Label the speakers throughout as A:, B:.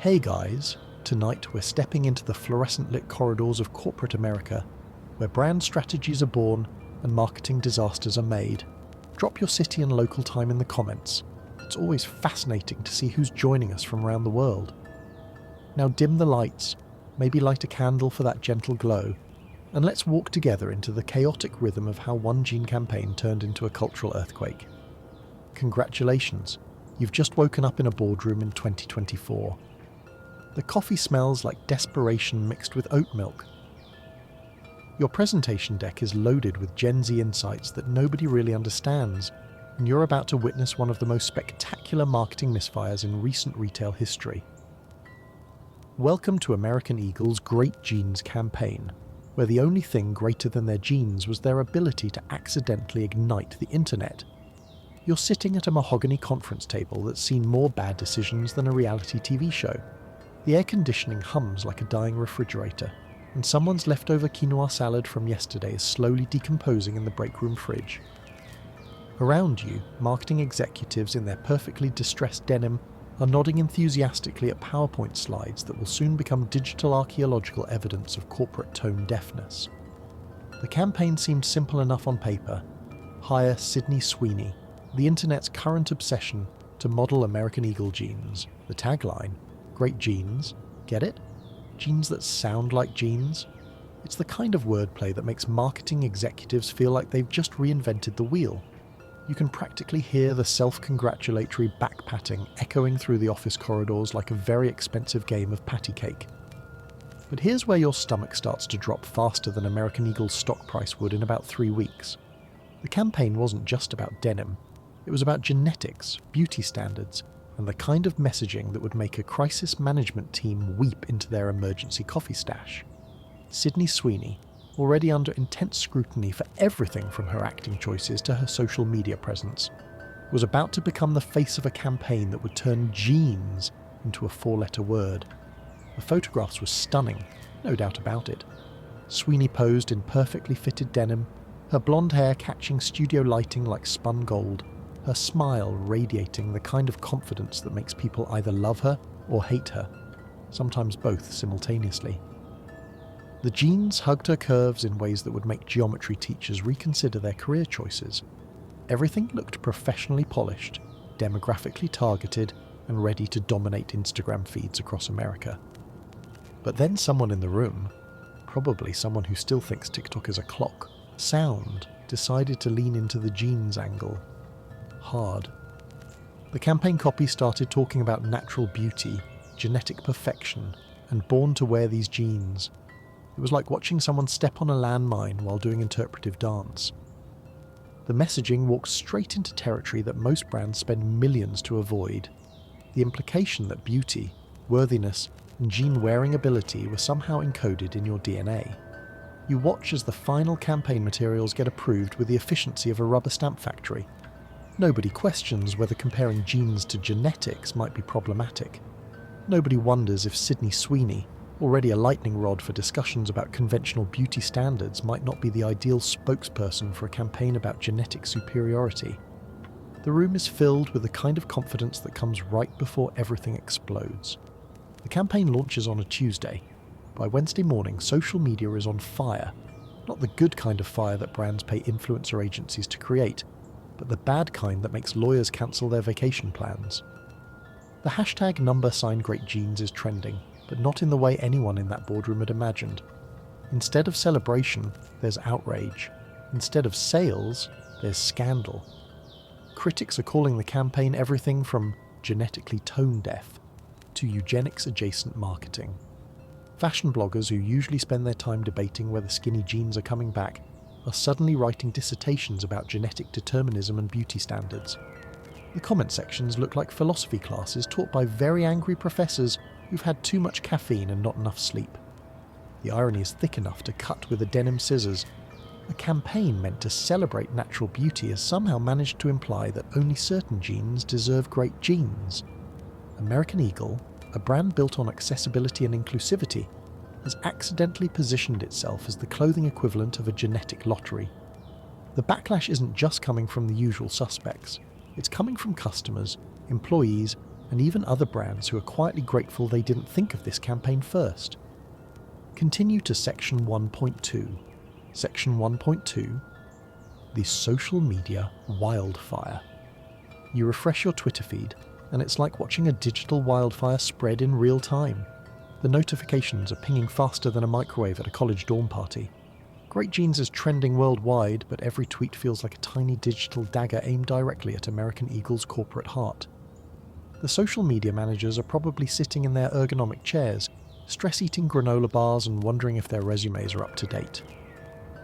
A: Hey guys, tonight we're stepping into the fluorescent-lit corridors of corporate America, where brand strategies are born and marketing disasters are made. Drop your city and local time in the comments. It's always fascinating to see who's joining us from around the world. Now dim the lights, maybe light a candle for that gentle glow, and let's walk together into the chaotic rhythm of how one jean campaign turned into a cultural earthquake. Congratulations, you've just woken up in a boardroom in 2024. The coffee smells like desperation mixed with oat milk. Your presentation deck is loaded with Gen Z insights that nobody really understands, and you're about to witness one of the most spectacular marketing misfires in recent retail history. Welcome to American Eagle's Great Jeans campaign, where the only thing greater than their jeans was their ability to accidentally ignite the internet. You're sitting at a mahogany conference table that's seen more bad decisions than a reality TV show. The air conditioning hums like a dying refrigerator, and someone's leftover quinoa salad from yesterday is slowly decomposing in the break room fridge. Around you, marketing executives in their perfectly distressed denim are nodding enthusiastically at PowerPoint slides that will soon become digital archaeological evidence of corporate tone deafness. The campaign seemed simple enough on paper. Hire Sydney Sweeney, the internet's current obsession to model American Eagle jeans. The tagline, great jeans, get it? Jeans that sound like jeans? It's the kind of wordplay that makes marketing executives feel like they've just reinvented the wheel. You can practically hear the self-congratulatory back-patting echoing through the office corridors like a very expensive game of patty cake. But here's where your stomach starts to drop faster than American Eagle's stock price would in about 3 weeks. The campaign wasn't just about denim. It was about genetics, beauty standards, and the kind of messaging that would make a crisis management team weep into their emergency coffee stash. Sydney Sweeney, already under intense scrutiny for everything from her acting choices to her social media presence, was about to become the face of a campaign that would turn jeans into a 4-letter word. The photographs were stunning, no doubt about it. Sweeney posed in perfectly fitted denim, her blonde hair catching studio lighting like spun gold, her smile radiating the kind of confidence that makes people either love her or hate her, sometimes both simultaneously. The jeans hugged her curves in ways that would make geometry teachers reconsider their career choices. Everything looked professionally polished, demographically targeted, and ready to dominate Instagram feeds across America. But then someone in the room, probably someone who still thinks TikTok is a clock, sound, decided to lean into the jeans angle. Hard. The campaign copy started talking about natural beauty, genetic perfection, and born to wear these jeans. It was like watching someone step on a landmine while doing interpretive dance. The messaging walked straight into territory that most brands spend millions to avoid. The implication that beauty, worthiness, and jean-wearing ability were somehow encoded in your DNA. You watch as the final campaign materials get approved with the efficiency of a rubber stamp factory. Nobody questions whether comparing genes to genetics might be problematic. Nobody wonders if Sydney Sweeney, already a lightning rod for discussions about conventional beauty standards, might not be the ideal spokesperson for a campaign about genetic superiority. The room is filled with the kind of confidence that comes right before everything explodes. The campaign launches on a Tuesday. By Wednesday morning, social media is on fire. Not the good kind of fire that brands pay influencer agencies to create, but the bad kind that makes lawyers cancel their vacation plans. The hashtag #GreatJeans is trending, but not in the way anyone in that boardroom had imagined. Instead of celebration, there's outrage. Instead of sales, there's scandal. Critics are calling the campaign everything from genetically tone deaf to eugenics-adjacent marketing. Fashion bloggers who usually spend their time debating whether skinny jeans are coming back are suddenly writing dissertations about genetic determinism and beauty standards. The comment sections look like philosophy classes taught by very angry professors who've had too much caffeine and not enough sleep. The irony is thick enough to cut with a denim scissors. A campaign meant to celebrate natural beauty has somehow managed to imply that only certain jeans deserve great jeans. American Eagle, a brand built on accessibility and inclusivity, has accidentally positioned itself as the clothing equivalent of a genetic lottery. The backlash isn't just coming from the usual suspects. It's coming from customers, employees, and even other brands who are quietly grateful they didn't think of this campaign first. Continue to Section 1.2. Section 1.2, the social media wildfire. You refresh your Twitter feed, and it's like watching a digital wildfire spread in real time. The notifications are pinging faster than a microwave at a college dorm party. Great Jeans is trending worldwide, but every tweet feels like a tiny digital dagger aimed directly at American Eagle's corporate heart. The social media managers are probably sitting in their ergonomic chairs, stress-eating granola bars and wondering if their resumes are up to date.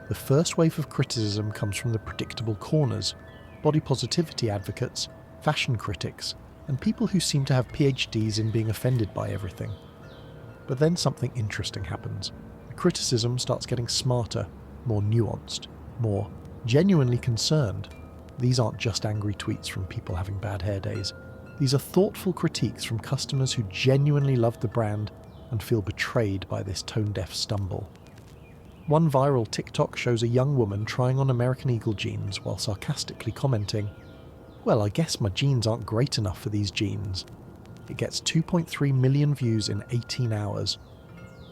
A: The first wave of criticism comes from the predictable corners, body positivity advocates, fashion critics, and people who seem to have PhDs in being offended by everything. But then something interesting happens. The criticism starts getting smarter, more nuanced, more genuinely concerned. These aren't just angry tweets from people having bad hair days. These are thoughtful critiques from customers who genuinely love the brand and feel betrayed by this tone-deaf stumble. One viral TikTok shows a young woman trying on American Eagle jeans while sarcastically commenting, "Well, I guess my jeans aren't great enough for these jeans." It gets 2.3 million views in 18 hours.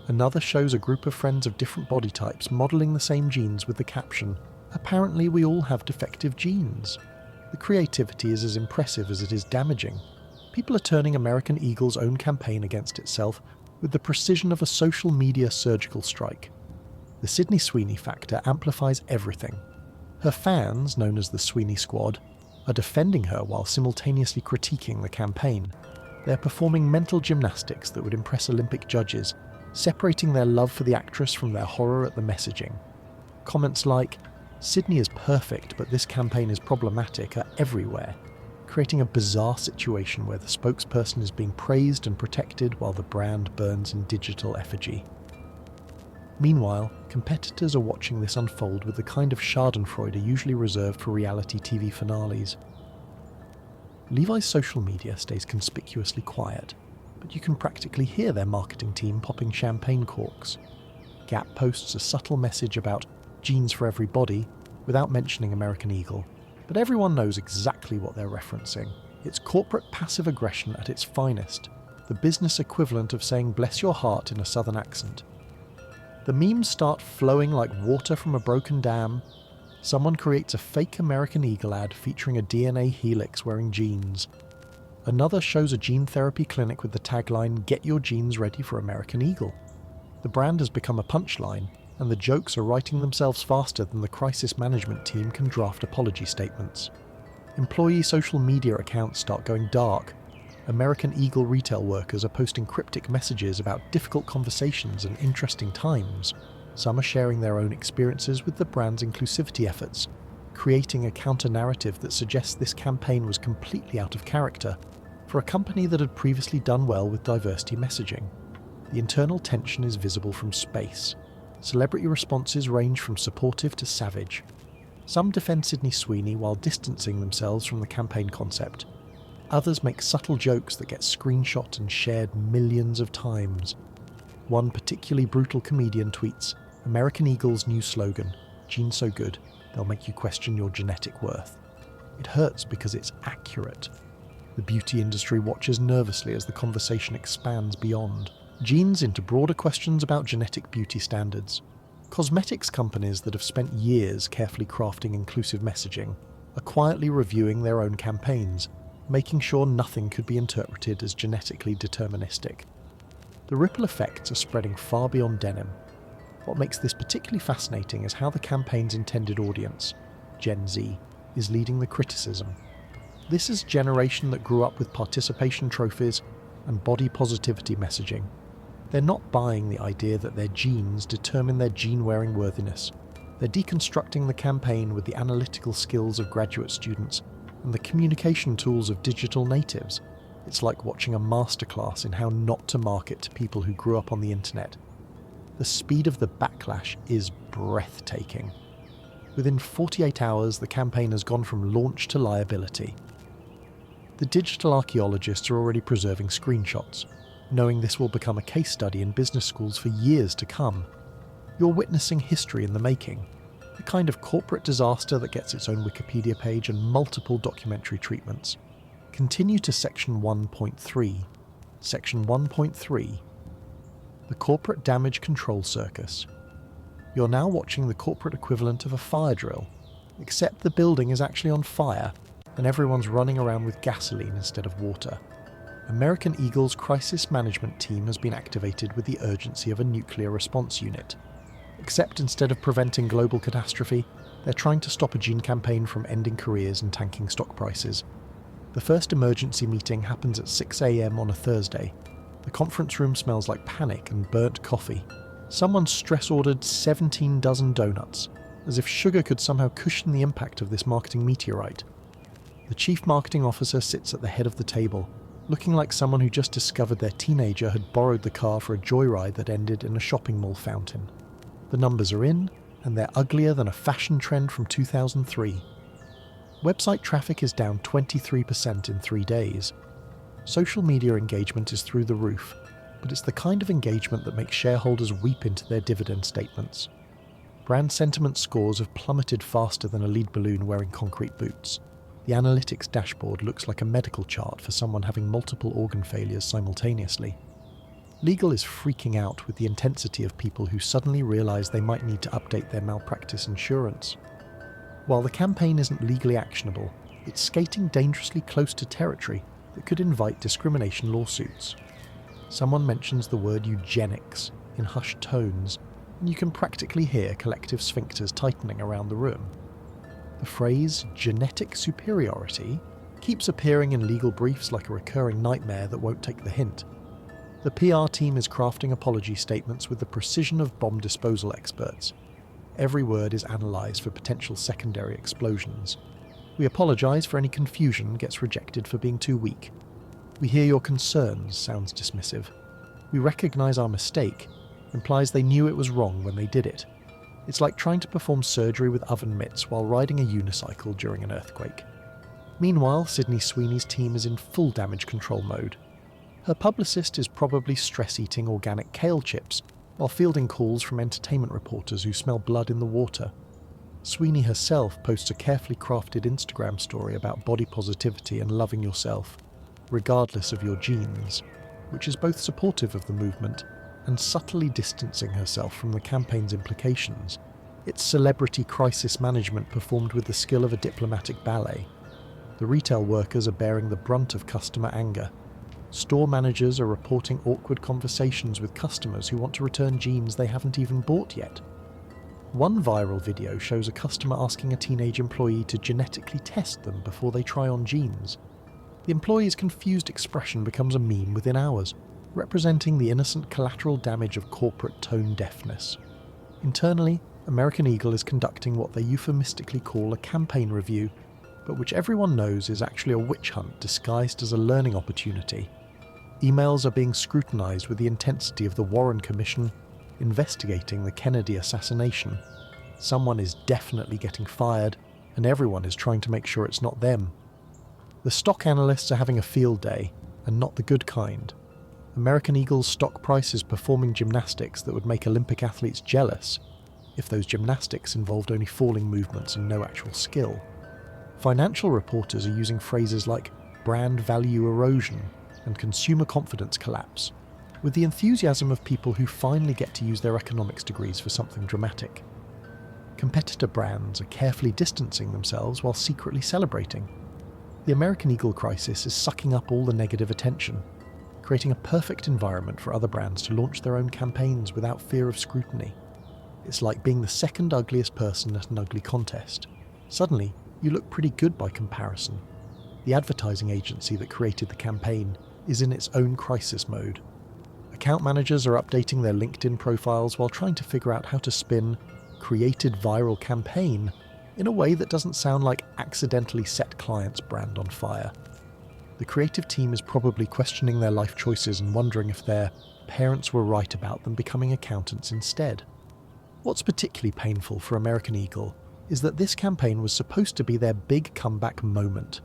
A: Another shows a group of friends of different body types modelling the same jeans with the caption, "Apparently we all have defective jeans." The creativity is as impressive as it is damaging. People are turning American Eagle's own campaign against itself with the precision of a social media surgical strike. The Sydney Sweeney factor amplifies everything. Her fans, known as the Sweeney Squad, are defending her while simultaneously critiquing the campaign. They're performing mental gymnastics that would impress Olympic judges, separating their love for the actress from their horror at the messaging. Comments like, "Sydney is perfect, but this campaign is problematic," are everywhere, creating a bizarre situation where the spokesperson is being praised and protected while the brand burns in digital effigy. Meanwhile, competitors are watching this unfold with the kind of schadenfreude usually reserved for reality TV finales. Levi's social media stays conspicuously quiet, but you can practically hear their marketing team popping champagne corks. Gap posts a subtle message about jeans for everybody without mentioning American Eagle, but everyone knows exactly what they're referencing. It's corporate passive aggression at its finest, the business equivalent of saying "bless your heart" in a southern accent. The memes start flowing like water from a broken dam. Someone creates a fake American Eagle ad featuring a DNA helix wearing jeans. Another shows a gene therapy clinic with the tagline, "Get your genes ready for American Eagle." The brand has become a punchline, and the jokes are writing themselves faster than the crisis management team can draft apology statements. Employee social media accounts start going dark. American Eagle retail workers are posting cryptic messages about difficult conversations and interesting times. Some are sharing their own experiences with the brand's inclusivity efforts, creating a counter-narrative that suggests this campaign was completely out of character for a company that had previously done well with diversity messaging. The internal tension is visible from space. Celebrity responses range from supportive to savage. Some defend Sydney Sweeney while distancing themselves from the campaign concept. Others make subtle jokes that get screenshot and shared millions of times. One particularly brutal comedian tweets, "American Eagle's new slogan, jeans so good, they'll make you question your genetic worth." It hurts because it's accurate. The beauty industry watches nervously as the conversation expands beyond jeans into broader questions about genetic beauty standards. Cosmetics companies that have spent years carefully crafting inclusive messaging are quietly reviewing their own campaigns, making sure nothing could be interpreted as genetically deterministic. The ripple effects are spreading far beyond denim. What makes this particularly fascinating is how the campaign's intended audience, Gen Z, is leading the criticism. This is a generation that grew up with participation trophies and body positivity messaging. They're not buying the idea that their genes determine their gene-wearing worthiness. They're deconstructing the campaign with the analytical skills of graduate students and the communication tools of digital natives. It's like watching a masterclass in how not to market to people who grew up on the internet. The speed of the backlash is breathtaking. Within 48 hours, the campaign has gone from launch to liability. The digital archaeologists are already preserving screenshots, knowing this will become a case study in business schools for years to come. You're witnessing history in the making, the kind of corporate disaster that gets its own Wikipedia page and multiple documentary treatments. Continue to Section 1.3. Section 1.3. The Corporate Damage Control Circus. You're now watching the corporate equivalent of a fire drill, except the building is actually on fire and everyone's running around with gasoline instead of water. American Eagle's crisis management team has been activated with the urgency of a nuclear response unit. Except instead of preventing global catastrophe, they're trying to stop a gene campaign from ending careers and tanking stock prices. The first emergency meeting happens at 6 a.m. on a Thursday. The conference room smells like panic and burnt coffee. Someone stress-ordered 17 dozen donuts, as if sugar could somehow cushion the impact of this marketing meteorite. The chief marketing officer sits at the head of the table, looking like someone who just discovered their teenager had borrowed the car for a joyride that ended in a shopping mall fountain. The numbers are in, and they're uglier than a fashion trend from 2003. Website traffic is down 23% in 3 days. Social media engagement is through the roof, but it's the kind of engagement that makes shareholders weep into their dividend statements. Brand sentiment scores have plummeted faster than a lead balloon wearing concrete boots. The analytics dashboard looks like a medical chart for someone having multiple organ failures simultaneously. Legal is freaking out with the intensity of people who suddenly realise they might need to update their malpractice insurance. While the campaign isn't legally actionable, it's skating dangerously close to territory that could invite discrimination lawsuits. Someone mentions the word eugenics in hushed tones, and you can practically hear collective sphincters tightening around the room. The phrase genetic superiority keeps appearing in legal briefs like a recurring nightmare that won't take the hint. The PR team is crafting apology statements with the precision of bomb disposal experts. Every word is analysed for potential secondary explosions. We apologise for any confusion gets rejected for being too weak. We hear your concerns sounds dismissive. We recognise our mistake implies they knew it was wrong when they did it. It's like trying to perform surgery with oven mitts while riding a unicycle during an earthquake. Meanwhile, Sydney Sweeney's team is in full damage control mode. Her publicist is probably stress-eating organic kale chips while fielding calls from entertainment reporters who smell blood in the water. Sweeney herself posts a carefully crafted Instagram story about body positivity and loving yourself, regardless of your genes, which is both supportive of the movement and subtly distancing herself from the campaign's implications. It's celebrity crisis management performed with the skill of a diplomatic ballet. The retail workers are bearing the brunt of customer anger. Store managers are reporting awkward conversations with customers who want to return jeans they haven't even bought yet. One viral video shows a customer asking a teenage employee to genetically test them before they try on jeans. The employee's confused expression becomes a meme within hours, representing the innocent collateral damage of corporate tone deafness. Internally, American Eagle is conducting what they euphemistically call a campaign review, but which everyone knows is actually a witch hunt disguised as a learning opportunity. Emails are being scrutinised with the intensity of the Warren Commission investigating the Kennedy assassination. Someone is definitely getting fired, and everyone is trying to make sure it's not them. The stock analysts are having a field day, and not the good kind. American Eagle's stock price is performing gymnastics that would make Olympic athletes jealous, if those gymnastics involved only falling movements and no actual skill. Financial reporters are using phrases like brand value erosion and consumer confidence collapse, with the enthusiasm of people who finally get to use their economics degrees for something dramatic. Competitor brands are carefully distancing themselves while secretly celebrating. The American Eagle crisis is sucking up all the negative attention, creating a perfect environment for other brands to launch their own campaigns without fear of scrutiny. It's like being the second ugliest person at an ugly contest. Suddenly, you look pretty good by comparison. The advertising agency that created the campaign is in its own crisis mode. Account managers are updating their LinkedIn profiles while trying to figure out how to spin created viral campaign in a way that doesn't sound like accidentally set client's brand on fire. The creative team is probably questioning their life choices and wondering if their parents were right about them becoming accountants instead. What's particularly painful for American Eagle is that this campaign was supposed to be their big comeback moment.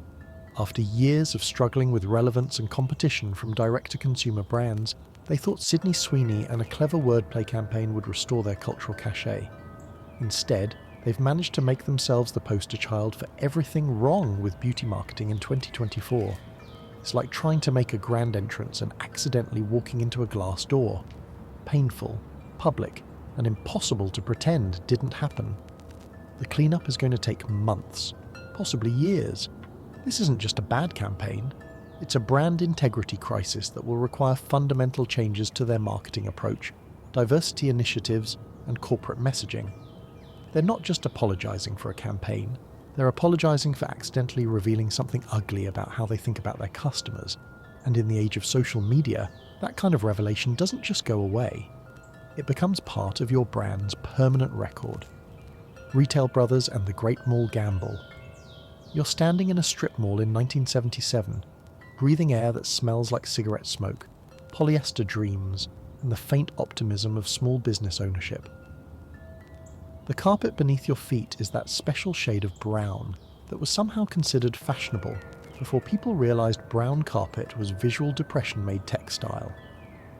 A: After years of struggling with relevance and competition from direct-to-consumer brands, they thought Sydney Sweeney and a clever wordplay campaign would restore their cultural cachet. Instead, they've managed to make themselves the poster child for everything wrong with beauty marketing in 2024. It's like trying to make a grand entrance and accidentally walking into a glass door. Painful, public, and impossible to pretend didn't happen. The cleanup is going to take months, possibly years. This isn't just a bad campaign. It's a brand integrity crisis that will require fundamental changes to their marketing approach, diversity initiatives, and corporate messaging. They're not just apologising for a campaign, they're apologising for accidentally revealing something ugly about how they think about their customers. And in the age of social media, that kind of revelation doesn't just go away. It becomes part of your brand's permanent record. Retail Brothers and the Great Mall Gamble. You're standing in a strip mall in 1977, breathing air that smells like cigarette smoke, polyester dreams, and the faint optimism of small business ownership. The carpet beneath your feet is that special shade of brown that was somehow considered fashionable before people realised brown carpet was visual depression made textile.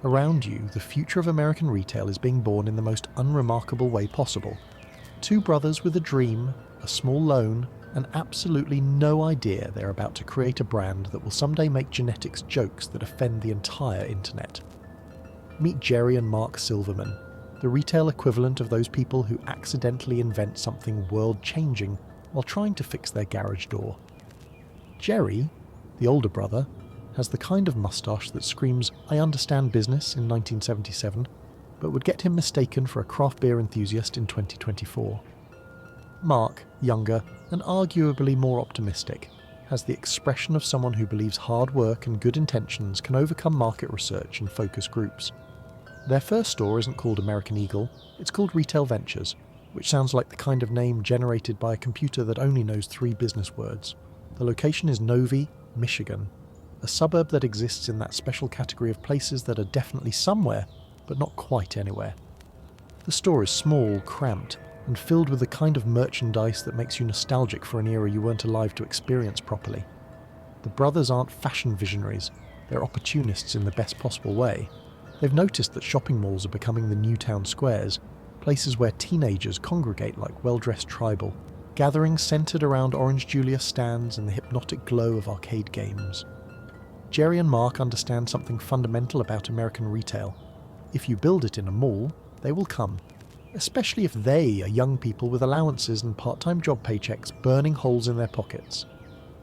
A: Around you, the future of American retail is being born in the most unremarkable way possible. Two brothers with a dream, a small loan, and absolutely no idea they're about to create a brand that will someday make genetics jokes that offend the entire internet. Meet Jerry and Mark Silverman, the retail equivalent of those people who accidentally invent something world-changing while trying to fix their garage door. Jerry, the older brother, has the kind of moustache that screams, "I understand business" in 1977, but would get him mistaken for a craft beer enthusiast in 2024. Mark, younger and arguably more optimistic, has the expression of someone who believes hard work and good intentions can overcome market research and focus groups. Their first store isn't called American Eagle, it's called Retail Ventures, which sounds like the kind of name generated by a computer that only knows 3 business words. The location is Novi, Michigan, a suburb that exists in that special category of places that are definitely somewhere, but not quite anywhere. The store is small, cramped, and filled with the kind of merchandise that makes you nostalgic for an era you weren't alive to experience properly. The brothers aren't fashion visionaries, they're opportunists in the best possible way. They've noticed that shopping malls are becoming the new town squares, places where teenagers congregate like well-dressed tribal, gatherings centred around Orange Julius stands and the hypnotic glow of arcade games. Jerry and Mark understand something fundamental about American retail. If you build it in a mall, they will come, especially if they are young people with allowances and part-time job paychecks burning holes in their pockets.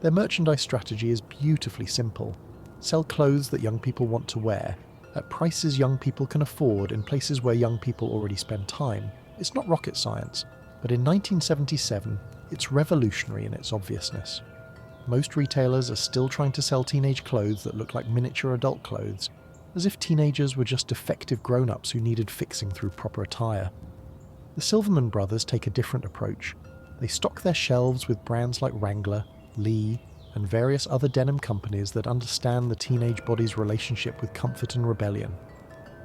A: Their merchandise strategy is beautifully simple. Sell clothes that young people want to wear, at prices young people can afford in places where young people already spend time. It's not rocket science, but in 1977, it's revolutionary in its obviousness. Most retailers are still trying to sell teenage clothes that look like miniature adult clothes, as if teenagers were just defective grown-ups who needed fixing through proper attire. The Silverman brothers take a different approach. They stock their shelves with brands like Wrangler, Lee, and various other denim companies that understand the teenage body's relationship with comfort and rebellion.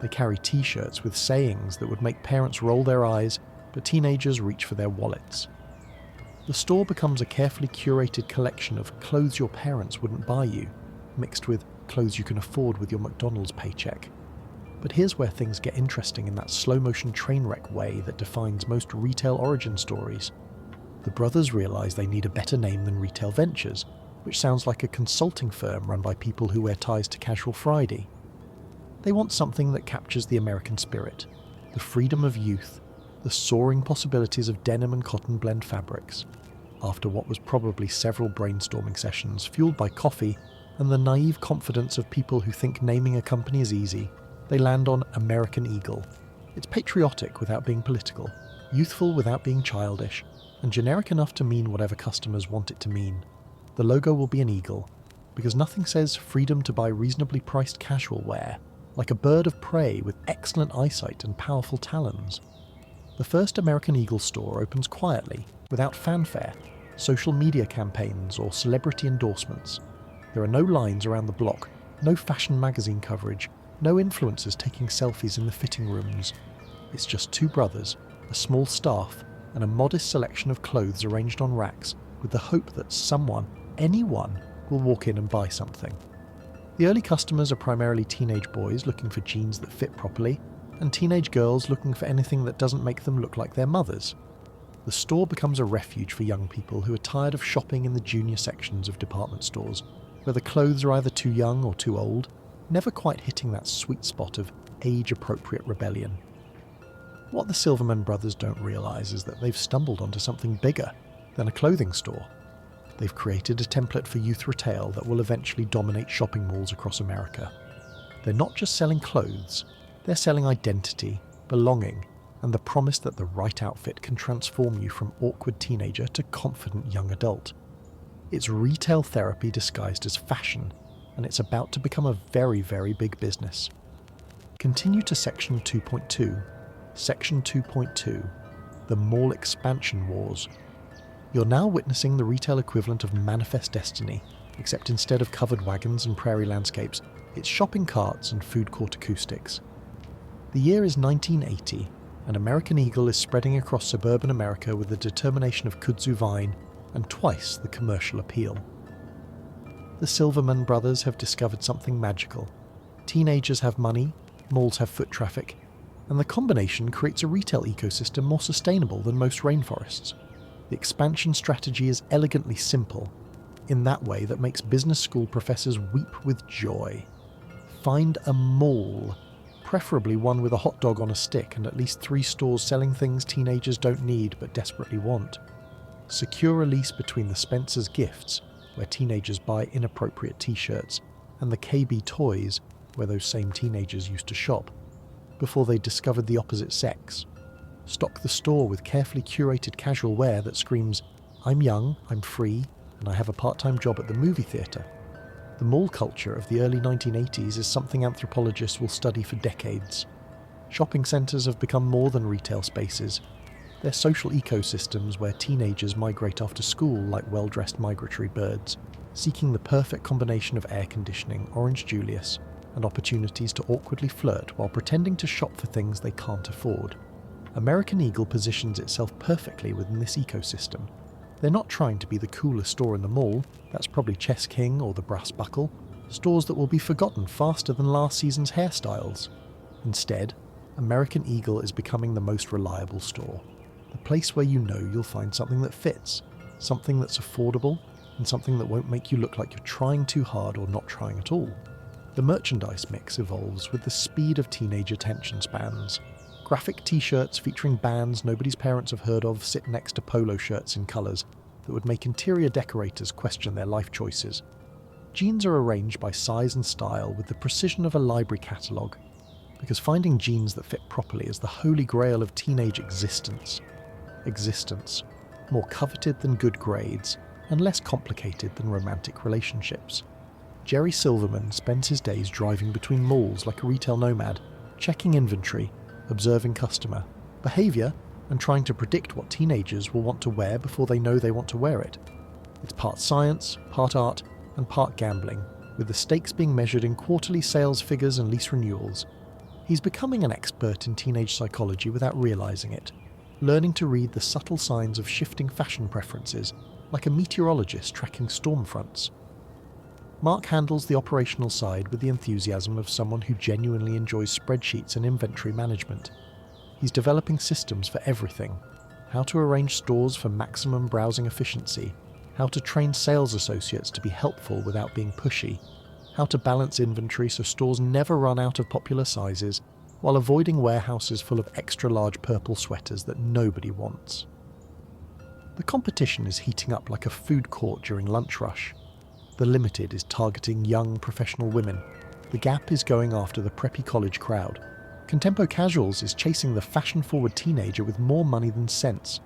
A: They carry t-shirts with sayings that would make parents roll their eyes, but teenagers reach for their wallets. The store becomes a carefully curated collection of clothes your parents wouldn't buy you, mixed with clothes you can afford with your McDonald's paycheck. But here's where things get interesting in that slow-motion train wreck way that defines most retail origin stories. The brothers realise they need a better name than Retail Ventures, which sounds like a consulting firm run by people who wear ties to Casual Friday. They want something that captures the American spirit, the freedom of youth, the soaring possibilities of denim and cotton blend fabrics. After what was probably several brainstorming sessions fueled by coffee and the naive confidence of people who think naming a company is easy, they land on American Eagle. It's patriotic without being political, youthful without being childish, and generic enough to mean whatever customers want it to mean. The logo will be an eagle, because nothing says freedom to buy reasonably priced casual wear, like a bird of prey with excellent eyesight and powerful talons. The first American Eagle store opens quietly, without fanfare, social media campaigns or celebrity endorsements. There are no lines around the block, no fashion magazine coverage, no influencers taking selfies in the fitting rooms. It's just 2 brothers, a small staff, and a modest selection of clothes arranged on racks, with the hope that someone, anyone, will walk in and buy something. The early customers are primarily teenage boys looking for jeans that fit properly, and teenage girls looking for anything that doesn't make them look like their mothers. The store becomes a refuge for young people who are tired of shopping in the junior sections of department stores, where the clothes are either too young or too old, never quite hitting that sweet spot of age-appropriate rebellion. What the Silverman brothers don't realise is that they've stumbled onto something bigger than a clothing store. They've created a template for youth retail that will eventually dominate shopping malls across America. They're not just selling clothes, they're selling identity, belonging, and the promise that the right outfit can transform you from awkward teenager to confident young adult. It's retail therapy disguised as fashion, and it's about to become a very, very big business. Continue to Section 2.2. Section 2.2. The Mall Expansion Wars. You're now witnessing the retail equivalent of Manifest Destiny, except instead of covered wagons and prairie landscapes, it's shopping carts and food court acoustics. The year is 1980, and American Eagle is spreading across suburban America with the determination of kudzu vine and twice the commercial appeal. The Silverman brothers have discovered something magical. Teenagers have money, malls have foot traffic, and the combination creates a retail ecosystem more sustainable than most rainforests. The expansion strategy is elegantly simple, in that way that makes business school professors weep with joy. Find a mall, preferably one with a hot dog on a stick and at least 3 stores selling things teenagers don't need but desperately want. Secure a lease between the Spencer's Gifts, where teenagers buy inappropriate t-shirts, and the KB Toys, where those same teenagers used to shop, before they discovered the opposite sex. Stock the store with carefully curated casual wear that screams, "I'm young, I'm free, and I have a part-time job at the movie theatre." The mall culture of the early 1980s is something anthropologists will study for decades. Shopping centres have become more than retail spaces. They're social ecosystems where teenagers migrate after school like well-dressed migratory birds, seeking the perfect combination of air conditioning, Orange Julius, and opportunities to awkwardly flirt while pretending to shop for things they can't afford. American Eagle positions itself perfectly within this ecosystem. They're not trying to be the coolest store in the mall, that's probably Chess King or the Brass Buckle, stores that will be forgotten faster than last season's hairstyles. Instead, American Eagle is becoming the most reliable store, the place where you know you'll find something that fits, something that's affordable, and something that won't make you look like you're trying too hard or not trying at all. The merchandise mix evolves with the speed of teenage attention spans. Graphic t-shirts featuring bands nobody's parents have heard of sit next to polo shirts in colours that would make interior decorators question their life choices. Jeans are arranged by size and style with the precision of a library catalogue, because finding jeans that fit properly is the holy grail of teenage existence. Existence, more coveted than good grades, and less complicated than romantic relationships. Jerry Silverman spends his days driving between malls like a retail nomad, checking inventory, observing customer behaviour, and trying to predict what teenagers will want to wear before they know they want to wear it. It's part science, part art, and part gambling, with the stakes being measured in quarterly sales figures and lease renewals. He's becoming an expert in teenage psychology without realising it, learning to read the subtle signs of shifting fashion preferences, like a meteorologist tracking storm fronts. Mark handles the operational side with the enthusiasm of someone who genuinely enjoys spreadsheets and inventory management. He's developing systems for everything: how to arrange stores for maximum browsing efficiency, how to train sales associates to be helpful without being pushy, how to balance inventory so stores never run out of popular sizes, while avoiding warehouses full of extra-large purple sweaters that nobody wants. The competition is heating up like a food court during lunch rush. The Limited is targeting young professional women. The Gap is going after the preppy college crowd. Contempo Casuals is chasing the fashion-forward teenager with more money than sense.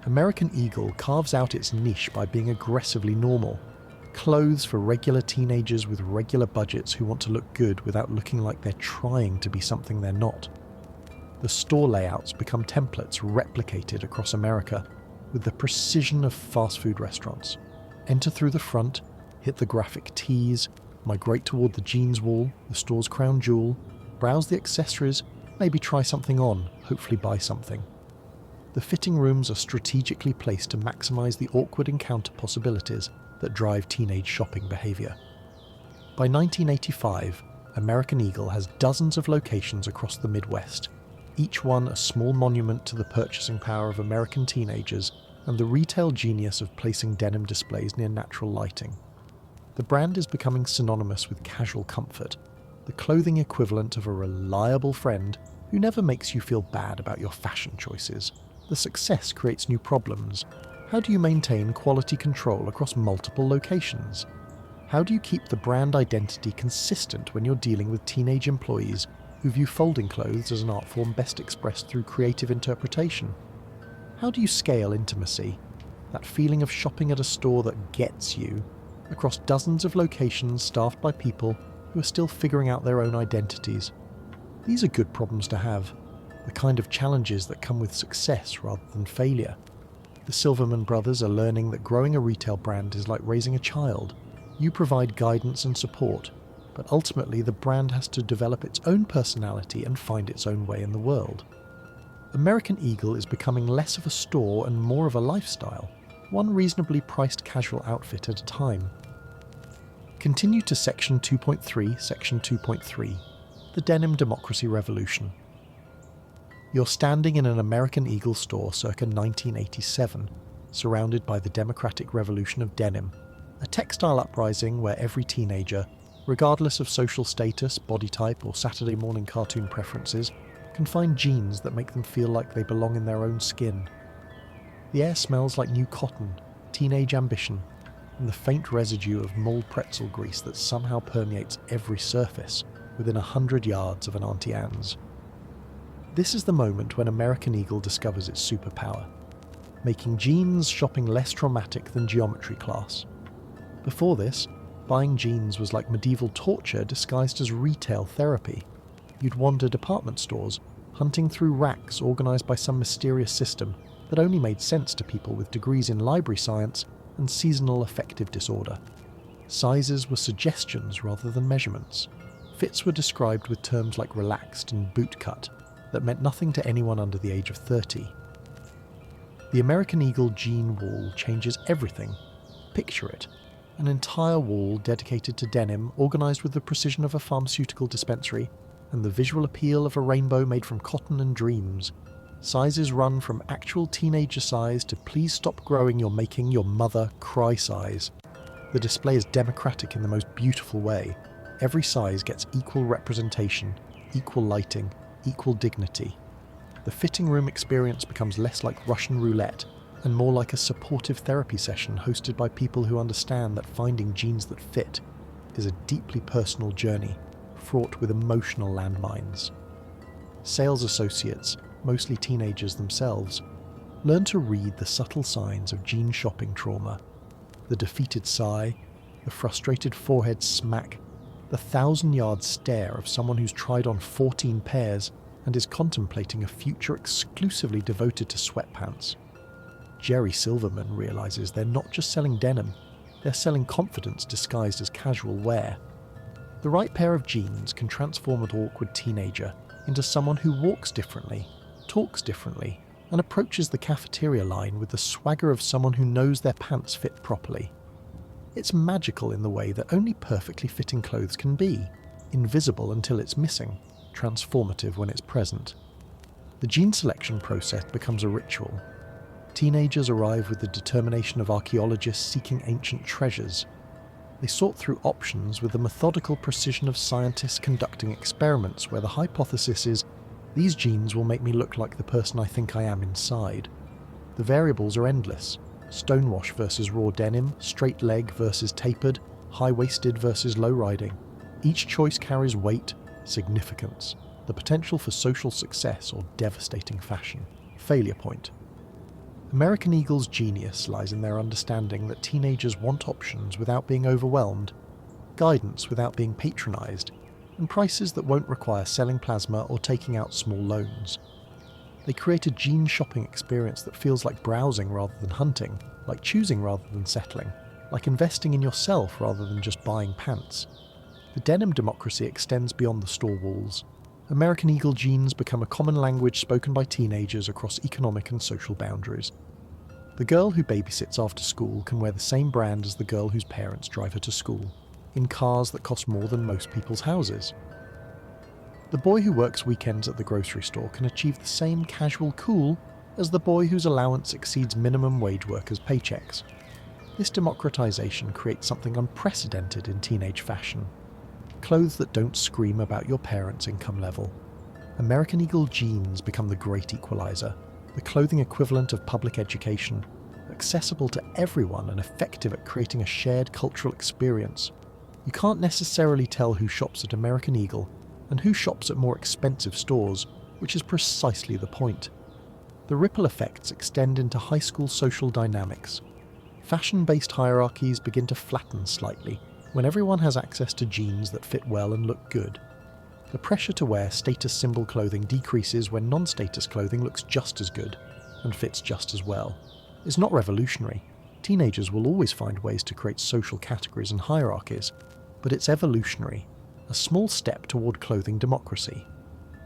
A: American Eagle carves out its niche by being aggressively normal. Clothes for regular teenagers with regular budgets who want to look good without looking like they're trying to be something they're not. The store layouts become templates replicated across America with the precision of fast food restaurants. Enter through the front, hit the graphic tees, migrate toward the jeans wall, the store's crown jewel, browse the accessories, maybe try something on, hopefully buy something. The fitting rooms are strategically placed to maximize the awkward encounter possibilities that drive teenage shopping behavior. By 1985, American Eagle has dozens of locations across the Midwest, each one a small monument to the purchasing power of American teenagers and the retail genius of placing denim displays near natural lighting. The brand is becoming synonymous with casual comfort, the clothing equivalent of a reliable friend who never makes you feel bad about your fashion choices. The success creates new problems. How do you maintain quality control across multiple locations? How do you keep the brand identity consistent when you're dealing with teenage employees who view folding clothes as an art form best expressed through creative interpretation? How do you scale intimacy, that feeling of shopping at a store that gets you, across dozens of locations staffed by people who are still figuring out their own identities? These are good problems to have, the kind of challenges that come with success rather than failure. The Silverman brothers are learning that growing a retail brand is like raising a child. You provide guidance and support, but ultimately the brand has to develop its own personality and find its own way in the world. American Eagle is becoming less of a store and more of a lifestyle, one reasonably priced casual outfit at a time. Continue to Section 2.3, Section 2.3, the Denim Democracy Revolution. You're standing in an American Eagle store circa 1987, surrounded by the democratic revolution of denim, a textile uprising where every teenager, regardless of social status, body type, or Saturday morning cartoon preferences, can find jeans that make them feel like they belong in their own skin. The air smells like new cotton, teenage ambition, and the faint residue of mulled pretzel grease that somehow permeates every surface within 100 yards of an Auntie Anne's. This is the moment when American Eagle discovers its superpower, making jeans shopping less traumatic than geometry class. Before this, buying jeans was like medieval torture disguised as retail therapy. You'd wander department stores, hunting through racks organised by some mysterious system that only made sense to people with degrees in library science and seasonal affective disorder. Sizes were suggestions rather than measurements. Fits were described with terms like relaxed and boot cut that meant nothing to anyone under the age of 30. The American Eagle jean wall changes everything. Picture it. An entire wall dedicated to denim, organised with the precision of a pharmaceutical dispensary, and the visual appeal of a rainbow made from cotton and dreams. Sizes run from actual teenager size to please stop growing, you're making your mother cry size. The display is democratic in the most beautiful way. Every size gets equal representation, equal lighting, equal dignity. The fitting room experience becomes less like Russian roulette and more like a supportive therapy session hosted by people who understand that finding jeans that fit is a deeply personal journey, fraught with emotional landmines. Sales associates, mostly teenagers themselves, learn to read the subtle signs of jean shopping trauma. The defeated sigh, the frustrated forehead smack, the 1,000-yard stare of someone who's tried on 14 pairs and is contemplating a future exclusively devoted to sweatpants. Jerry Silverman realizes they're not just selling denim, they're selling confidence disguised as casual wear. The right pair of jeans can transform an awkward teenager into someone who walks differently, talks differently, and approaches the cafeteria line with the swagger of someone who knows their pants fit properly. It's magical in the way that only perfectly fitting clothes can be, invisible until it's missing, transformative when it's present. The jean selection process becomes a ritual. Teenagers arrive with the determination of archaeologists seeking ancient treasures. They sort through options with the methodical precision of scientists conducting experiments where the hypothesis is, these jeans will make me look like the person I think I am inside. The variables are endless. Stonewash versus raw denim, straight leg versus tapered, high-waisted versus low-riding. Each choice carries weight, significance, the potential for social success or devastating fashion. Failure point. American Eagle's genius lies in their understanding that teenagers want options without being overwhelmed, guidance without being patronised, and prices that won't require selling plasma or taking out small loans. They create a jean shopping experience that feels like browsing rather than hunting, like choosing rather than settling, like investing in yourself rather than just buying pants. The denim democracy extends beyond the store walls. American Eagle jeans become a common language spoken by teenagers across economic and social boundaries. The girl who babysits after school can wear the same brand as the girl whose parents drive her to school, in cars that cost more than most people's houses. The boy who works weekends at the grocery store can achieve the same casual cool as the boy whose allowance exceeds minimum wage workers' paychecks. This democratization creates something unprecedented in teenage fashion. Clothes that don't scream about your parents' income level. American Eagle jeans become the great equalizer, the clothing equivalent of public education, accessible to everyone and effective at creating a shared cultural experience. You can't necessarily tell who shops at American Eagle and who shops at more expensive stores, which is precisely the point. The ripple effects extend into high school social dynamics. Fashion-based hierarchies begin to flatten slightly when everyone has access to jeans that fit well and look good. The pressure to wear status symbol clothing decreases when non-status clothing looks just as good and fits just as well. It's not revolutionary. Teenagers will always find ways to create social categories and hierarchies, but it's evolutionary, a small step toward clothing democracy.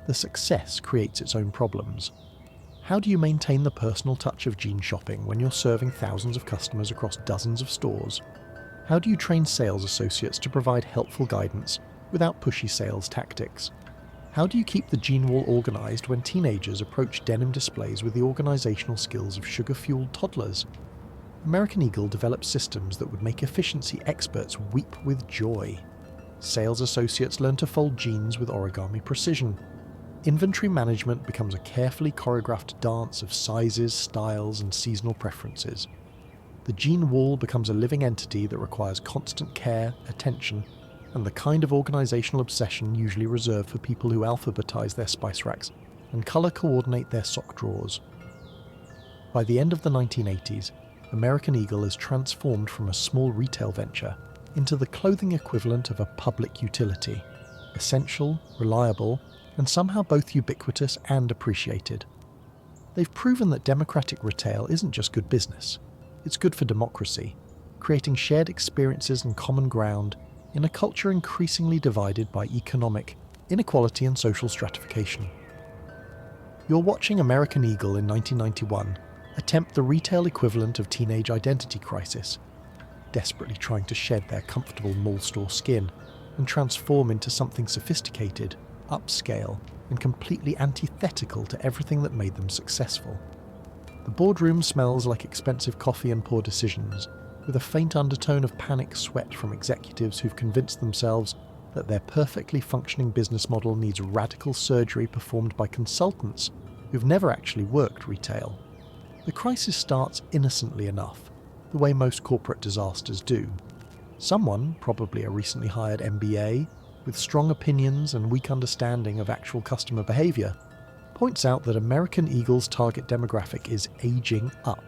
A: The success creates its own problems. How do you maintain the personal touch of jean shopping when you're serving thousands of customers across dozens of stores? How do you train sales associates to provide helpful guidance without pushy sales tactics? How do you keep the jean wall organized when teenagers approach denim displays with the organizational skills of sugar-fueled toddlers? American Eagle develops systems that would make efficiency experts weep with joy. Sales associates learn to fold jeans with origami precision. Inventory management becomes a carefully choreographed dance of sizes, styles, and seasonal preferences. The jean wall becomes a living entity that requires constant care, attention, and the kind of organizational obsession usually reserved for people who alphabetize their spice racks and color coordinate their sock drawers. By the end of the 1980s, American Eagle is transformed from a small retail venture into the clothing equivalent of a public utility, essential, reliable, and somehow both ubiquitous and appreciated. They've proven that democratic retail isn't just good business, it's good for democracy, creating shared experiences and common ground in a culture increasingly divided by economic inequality and social stratification. You're watching American Eagle in 1991 attempt the retail equivalent of teenage identity crisis, desperately trying to shed their comfortable mall store skin and transform into something sophisticated, upscale, and completely antithetical to everything that made them successful. The boardroom smells like expensive coffee and poor decisions, with a faint undertone of panic sweat from executives who've convinced themselves that their perfectly functioning business model needs radical surgery performed by consultants who've never actually worked retail. The crisis starts innocently enough, the way most corporate disasters do. Someone, probably a recently hired MBA, with strong opinions and weak understanding of actual customer behavior, points out that American Eagle's target demographic is aging up.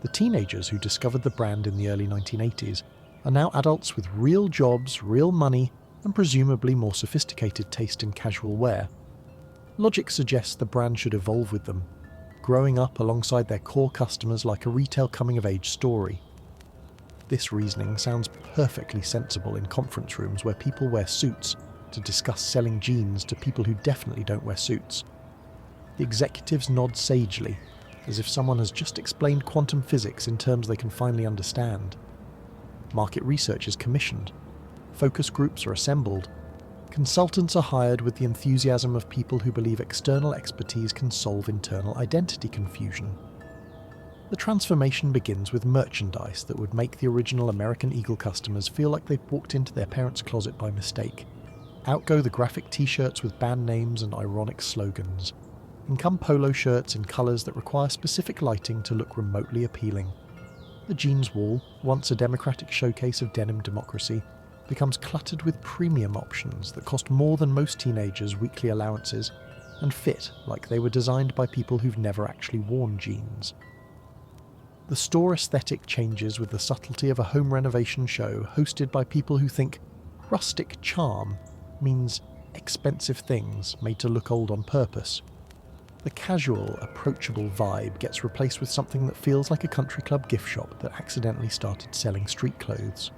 A: The teenagers who discovered the brand in the early 1980s are now adults with real jobs, real money, and presumably more sophisticated taste in casual wear. Logic suggests the brand should evolve with them, growing up alongside their core customers like a retail coming-of-age story. This reasoning sounds perfectly sensible in conference rooms where people wear suits to discuss selling jeans to people who definitely don't wear suits. The executives nod sagely, as if someone has just explained quantum physics in terms they can finally understand. Market research is commissioned. Focus groups are assembled. Consultants are hired with the enthusiasm of people who believe external expertise can solve internal identity confusion. The transformation begins with merchandise that would make the original American Eagle customers feel like they'd walked into their parents' closet by mistake. Out go the graphic t-shirts with band names and ironic slogans. In come polo shirts in colours that require specific lighting to look remotely appealing. The jeans wall, once a democratic showcase of denim democracy, becomes cluttered with premium options that cost more than most teenagers' weekly allowances and fit like they were designed by people who've never actually worn jeans. The store aesthetic changes with the subtlety of a home renovation show hosted by people who think rustic charm means expensive things made to look old on purpose. The casual, approachable vibe gets replaced with something that feels like a country club gift shop that accidentally started selling street clothes.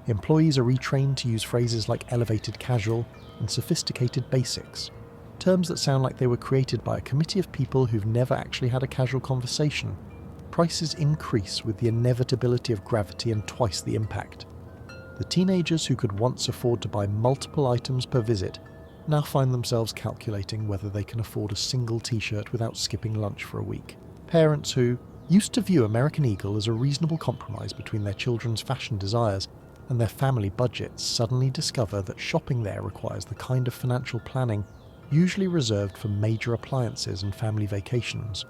A: Employees are retrained to use phrases like elevated casual and sophisticated basics, terms that sound like they were created by a committee of people who've never actually had a casual conversation. Prices increase with the inevitability of gravity and twice the impact. The teenagers who could once afford to buy multiple items per visit now find themselves calculating whether they can afford a single t-shirt without skipping lunch for a week. Parents who, used to view American Eagle as a reasonable compromise between their children's fashion desires and their family budgets suddenly discover that shopping there requires the kind of financial planning usually reserved for major appliances and family vacations.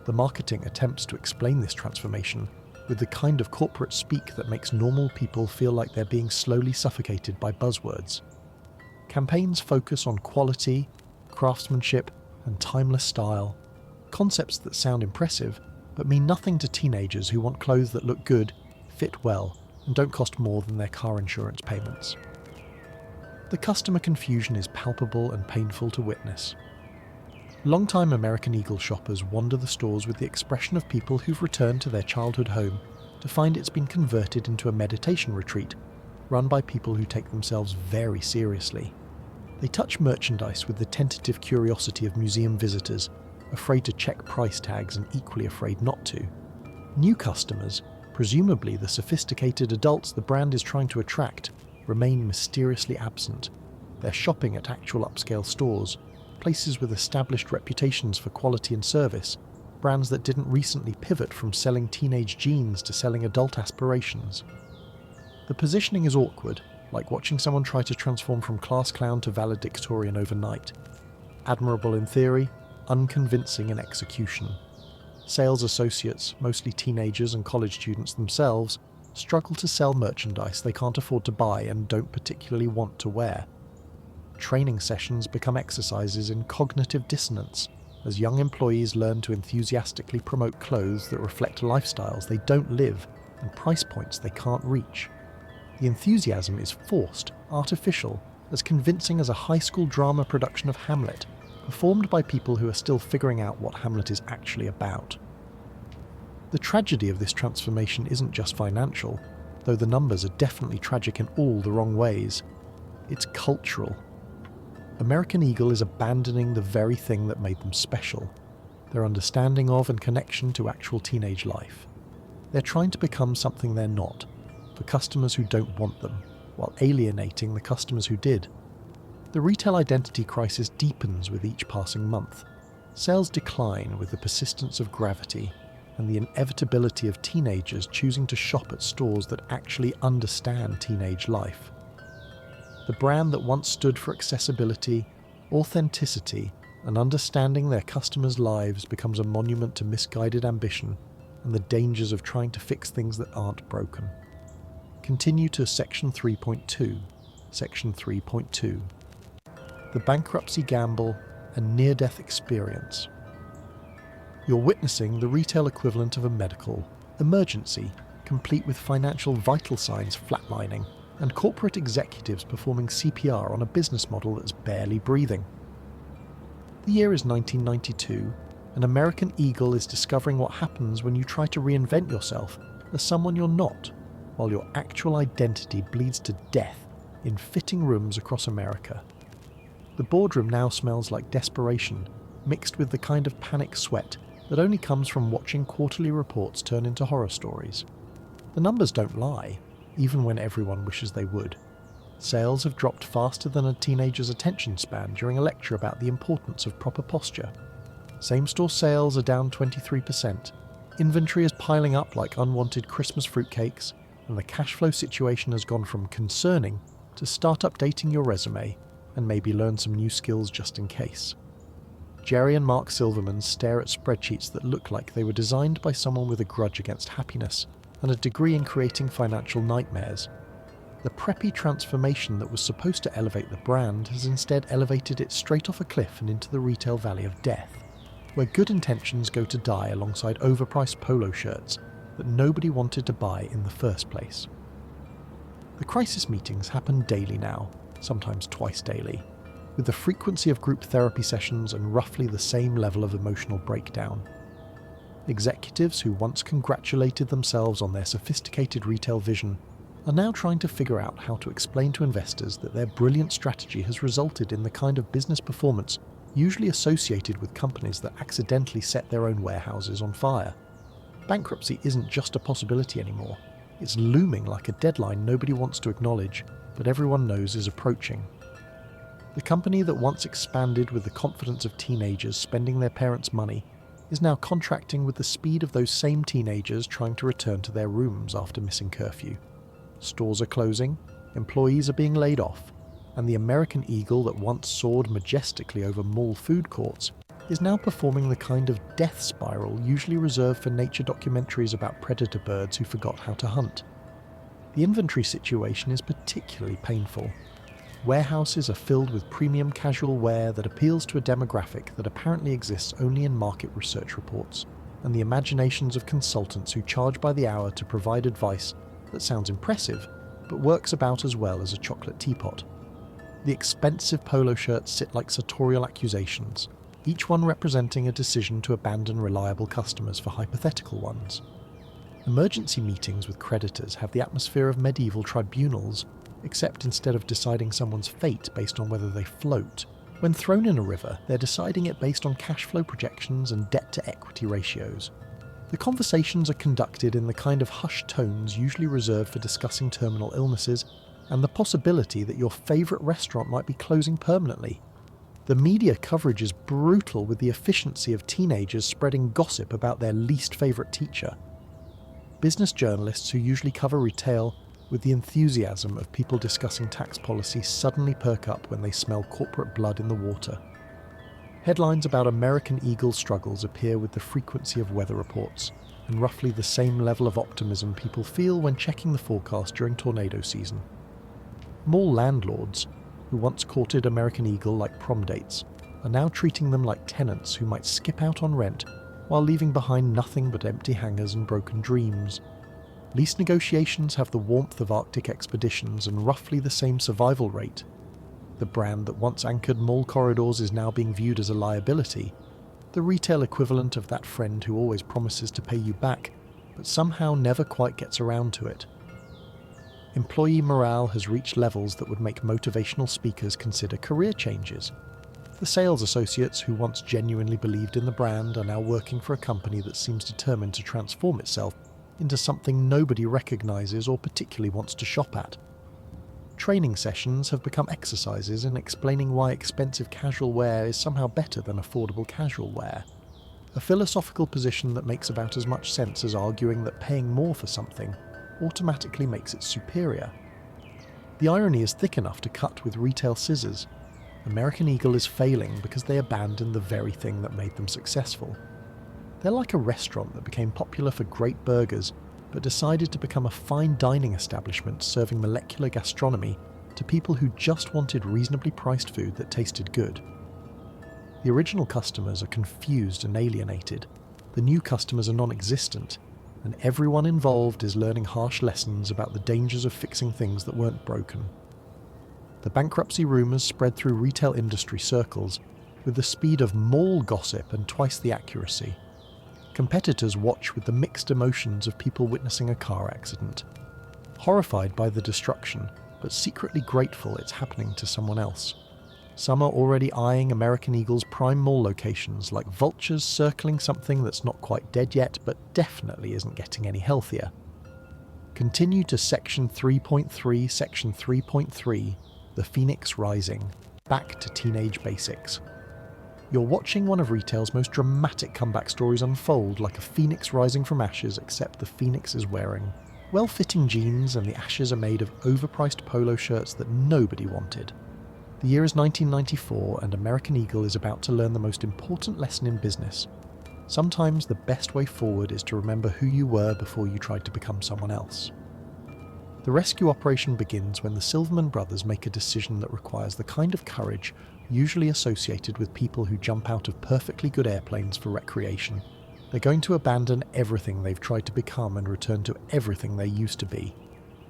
A: The marketing attempts to explain this transformation with the kind of corporate speak that makes normal people feel like they're being slowly suffocated by buzzwords. Campaigns focus on quality, craftsmanship, and timeless style, concepts that sound impressive but mean nothing to teenagers who want clothes that look good, fit well, and don't cost more than their car insurance payments. The customer confusion is palpable and painful to witness. Long-time American Eagle shoppers wander the stores with the expression of people who've returned to their childhood home to find it's been converted into a meditation retreat, run by people who take themselves very seriously. They touch merchandise with the tentative curiosity of museum visitors, afraid to check price tags and equally afraid not to. New customers, presumably the sophisticated adults the brand is trying to attract, remain mysteriously absent. They're shopping at actual upscale stores, places with established reputations for quality and service, brands that didn't recently pivot from selling teenage jeans to selling adult aspirations. The positioning is awkward, like watching someone try to transform from class clown to valedictorian overnight. Admirable in theory, unconvincing in execution. Sales associates, mostly teenagers and college students themselves, struggle to sell merchandise they can't afford to buy and don't particularly want to wear. Training sessions become exercises in cognitive dissonance as young employees learn to enthusiastically promote clothes that reflect lifestyles they don't live and price points they can't reach. The enthusiasm is forced, artificial, as convincing as a high school drama production of Hamlet, performed by people who are still figuring out what Hamlet is actually about. The tragedy of this transformation isn't just financial, though the numbers are definitely tragic in all the wrong ways. It's cultural. American Eagle is abandoning the very thing that made them special, their understanding of and connection to actual teenage life. They're trying to become something they're not, for customers who don't want them, while alienating the customers who did. The retail identity crisis deepens with each passing month. Sales decline with the persistence of gravity and the inevitability of teenagers choosing to shop at stores that actually understand teenage life. The brand that once stood for accessibility, authenticity, and understanding their customers' lives becomes a monument to misguided ambition and the dangers of trying to fix things that aren't broken. Continue to Section 3.2. Section 3.2. The bankruptcy gamble and near-death experience. You're witnessing the retail equivalent of a medical emergency, complete with financial vital signs flatlining and corporate executives performing CPR on a business model that's barely breathing. The year is 1992, and American Eagle is discovering what happens when you try to reinvent yourself as someone you're not, while your actual identity bleeds to death in fitting rooms across America. The boardroom now smells like desperation, mixed with the kind of panic sweat that only comes from watching quarterly reports turn into horror stories. The numbers don't lie, even when everyone wishes they would. Sales have dropped faster than a teenager's attention span during a lecture about the importance of proper posture. Same-store sales are down 23%, inventory is piling up like unwanted Christmas fruitcakes, and the cash flow situation has gone from concerning to start updating your resume and maybe learn some new skills just in case. Jerry and Mark Silverman stare at spreadsheets that look like they were designed by someone with a grudge against happiness and a degree in creating financial nightmares. The preppy transformation that was supposed to elevate the brand has instead elevated it straight off a cliff and into the retail valley of death, where good intentions go to die alongside overpriced polo shirts that nobody wanted to buy in the first place. The crisis meetings happen daily now, sometimes twice daily, with the frequency of group therapy sessions and roughly the same level of emotional breakdown. Executives who once congratulated themselves on their sophisticated retail vision are now trying to figure out how to explain to investors that their brilliant strategy has resulted in the kind of business performance usually associated with companies that accidentally set their own warehouses on fire. Bankruptcy isn't just a possibility anymore. It's looming like a deadline nobody wants to acknowledge, but everyone knows is approaching. The company that once expanded with the confidence of teenagers spending their parents' money is now contracting with the speed of those same teenagers trying to return to their rooms after missing curfew. Stores are closing, employees are being laid off, and the American eagle that once soared majestically over mall food courts is now performing the kind of death spiral usually reserved for nature documentaries about predator birds who forgot how to hunt. The inventory situation is particularly painful. Warehouses are filled with premium casual wear that appeals to a demographic that apparently exists only in market research reports and the imaginations of consultants who charge by the hour to provide advice that sounds impressive but works about as well as a chocolate teapot. The expensive polo shirts sit like sartorial accusations, each one representing a decision to abandon reliable customers for hypothetical ones. Emergency meetings with creditors have the atmosphere of medieval tribunals, except instead of deciding someone's fate based on whether they float, when thrown in a river, they're deciding it based on cash flow projections and debt-to-equity ratios. The conversations are conducted in the kind of hushed tones usually reserved for discussing terminal illnesses and the possibility that your favourite restaurant might be closing permanently. The media coverage is brutal with the efficiency of teenagers spreading gossip about their least favourite teacher. Business journalists who usually cover retail with the enthusiasm of people discussing tax policy suddenly perk up when they smell corporate blood in the water. Headlines about American eagle struggles appear with the frequency of weather reports, and roughly the same level of optimism people feel when checking the forecast during tornado season. Mall landlords, who once courted American eagle like prom dates, are now treating them like tenants who might skip out on rent while leaving behind nothing but empty hangars and broken dreams. Lease negotiations have the warmth of Arctic expeditions and roughly the same survival rate. The brand that once anchored mall corridors is now being viewed as a liability, the retail equivalent of that friend who always promises to pay you back, but somehow never quite gets around to it. Employee morale has reached levels that would make motivational speakers consider career changes. The sales associates who once genuinely believed in the brand are now working for a company that seems determined to transform itself into something nobody recognises or particularly wants to shop at. Training sessions have become exercises in explaining why expensive casual wear is somehow better than affordable casual wear. A philosophical position that makes about as much sense as arguing that paying more for something automatically makes it superior. The irony is thick enough to cut with retail scissors. American Eagle is failing because they abandoned the very thing that made them successful. They're like a restaurant that became popular for great burgers, but decided to become a fine dining establishment serving molecular gastronomy to people who just wanted reasonably priced food that tasted good. The original customers are confused and alienated, the new customers are non-existent, and everyone involved is learning harsh lessons about the dangers of fixing things that weren't broken. The bankruptcy rumours spread through retail industry circles with the speed of mall gossip and twice the accuracy. Competitors watch with the mixed emotions of people witnessing a car accident, horrified by the destruction, but secretly grateful it's happening to someone else. Some are already eyeing American Eagle's prime mall locations like vultures circling something that's not quite dead yet, but definitely isn't getting any healthier. Continue to Section 3.3, Section 3.3, The Phoenix Rising, back to teenage basics. You're watching one of retail's most dramatic comeback stories unfold like a phoenix rising from ashes, except the phoenix is wearing well-fitting jeans and the ashes are made of overpriced polo shirts that nobody wanted. The year is 1994 and American Eagle is about to learn the most important lesson in business. Sometimes the best way forward is to remember who you were before you tried to become someone else. The rescue operation begins when the Silverman brothers make a decision that requires the kind of courage usually associated with people who jump out of perfectly good airplanes for recreation. They're going to abandon everything they've tried to become and return to everything they used to be.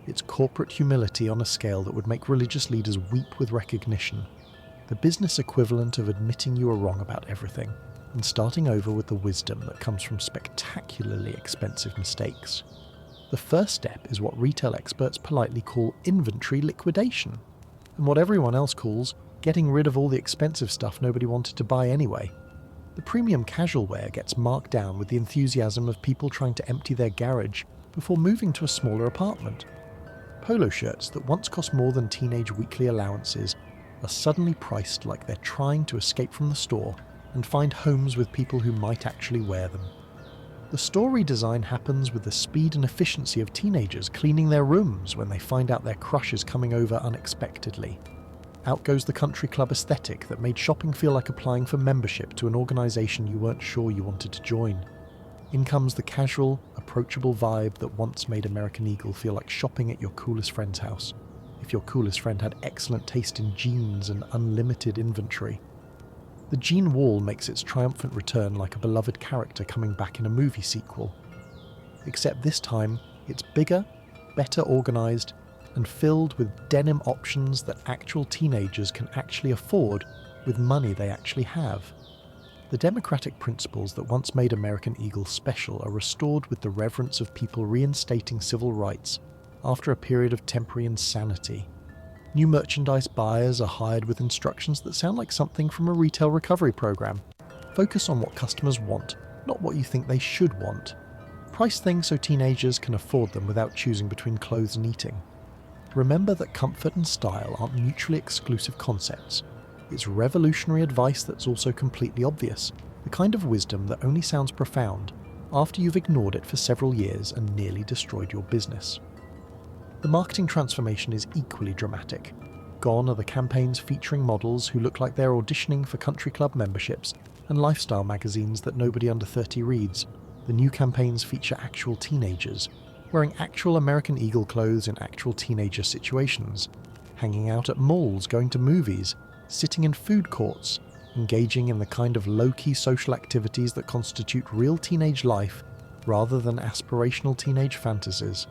A: It's corporate humility on a scale that would make religious leaders weep with recognition. The business equivalent of admitting you are wrong about everything and starting over with the wisdom that comes from spectacularly expensive mistakes. The first step is what retail experts politely call inventory liquidation, and what everyone else calls getting rid of all the expensive stuff nobody wanted to buy anyway. The premium casual wear gets marked down with the enthusiasm of people trying to empty their garage before moving to a smaller apartment. Polo shirts that once cost more than teenage weekly allowances are suddenly priced like they're trying to escape from the store and find homes with people who might actually wear them. The story design happens with the speed and efficiency of teenagers cleaning their rooms when they find out their crush is coming over unexpectedly. Out goes the country club aesthetic that made shopping feel like applying for membership to an organisation you weren't sure you wanted to join. In comes the casual, approachable vibe that once made American Eagle feel like shopping at your coolest friend's house, if your coolest friend had excellent taste in jeans and unlimited inventory. The jean wall makes its triumphant return like a beloved character coming back in a movie sequel. Except this time, it's bigger, better organised, and filled with denim options that actual teenagers can actually afford with money they actually have. The democratic principles that once made American Eagle special are restored with the reverence of people reinstating civil rights after a period of temporary insanity. New merchandise buyers are hired with instructions that sound like something from a retail recovery program. Focus on what customers want, not what you think they should want. Price things so teenagers can afford them without choosing between clothes and eating. Remember that comfort and style aren't mutually exclusive concepts. It's revolutionary advice that's also completely obvious, the kind of wisdom that only sounds profound after you've ignored it for several years and nearly destroyed your business. The marketing transformation is equally dramatic. Gone are the campaigns featuring models who look like they're auditioning for country club memberships and lifestyle magazines that nobody under 30 reads. The new campaigns feature actual teenagers, wearing actual American Eagle clothes in actual teenager situations, hanging out at malls, going to movies, sitting in food courts, engaging in the kind of low-key social activities that constitute real teenage life rather than aspirational teenage fantasies.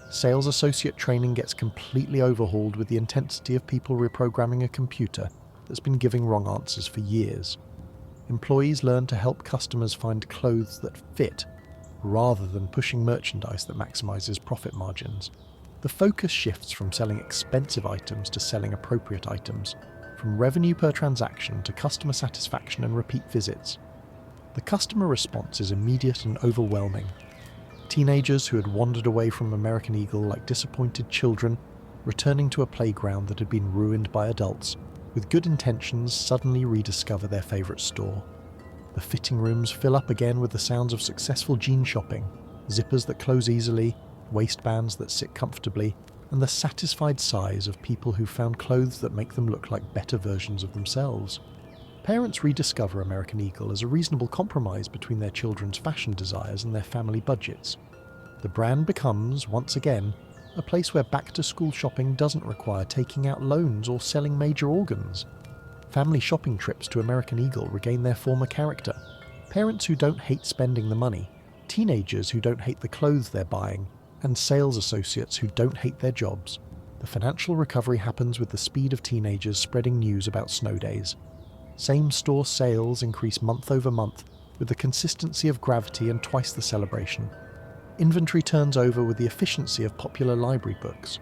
A: Sales associate training gets completely overhauled with the intensity of people reprogramming a computer that's been giving wrong answers for years. Employees learn to help customers find clothes that fit, rather than pushing merchandise that maximizes profit margins. The focus shifts from selling expensive items to selling appropriate items, from revenue per transaction to customer satisfaction and repeat visits. The customer response is immediate and overwhelming. Teenagers who had wandered away from American Eagle like disappointed children, returning to a playground that had been ruined by adults, with good intentions suddenly rediscover their favourite store. The fitting rooms fill up again with the sounds of successful jean shopping, zippers that close easily, waistbands that sit comfortably, and the satisfied sighs of people who found clothes that make them look like better versions of themselves. Parents rediscover American Eagle as a reasonable compromise between their children's fashion desires and their family budgets. The brand becomes, once again, a place where back-to-school shopping doesn't require taking out loans or selling major organs. Family shopping trips to American Eagle regain their former character. Parents who don't hate spending the money, teenagers who don't hate the clothes they're buying, and sales associates who don't hate their jobs. The financial recovery happens with the speed of teenagers spreading news about snow days. Same-store sales increase month over month with the consistency of gravity and twice the celebration. Inventory turns over with the efficiency of popular library books.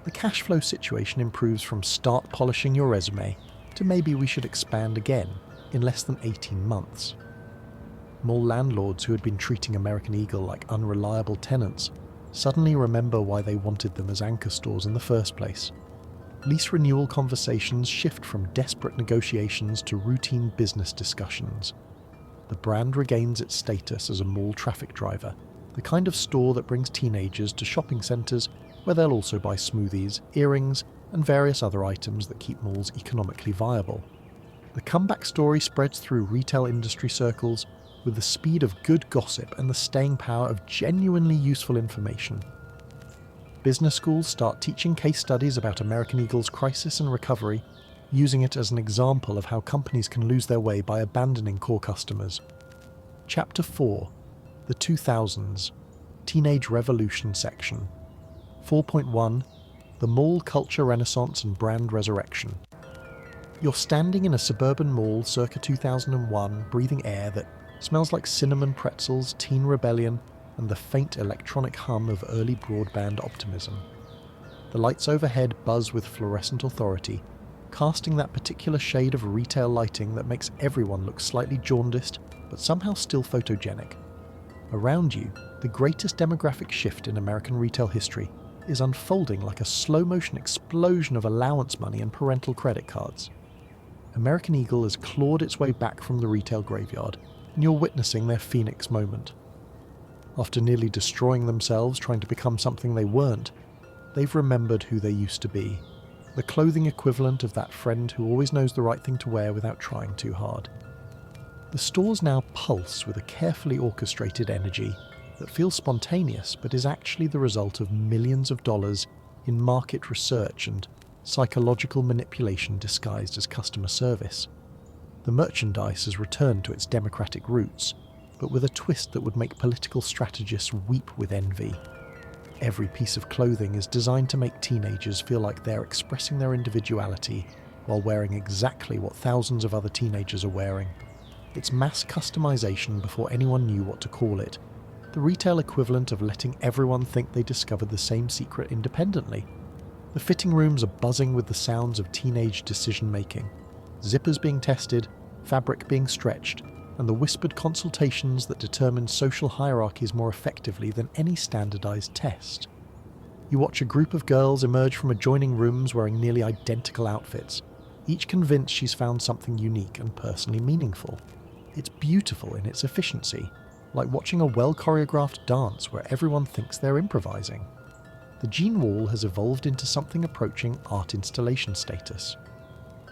A: The cash flow situation improves from start polishing your resume to maybe we should expand again in less than 18 months. Mall landlords who had been treating American Eagle like unreliable tenants suddenly remember why they wanted them as anchor stores in the first place. Lease renewal conversations shift from desperate negotiations to routine business discussions. The brand regains its status as a mall traffic driver, the kind of store that brings teenagers to shopping centres where they'll also buy smoothies, earrings, and various other items that keep malls economically viable. The comeback story spreads through retail industry circles with the speed of good gossip and the staying power of genuinely useful information. Business schools start teaching case studies about American Eagle's crisis and recovery, using it as an example of how companies can lose their way by abandoning core customers. Chapter 4. The 2000s. Teenage Revolution section. 4.1. The Mall Culture Renaissance and Brand Resurrection. You're standing in a suburban mall circa 2001, breathing air that smells like cinnamon pretzels, teen rebellion, and the faint electronic hum of early broadband optimism. The lights overhead buzz with fluorescent authority, casting that particular shade of retail lighting that makes everyone look slightly jaundiced, but somehow still photogenic. Around you, the greatest demographic shift in American retail history is unfolding like a slow-motion explosion of allowance money and parental credit cards. American Eagle has clawed its way back from the retail graveyard, and you're witnessing their phoenix moment. After nearly destroying themselves trying to become something they weren't, they've remembered who they used to be, the clothing equivalent of that friend who always knows the right thing to wear without trying too hard. The stores now pulse with a carefully orchestrated energy that feels spontaneous but is actually the result of millions of dollars in market research and psychological manipulation disguised as customer service. The merchandise has returned to its democratic roots, but with a twist that would make political strategists weep with envy. Every piece of clothing is designed to make teenagers feel like they're expressing their individuality while wearing exactly what thousands of other teenagers are wearing. It's mass customization before anyone knew what to call it, the retail equivalent of letting everyone think they discovered the same secret independently. The fitting rooms are buzzing with the sounds of teenage decision-making, zippers being tested, fabric being stretched, and the whispered consultations that determine social hierarchies more effectively than any standardized test. You watch a group of girls emerge from adjoining rooms wearing nearly identical outfits, each convinced she's found something unique and personally meaningful. It's beautiful in its efficiency, like watching a well-choreographed dance where everyone thinks they're improvising. The jean wall has evolved into something approaching art installation status.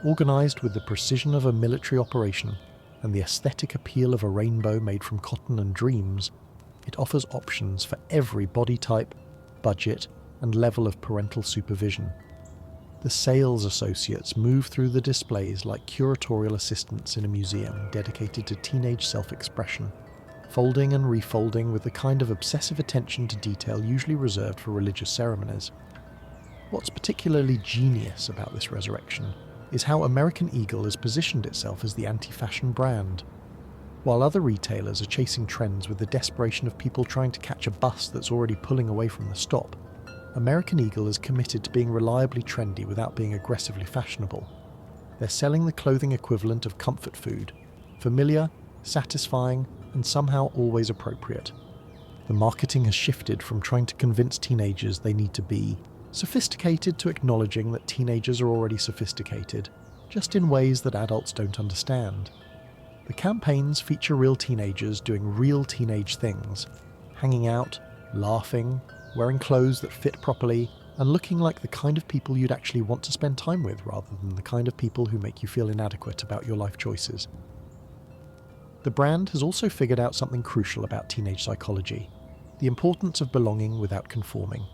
A: Organised with the precision of a military operation and the aesthetic appeal of a rainbow made from cotton and dreams, it offers options for every body type, budget, and level of parental supervision. The sales associates move through the displays like curatorial assistants in a museum dedicated to teenage self-expression, folding and refolding with the kind of obsessive attention to detail usually reserved for religious ceremonies. What's particularly genius about this resurrection is how American Eagle has positioned itself as the anti-fashion brand. While other retailers are chasing trends with the desperation of people trying to catch a bus that's already pulling away from the stop, American Eagle is committed to being reliably trendy without being aggressively fashionable. They're selling the clothing equivalent of comfort food, familiar, satisfying, and somehow always appropriate. The marketing has shifted from trying to convince teenagers they need to be sophisticated to acknowledging that teenagers are already sophisticated, just in ways that adults don't understand. The campaigns feature real teenagers doing real teenage things, hanging out, laughing, wearing clothes that fit properly, and looking like the kind of people you'd actually want to spend time with rather than the kind of people who make you feel inadequate about your life choices. The brand has also figured out something crucial about teenage psychology: the importance of belonging without conforming.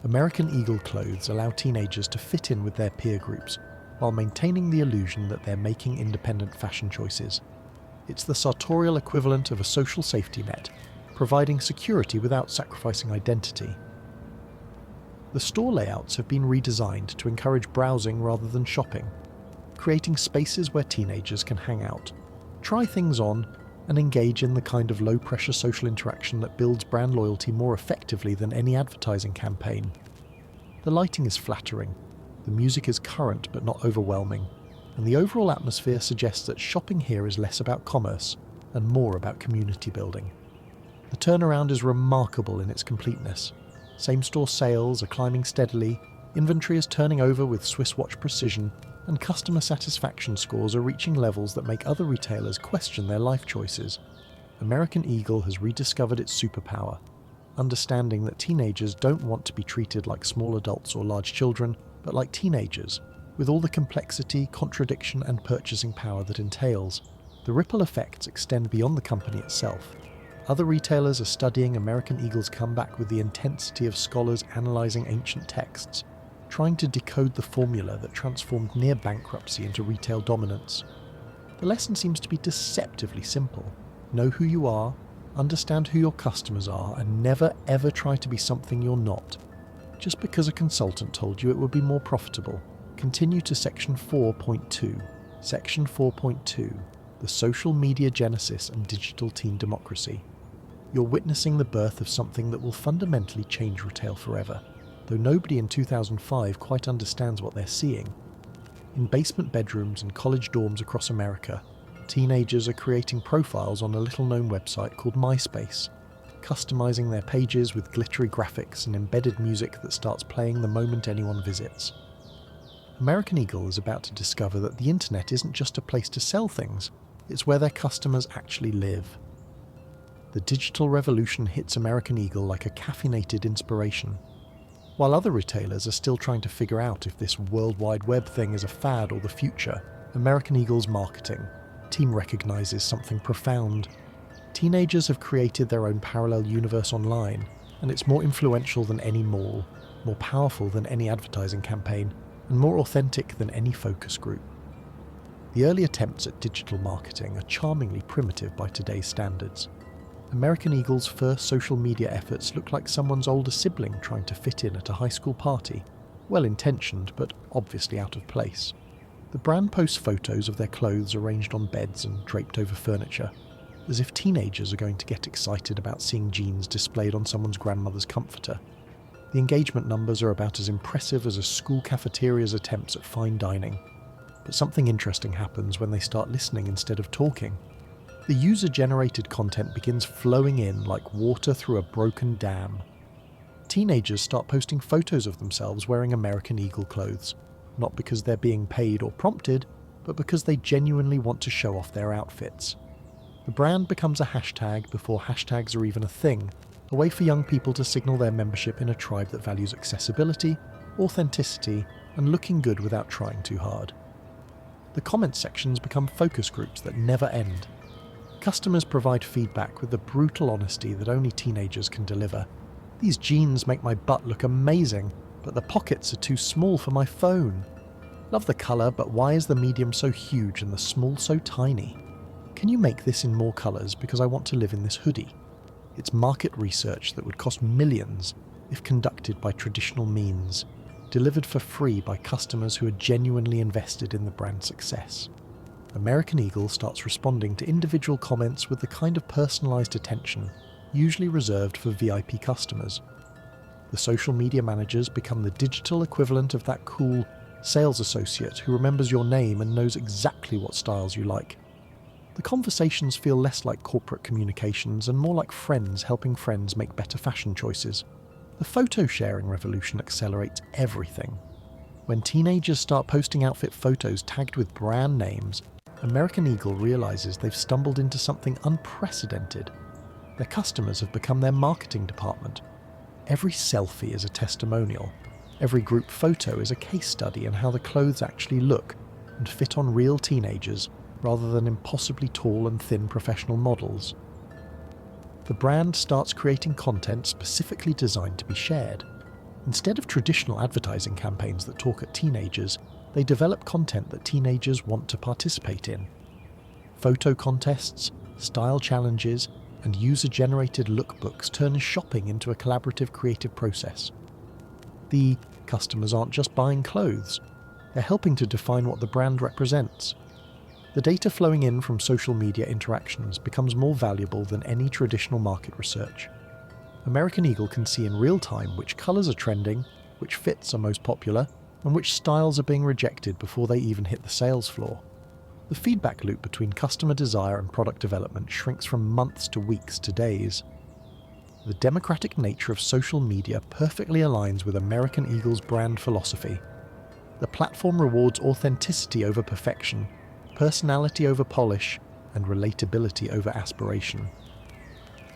A: American Eagle clothes allow teenagers to fit in with their peer groups while maintaining the illusion that they're making independent fashion choices. It's the sartorial equivalent of a social safety net, providing security without sacrificing identity. The store layouts have been redesigned to encourage browsing rather than shopping, creating spaces where teenagers can hang out, try things on, and engage in the kind of low-pressure social interaction that builds brand loyalty more effectively than any advertising campaign. The lighting is flattering, the music is current but not overwhelming, and the overall atmosphere suggests that shopping here is less about commerce and more about community building. The turnaround is remarkable in its completeness. Same-store sales are climbing steadily, inventory is turning over with Swiss watch precision, and customer satisfaction scores are reaching levels that make other retailers question their life choices. American Eagle has rediscovered its superpower, understanding that teenagers don't want to be treated like small adults or large children, but like teenagers, with all the complexity, contradiction, and purchasing power that entails. The ripple effects extend beyond the company itself. Other retailers are studying American Eagle's comeback with the intensity of scholars analysing ancient texts, trying to decode the formula that transformed near-bankruptcy into retail dominance. The lesson seems to be deceptively simple. Know who you are, understand who your customers are, and never ever try to be something you're not. Just because a consultant told you it would be more profitable. Continue to Section 4.2. Section 4.2, the social media genesis and digital teen democracy. You're witnessing the birth of something that will fundamentally change retail forever, though nobody in 2005 quite understands what they're seeing. In basement bedrooms and college dorms across America, teenagers are creating profiles on a little-known website called MySpace, customizing their pages with glittery graphics and embedded music that starts playing the moment anyone visits. American Eagle is about to discover that the internet isn't just a place to sell things, it's where their customers actually live. The digital revolution hits American Eagle like a caffeinated inspiration. While other retailers are still trying to figure out if this World Wide Web thing is a fad or the future, American Eagle's marketing team recognizes something profound. Teenagers have created their own parallel universe online, and it's more influential than any mall, more powerful than any advertising campaign, and more authentic than any focus group. The early attempts at digital marketing are charmingly primitive by today's standards. American Eagle's first social media efforts look like someone's older sibling trying to fit in at a high school party, well-intentioned but obviously out of place. The brand posts photos of their clothes arranged on beds and draped over furniture, as if teenagers are going to get excited about seeing jeans displayed on someone's grandmother's comforter. The engagement numbers are about as impressive as a school cafeteria's attempts at fine dining. But something interesting happens when they start listening instead of talking. The user-generated content begins flowing in like water through a broken dam. Teenagers start posting photos of themselves wearing American Eagle clothes, not because they're being paid or prompted, but because they genuinely want to show off their outfits. The brand becomes a hashtag before hashtags are even a thing, a way for young people to signal their membership in a tribe that values accessibility, authenticity, and looking good without trying too hard. The comment sections become focus groups that never end. Customers provide feedback with the brutal honesty that only teenagers can deliver. These jeans make my butt look amazing, but the pockets are too small for my phone. Love the colour, but why is the medium so huge and the small so tiny? Can you make this in more colours because I want to live in this hoodie? It's market research that would cost millions if conducted by traditional means, delivered for free by customers who are genuinely invested in the brand's success. American Eagle starts responding to individual comments with the kind of personalised attention usually reserved for VIP customers. The social media managers become the digital equivalent of that cool sales associate who remembers your name and knows exactly what styles you like. The conversations feel less like corporate communications and more like friends helping friends make better fashion choices. The photo sharing revolution accelerates everything. When teenagers start posting outfit photos tagged with brand names, American Eagle realizes they've stumbled into something unprecedented. Their customers have become their marketing department. Every selfie is a testimonial. Every group photo is a case study in how the clothes actually look and fit on real teenagers rather than impossibly tall and thin professional models. The brand starts creating content specifically designed to be shared. Instead of traditional advertising campaigns that talk at teenagers, they develop content that teenagers want to participate in. Photo contests, style challenges, and user-generated lookbooks turn shopping into a collaborative creative process. The customers aren't just buying clothes, they're helping to define what the brand represents. The data flowing in from social media interactions becomes more valuable than any traditional market research. American Eagle can see in real time which colours are trending, which fits are most popular, and which styles are being rejected before they even hit the sales floor. The feedback loop between customer desire and product development shrinks from months to weeks to days. The democratic nature of social media perfectly aligns with American Eagle's brand philosophy. The platform rewards authenticity over perfection, personality over polish, and relatability over aspiration.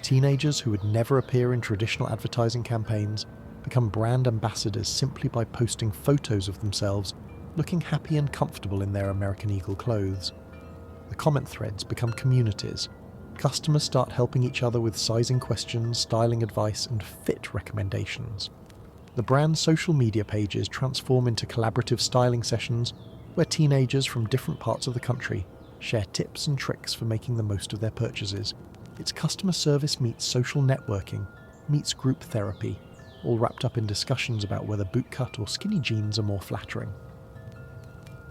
A: Teenagers who would never appear in traditional advertising campaigns become brand ambassadors simply by posting photos of themselves looking happy and comfortable in their American Eagle clothes. The comment threads become communities. Customers start helping each other with sizing questions, styling advice, and fit recommendations. The brand's social media pages transform into collaborative styling sessions where teenagers from different parts of the country share tips and tricks for making the most of their purchases. It's customer service meets social networking, meets group therapy, all wrapped up in discussions about whether bootcut or skinny jeans are more flattering.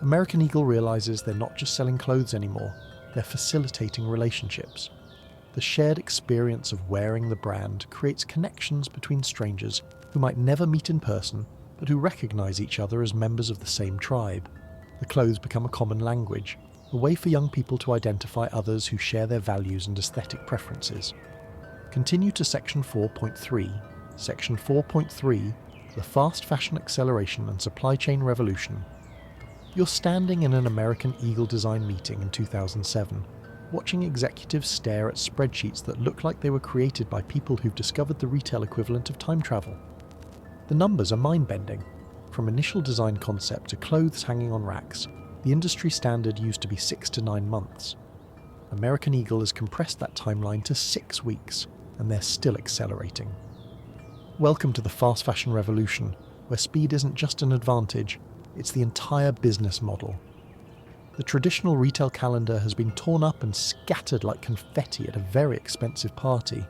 A: American Eagle realizes they're not just selling clothes anymore, they're facilitating relationships. The shared experience of wearing the brand creates connections between strangers who might never meet in person, but who recognize each other as members of the same tribe. The clothes become a common language, a way for young people to identify others who share their values and aesthetic preferences. Continue to Section 4.3. Section 4.3, the fast fashion acceleration and supply chain revolution, You're standing in an American Eagle design meeting in 2007, watching executives stare at spreadsheets that look like they were created by people who've discovered the retail equivalent of time travel. The numbers are mind-bending. From initial design concept to clothes hanging on racks, the industry standard used to be 6 to 9 months. American Eagle has compressed that timeline to 6 weeks, and they're still accelerating. Welcome to the fast fashion revolution, where speed isn't just an advantage, it's the entire business model. The traditional retail calendar has been torn up and scattered like confetti at a very expensive party.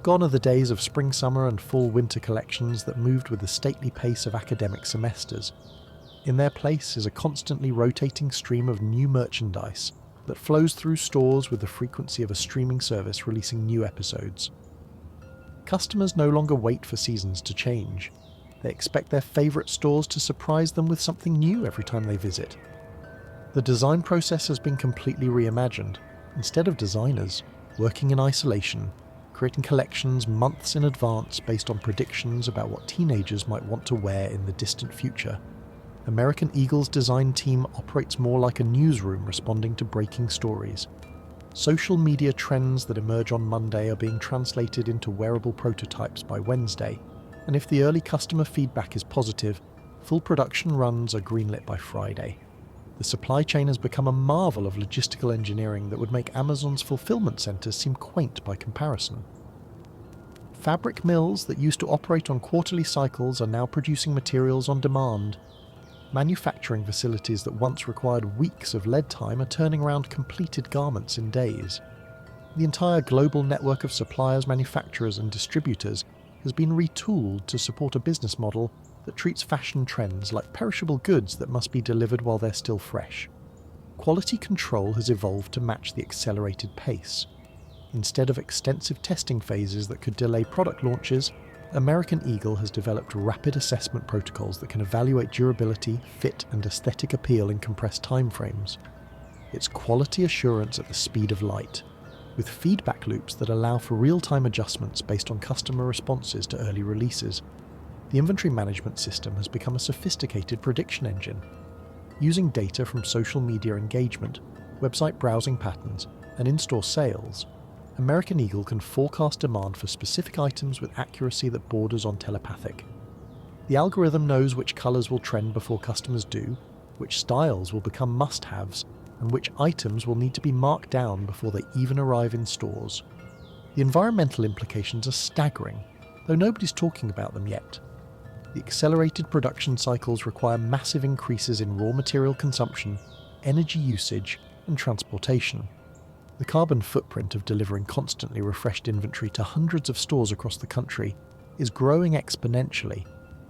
A: Gone are the days of spring-summer and fall-winter collections that moved with the stately pace of academic semesters. In their place is a constantly rotating stream of new merchandise that flows through stores with the frequency of a streaming service releasing new episodes. Customers no longer wait for seasons to change. They expect their favourite stores to surprise them with something new every time they visit. The design process has been completely reimagined. Instead of designers working in isolation, creating collections months in advance based on predictions about what teenagers might want to wear in the distant future, American Eagle's design team operates more like a newsroom responding to breaking stories. Social media trends that emerge on Monday are being translated into wearable prototypes by Wednesday, and if the early customer feedback is positive, full production runs are greenlit by Friday. The supply chain has become a marvel of logistical engineering that would make Amazon's fulfillment centers seem quaint by comparison. Fabric mills that used to operate on quarterly cycles are now producing materials on demand. Manufacturing facilities that once required weeks of lead time are turning around completed garments in days. The entire global network of suppliers, manufacturers and distributors has been retooled to support a business model that treats fashion trends like perishable goods that must be delivered while they're still fresh. Quality control has evolved to match the accelerated pace. Instead of extensive testing phases that could delay product launches, American Eagle has developed rapid assessment protocols that can evaluate durability, fit and aesthetic appeal in compressed timeframes. It's quality assurance at the speed of light, with feedback loops that allow for real-time adjustments based on customer responses to early releases. The inventory management system has become a sophisticated prediction engine. Using data from social media engagement, website browsing patterns, and in-store sales, American Eagle can forecast demand for specific items with accuracy that borders on telepathic. The algorithm knows which colours will trend before customers do, which styles will become must-haves, and which items will need to be marked down before they even arrive in stores. The environmental implications are staggering, though nobody's talking about them yet. The accelerated production cycles require massive increases in raw material consumption, energy usage, and transportation. The carbon footprint of delivering constantly refreshed inventory to hundreds of stores across the country is growing exponentially,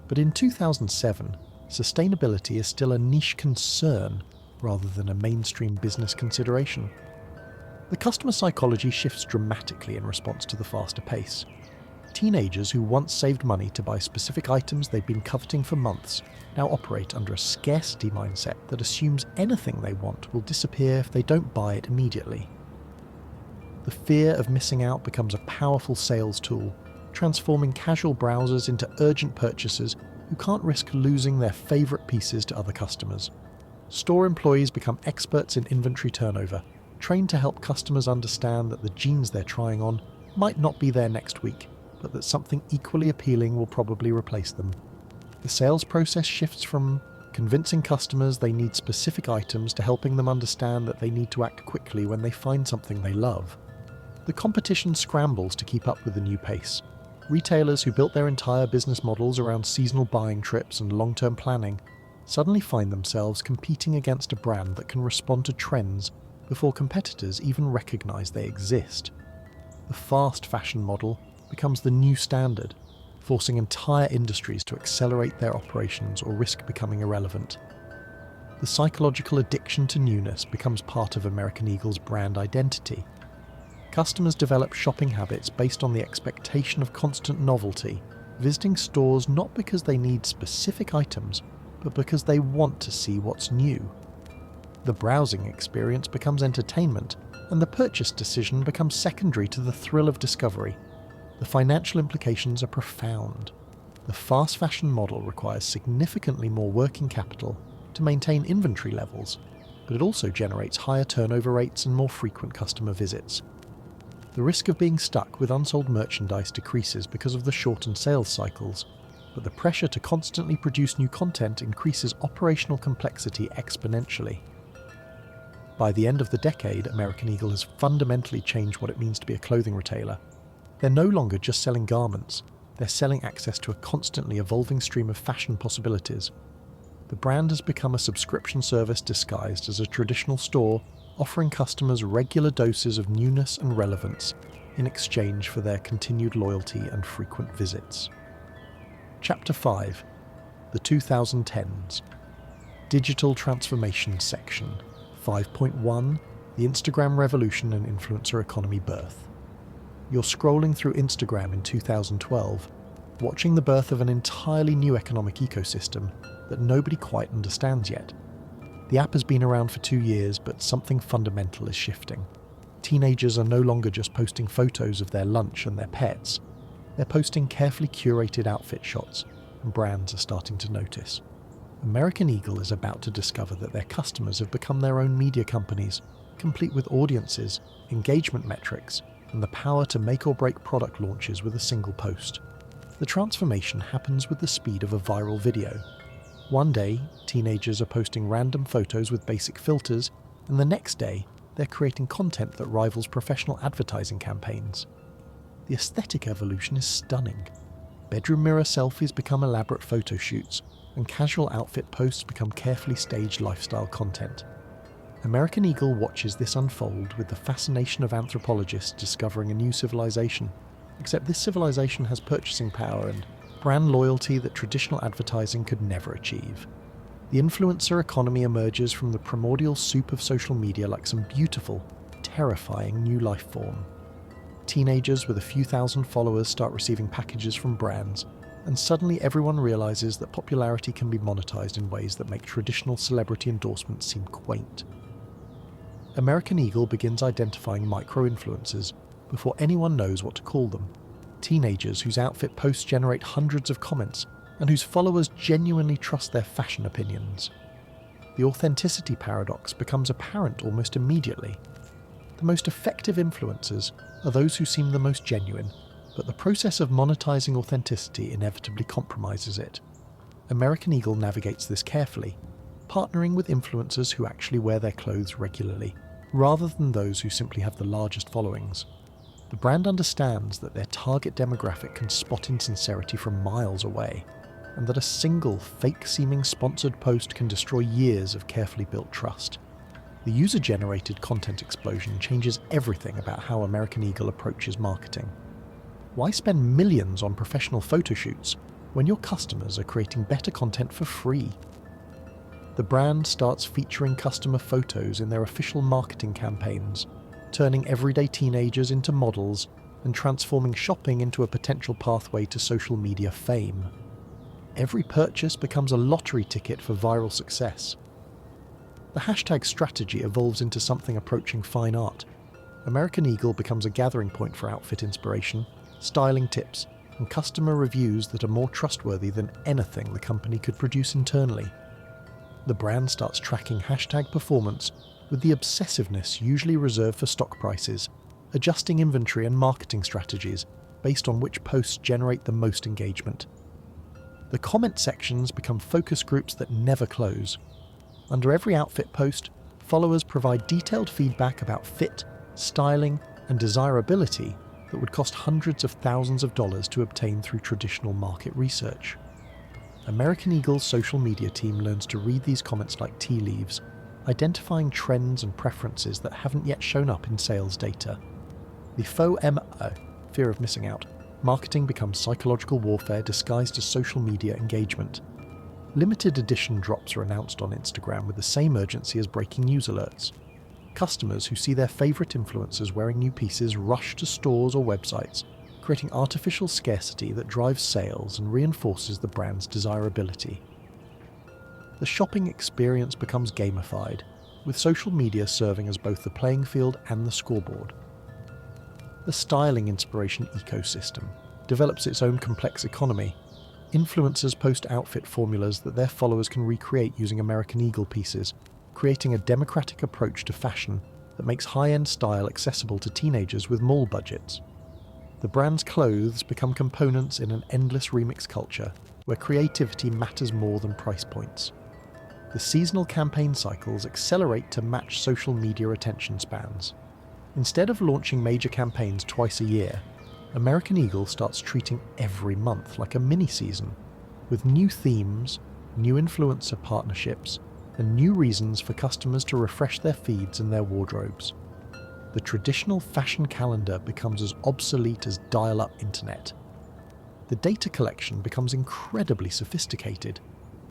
A: but in 2007, sustainability is still a niche concern rather than a mainstream business consideration. The customer psychology shifts dramatically in response to the faster pace. Teenagers who once saved money to buy specific items they've been coveting for months now operate under a scarcity mindset that assumes anything they want will disappear if they don't buy it immediately. The fear of missing out becomes a powerful sales tool, transforming casual browsers into urgent purchasers who can't risk losing their favourite pieces to other customers. Store employees become experts in inventory turnover, trained to help customers understand that the jeans they're trying on might not be there next week, but that something equally appealing will probably replace them. The sales process shifts from convincing customers they need specific items to helping them understand that they need to act quickly when they find something they love. The competition scrambles to keep up with the new pace. Retailers who built their entire business models around seasonal buying trips and long-term planning suddenly find themselves competing against a brand that can respond to trends before competitors even recognize they exist. The fast fashion model becomes the new standard, forcing entire industries to accelerate their operations or risk becoming irrelevant. The psychological addiction to newness becomes part of American Eagle's brand identity. Customers develop shopping habits based on the expectation of constant novelty, visiting stores not because they need specific items, but because they want to see what's new. The browsing experience becomes entertainment, and the purchase decision becomes secondary to the thrill of discovery. The financial implications are profound. The fast fashion model requires significantly more working capital, to maintain inventory levels, but it also generates higher turnover rates and more frequent customer visits. The risk of being stuck with unsold merchandise decreases because of the shortened sales cycles, but the pressure to constantly produce new content increases operational complexity exponentially. By the end of the decade, American Eagle has fundamentally changed what it means to be a clothing retailer. They're no longer just selling garments, they're selling access to a constantly evolving stream of fashion possibilities. The brand has become a subscription service disguised as a traditional store, offering customers regular doses of newness and relevance in exchange for their continued loyalty and frequent visits. Chapter 5. The 2010s. Digital Transformation Section. 5.1. The Instagram Revolution and Influencer Economy Birth. You're scrolling through Instagram in 2012, watching the birth of an entirely new economic ecosystem that nobody quite understands yet. The app has been around for 2 years, but something fundamental is shifting. Teenagers are no longer just posting photos of their lunch and their pets. They're posting carefully curated outfit shots, and brands are starting to notice. American Eagle is about to discover that their customers have become their own media companies, complete with audiences, engagement metrics, and the power to make or break product launches with a single post. The transformation happens with the speed of a viral video. One day, teenagers are posting random photos with basic filters, and the next day, they're creating content that rivals professional advertising campaigns. The aesthetic evolution is stunning. Bedroom mirror selfies become elaborate photo shoots, and casual outfit posts become carefully staged lifestyle content. American Eagle watches this unfold with the fascination of anthropologists discovering a new civilization, except this civilization has purchasing power and brand loyalty that traditional advertising could never achieve. The influencer economy emerges from the primordial soup of social media like some beautiful, terrifying new life form. Teenagers with a few thousand followers start receiving packages from brands, and suddenly everyone realizes that popularity can be monetized in ways that make traditional celebrity endorsements seem quaint. American Eagle begins identifying micro-influencers before anyone knows what to call them. Teenagers whose outfit posts generate hundreds of comments and whose followers genuinely trust their fashion opinions. The authenticity paradox becomes apparent almost immediately. The most effective influencers are those who seem the most genuine, but the process of monetizing authenticity inevitably compromises it. American Eagle navigates this carefully, partnering with influencers who actually wear their clothes regularly, rather than those who simply have the largest followings. The brand understands that their target demographic can spot insincerity from miles away, and that a single fake-seeming sponsored post can destroy years of carefully built trust. The user-generated content explosion changes everything about how American Eagle approaches marketing. Why spend millions on professional photo shoots when your customers are creating better content for free? The brand starts featuring customer photos in their official marketing campaigns, turning everyday teenagers into models and transforming shopping into a potential pathway to social media fame. Every purchase becomes a lottery ticket for viral success. The hashtag strategy evolves into something approaching fine art. American Eagle becomes a gathering point for outfit inspiration, styling tips, and customer reviews that are more trustworthy than anything the company could produce internally. The brand starts tracking hashtag performance with the obsessiveness usually reserved for stock prices, adjusting inventory and marketing strategies based on which posts generate the most engagement. The comment sections become focus groups that never close. Under every outfit post, followers provide detailed feedback about fit, styling, and desirability that would cost hundreds of thousands of dollars to obtain through traditional market research. American Eagle's social media team learns to read these comments like tea leaves, identifying trends and preferences that haven't yet shown up in sales data. The faux fear of missing out, marketing becomes psychological warfare disguised as social media engagement. Limited edition drops are announced on Instagram with the same urgency as breaking news alerts. Customers who see their favourite influencers wearing new pieces rush to stores or websites, creating artificial scarcity that drives sales and reinforces the brand's desirability. The shopping experience becomes gamified, with social media serving as both the playing field and the scoreboard. The styling inspiration ecosystem develops its own complex economy. Influencers post outfit formulas that their followers can recreate using American Eagle pieces, creating a democratic approach to fashion that makes high-end style accessible to teenagers with mall budgets. The brand's clothes become components in an endless remix culture where creativity matters more than price points. The seasonal campaign cycles accelerate to match social media attention spans. Instead of launching major campaigns twice a year, American Eagle starts treating every month like a mini-season, with new themes, new influencer partnerships, and new reasons for customers to refresh their feeds and their wardrobes. The traditional fashion calendar becomes as obsolete as dial-up internet. The data collection becomes incredibly sophisticated.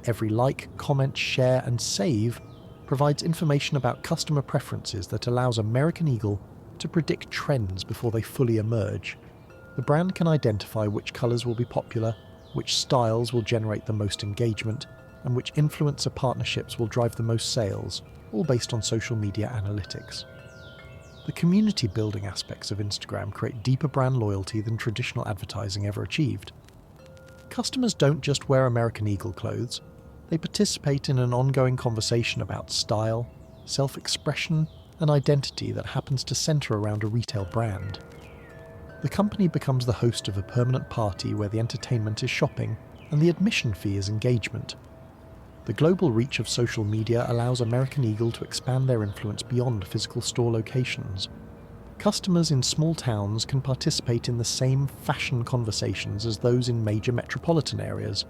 A: Every like, comment, share, and save provides information about customer preferences that allows American Eagle to predict trends before they fully emerge. The brand can identify which colours will be popular, which styles will generate the most engagement, and which influencer partnerships will drive the most sales, all based on social media analytics. The community building aspects of Instagram create deeper brand loyalty than traditional advertising ever achieved. Customers don't just wear American Eagle clothes, they participate in an ongoing conversation about style, self-expression, and identity that happens to centre around a retail brand. The company becomes the host of a permanent party where the entertainment is shopping and the admission fee is engagement. The global reach of social media allows American Eagle to expand their influence beyond physical store locations. Customers in small towns can participate in the same fashion conversations as those in major metropolitan areas,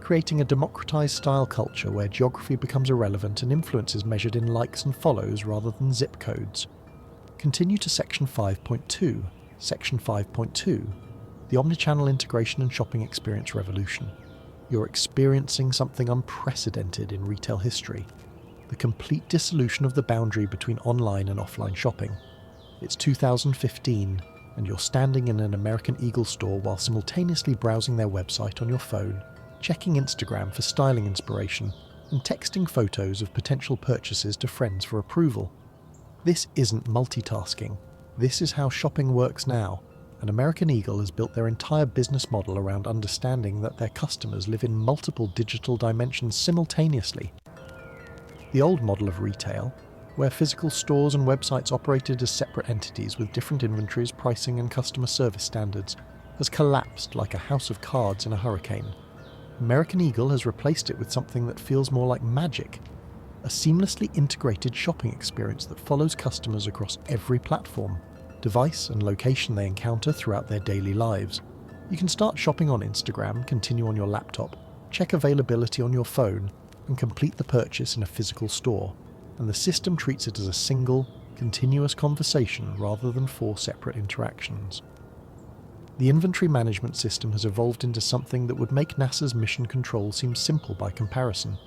A: creating a democratized style culture where geography becomes irrelevant and influence is measured in likes and follows rather than zip codes. Continue to Section 5.2. Section 5.2, the omnichannel integration and shopping experience revolution. You're experiencing something unprecedented in retail history, the complete dissolution of the boundary between online and offline shopping. It's 2015, and you're standing in an American Eagle store while simultaneously browsing their website on your phone, checking Instagram for styling inspiration, and texting photos of potential purchases to friends for approval. This isn't multitasking. This is how shopping works now, and American Eagle has built their entire business model around understanding that their customers live in multiple digital dimensions simultaneously. The old model of retail, where physical stores and websites operated as separate entities with different inventories, pricing, and customer service standards, has collapsed like a house of cards in a hurricane. American Eagle has replaced it with something that feels more like magic. A seamlessly integrated shopping experience that follows customers across every platform, device and location they encounter throughout their daily lives. You can start shopping on Instagram, continue on your laptop, check availability on your phone, and complete the purchase in a physical store, and the system treats it as a single, continuous conversation rather than 4 separate interactions. The inventory management system has evolved into something that would make NASA's mission control seem simple by comparison.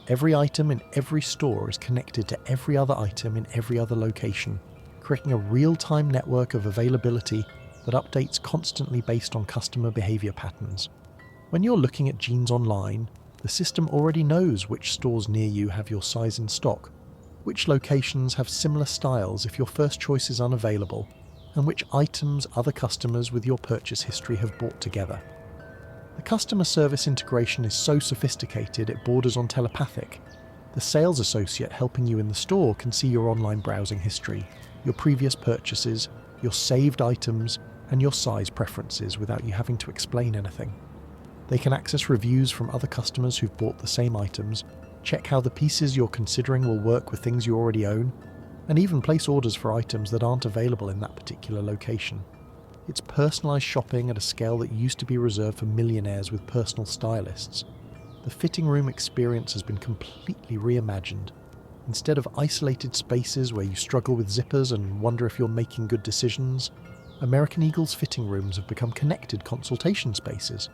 A: Every item in every store is connected to every other item in every other location, creating a real-time network of availability that updates constantly based on customer behavior patterns. When you're looking at jeans online, the system already knows which stores near you have your size in stock, which locations have similar styles if your first choice is unavailable, and which items other customers with your purchase history have bought together. The customer service integration is so sophisticated it borders on telepathic. The sales associate helping you in the store can see your online browsing history, your previous purchases, your saved items, and your size preferences without you having to explain anything. They can access reviews from other customers who've bought the same items, check how the pieces you're considering will work with things you already own, and even place orders for items that aren't available in that particular location. It's personalised shopping at a scale that used to be reserved for millionaires with personal stylists. The fitting room experience has been completely reimagined. Instead of isolated spaces where you struggle with zippers and wonder if you're making good decisions, American Eagle's fitting rooms have become connected consultation spaces.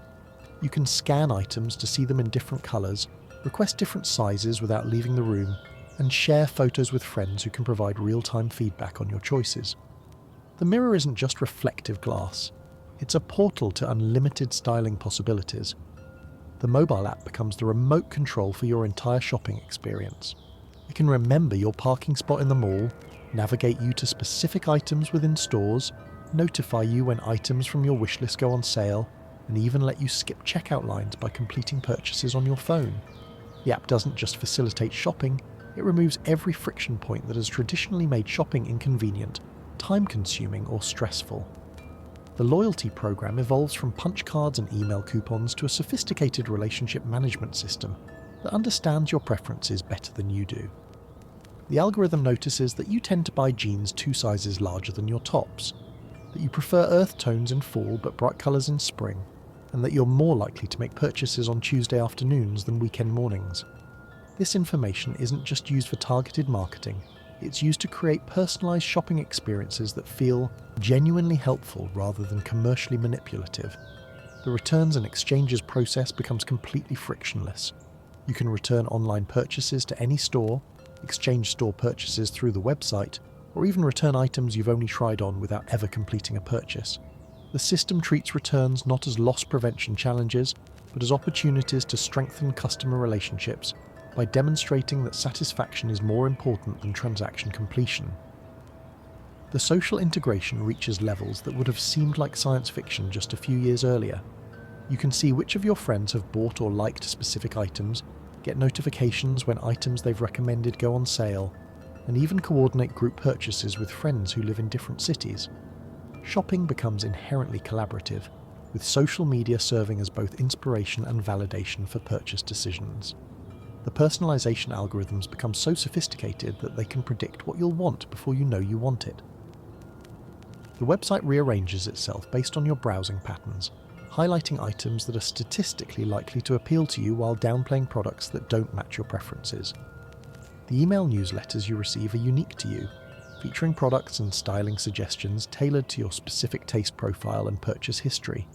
A: You can scan items to see them in different colours, request different sizes without leaving the room, and share photos with friends who can provide real-time feedback on your choices. The mirror isn't just reflective glass, it's a portal to unlimited styling possibilities. The mobile app becomes the remote control for your entire shopping experience. It can remember your parking spot in the mall, navigate you to specific items within stores, notify you when items from your wishlist go on sale, and even let you skip checkout lines by completing purchases on your phone. The app doesn't just facilitate shopping, it removes every friction point that has traditionally made shopping inconvenient, time-consuming, or stressful. The loyalty program evolves from punch cards and email coupons to a sophisticated relationship management system that understands your preferences better than you do. The algorithm notices that you tend to buy jeans 2 sizes larger than your tops, that you prefer earth tones in fall but bright colours in spring, and that you're more likely to make purchases on Tuesday afternoons than weekend mornings. This information isn't just used for targeted marketing, it's used to create personalised shopping experiences that feel genuinely helpful rather than commercially manipulative. The returns and exchanges process becomes completely frictionless. You can return online purchases to any store, exchange store purchases through the website, or even return items you've only tried on without ever completing a purchase. The system treats returns not as loss prevention challenges, but as opportunities to strengthen customer relationships by demonstrating that satisfaction is more important than transaction completion. The social integration reaches levels that would have seemed like science fiction just a few years earlier. You can see which of your friends have bought or liked specific items, get notifications when items they've recommended go on sale, and even coordinate group purchases with friends who live in different cities. Shopping becomes inherently collaborative, with social media serving as both inspiration and validation for purchase decisions. The personalization algorithms become so sophisticated that they can predict what you'll want before you know you want it. The website rearranges itself based on your browsing patterns, highlighting items that are statistically likely to appeal to you while downplaying products that don't match your preferences. The email newsletters you receive are unique to you, featuring products and styling suggestions tailored to your specific taste profile and purchase history.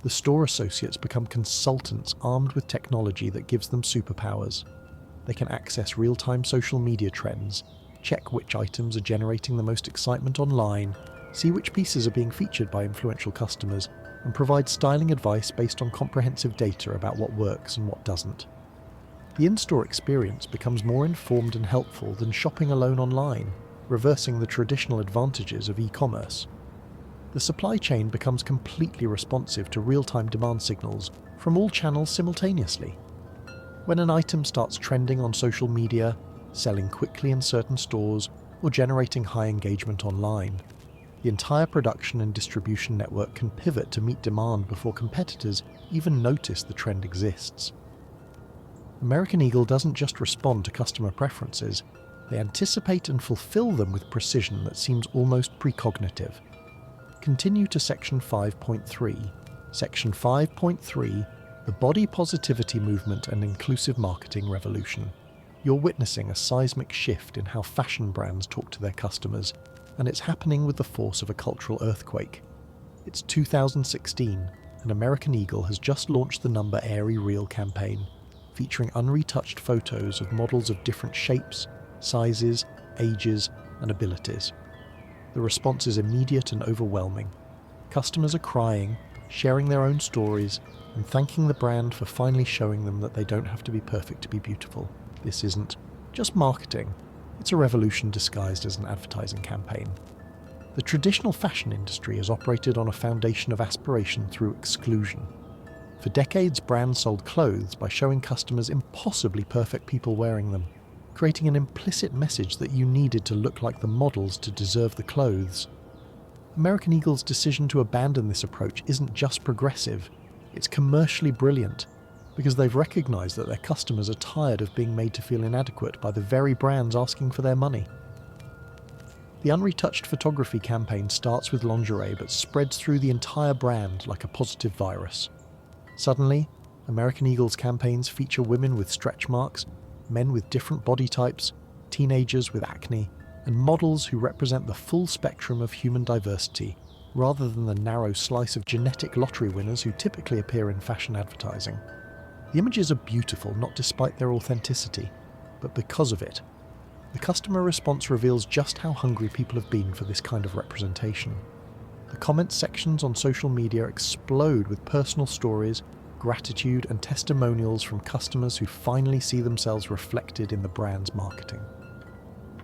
A: The store associates become consultants armed with technology that gives them superpowers. They can access real-time social media trends, check which items are generating the most excitement online, see which pieces are being featured by influential customers, and provide styling advice based on comprehensive data about what works and what doesn't. The in-store experience becomes more informed and helpful than shopping alone online, reversing the traditional advantages of e-commerce. The supply chain becomes completely responsive to real-time demand signals from all channels simultaneously. When an item starts trending on social media, selling quickly in certain stores, or generating high engagement online, the entire production and distribution network can pivot to meet demand before competitors even notice the trend exists. American Eagle doesn't just respond to customer preferences, they anticipate and fulfill them with precision that seems almost precognitive. Continue to Section 5.3. Section 5.3, the Body Positivity Movement and Inclusive Marketing Revolution. You're witnessing a seismic shift in how fashion brands talk to their customers, and it's happening with the force of a cultural earthquake. It's 2016, and American Eagle has just launched the Number Airy Real campaign, featuring unretouched photos of models of different shapes, sizes, ages, and abilities. The response is immediate and overwhelming. Customers are crying, sharing their own stories, and thanking the brand for finally showing them that they don't have to be perfect to be beautiful. This isn't just marketing, it's a revolution disguised as an advertising campaign. The traditional fashion industry has operated on a foundation of aspiration through exclusion. For decades, brands sold clothes by showing customers impossibly perfect people wearing them, creating an implicit message that you needed to look like the models to deserve the clothes. American Eagle's decision to abandon this approach isn't just progressive, it's commercially brilliant, because they've recognized that their customers are tired of being made to feel inadequate by the very brands asking for their money. The unretouched photography campaign starts with lingerie but spreads through the entire brand like a positive virus. Suddenly, American Eagle's campaigns feature women with stretch marks, men with different body types, teenagers with acne, and models who represent the full spectrum of human diversity, rather than the narrow slice of genetic lottery winners who typically appear in fashion advertising. The images are beautiful not despite their authenticity, but because of it. The customer response reveals just how hungry people have been for this kind of representation. The comments sections on social media explode with personal stories, gratitude, and testimonials from customers who finally see themselves reflected in the brand's marketing.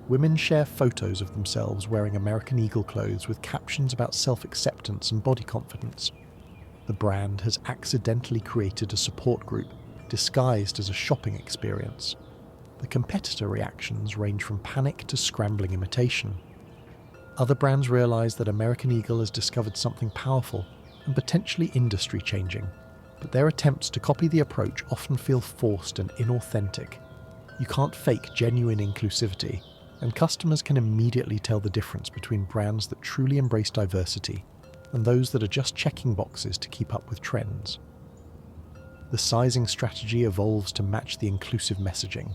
A: Women share photos of themselves wearing American Eagle clothes with captions about self-acceptance and body confidence. The brand has accidentally created a support group disguised as a shopping experience. The competitor reactions range from panic to scrambling imitation. Other brands realize that American Eagle has discovered something powerful and potentially industry-changing, but their attempts to copy the approach often feel forced and inauthentic. You can't fake genuine inclusivity, and customers can immediately tell the difference between brands that truly embrace diversity and those that are just checking boxes to keep up with trends. The sizing strategy evolves to match the inclusive messaging.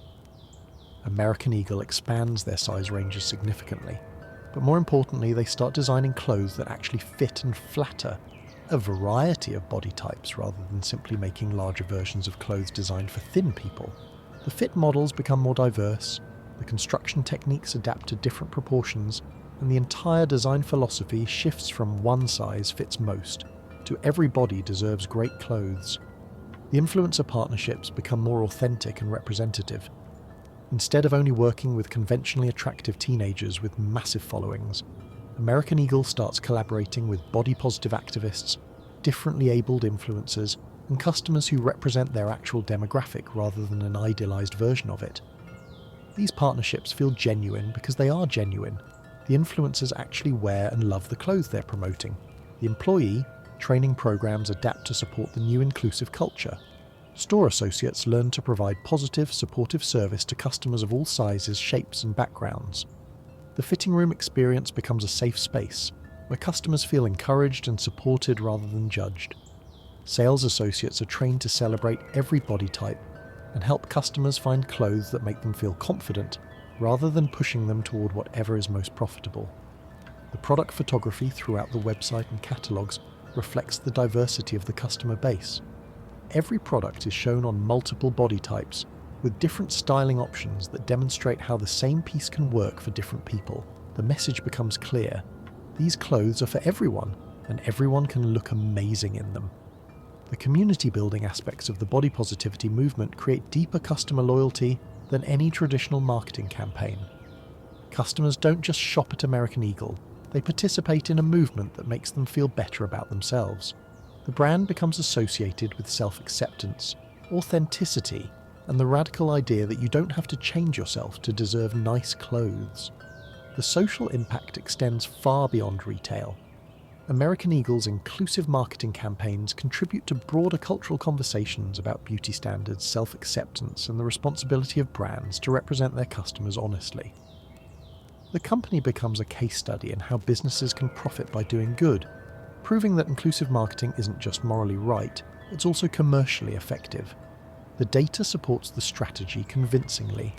A: American Eagle expands their size ranges significantly, but more importantly, they start designing clothes that actually fit and flatter a variety of body types rather than simply making larger versions of clothes designed for thin people. The fit models become more diverse, the construction techniques adapt to different proportions, and the entire design philosophy shifts from one size fits most to every body deserves great clothes. The influencer partnerships become more authentic and representative. Instead of only working with conventionally attractive teenagers with massive followings, American Eagle starts collaborating with body-positive activists, differently abled influencers, and customers who represent their actual demographic rather than an idealized version of it. These partnerships feel genuine because they are genuine. The influencers actually wear and love the clothes they're promoting. The employee training programs adapt to support the new inclusive culture. Store associates learn to provide positive, supportive service to customers of all sizes, shapes, and backgrounds. The fitting room experience becomes a safe space, where customers feel encouraged and supported rather than judged. Sales associates are trained to celebrate every body type and help customers find clothes that make them feel confident, rather than pushing them toward whatever is most profitable. The product photography throughout the website and catalogs reflects the diversity of the customer base. Every product is shown on multiple body types, with different styling options that demonstrate how the same piece can work for different people. The message becomes clear. These clothes are for everyone, and everyone can look amazing in them. The community-building aspects of the body positivity movement create deeper customer loyalty than any traditional marketing campaign. Customers don't just shop at American Eagle, they participate in a movement that makes them feel better about themselves. The brand becomes associated with self-acceptance, authenticity, and the radical idea that you don't have to change yourself to deserve nice clothes. The social impact extends far beyond retail. American Eagle's inclusive marketing campaigns contribute to broader cultural conversations about beauty standards, self-acceptance, and the responsibility of brands to represent their customers honestly. The company becomes a case study in how businesses can profit by doing good, proving that inclusive marketing isn't just morally right, it's also commercially effective. The data supports the strategy convincingly.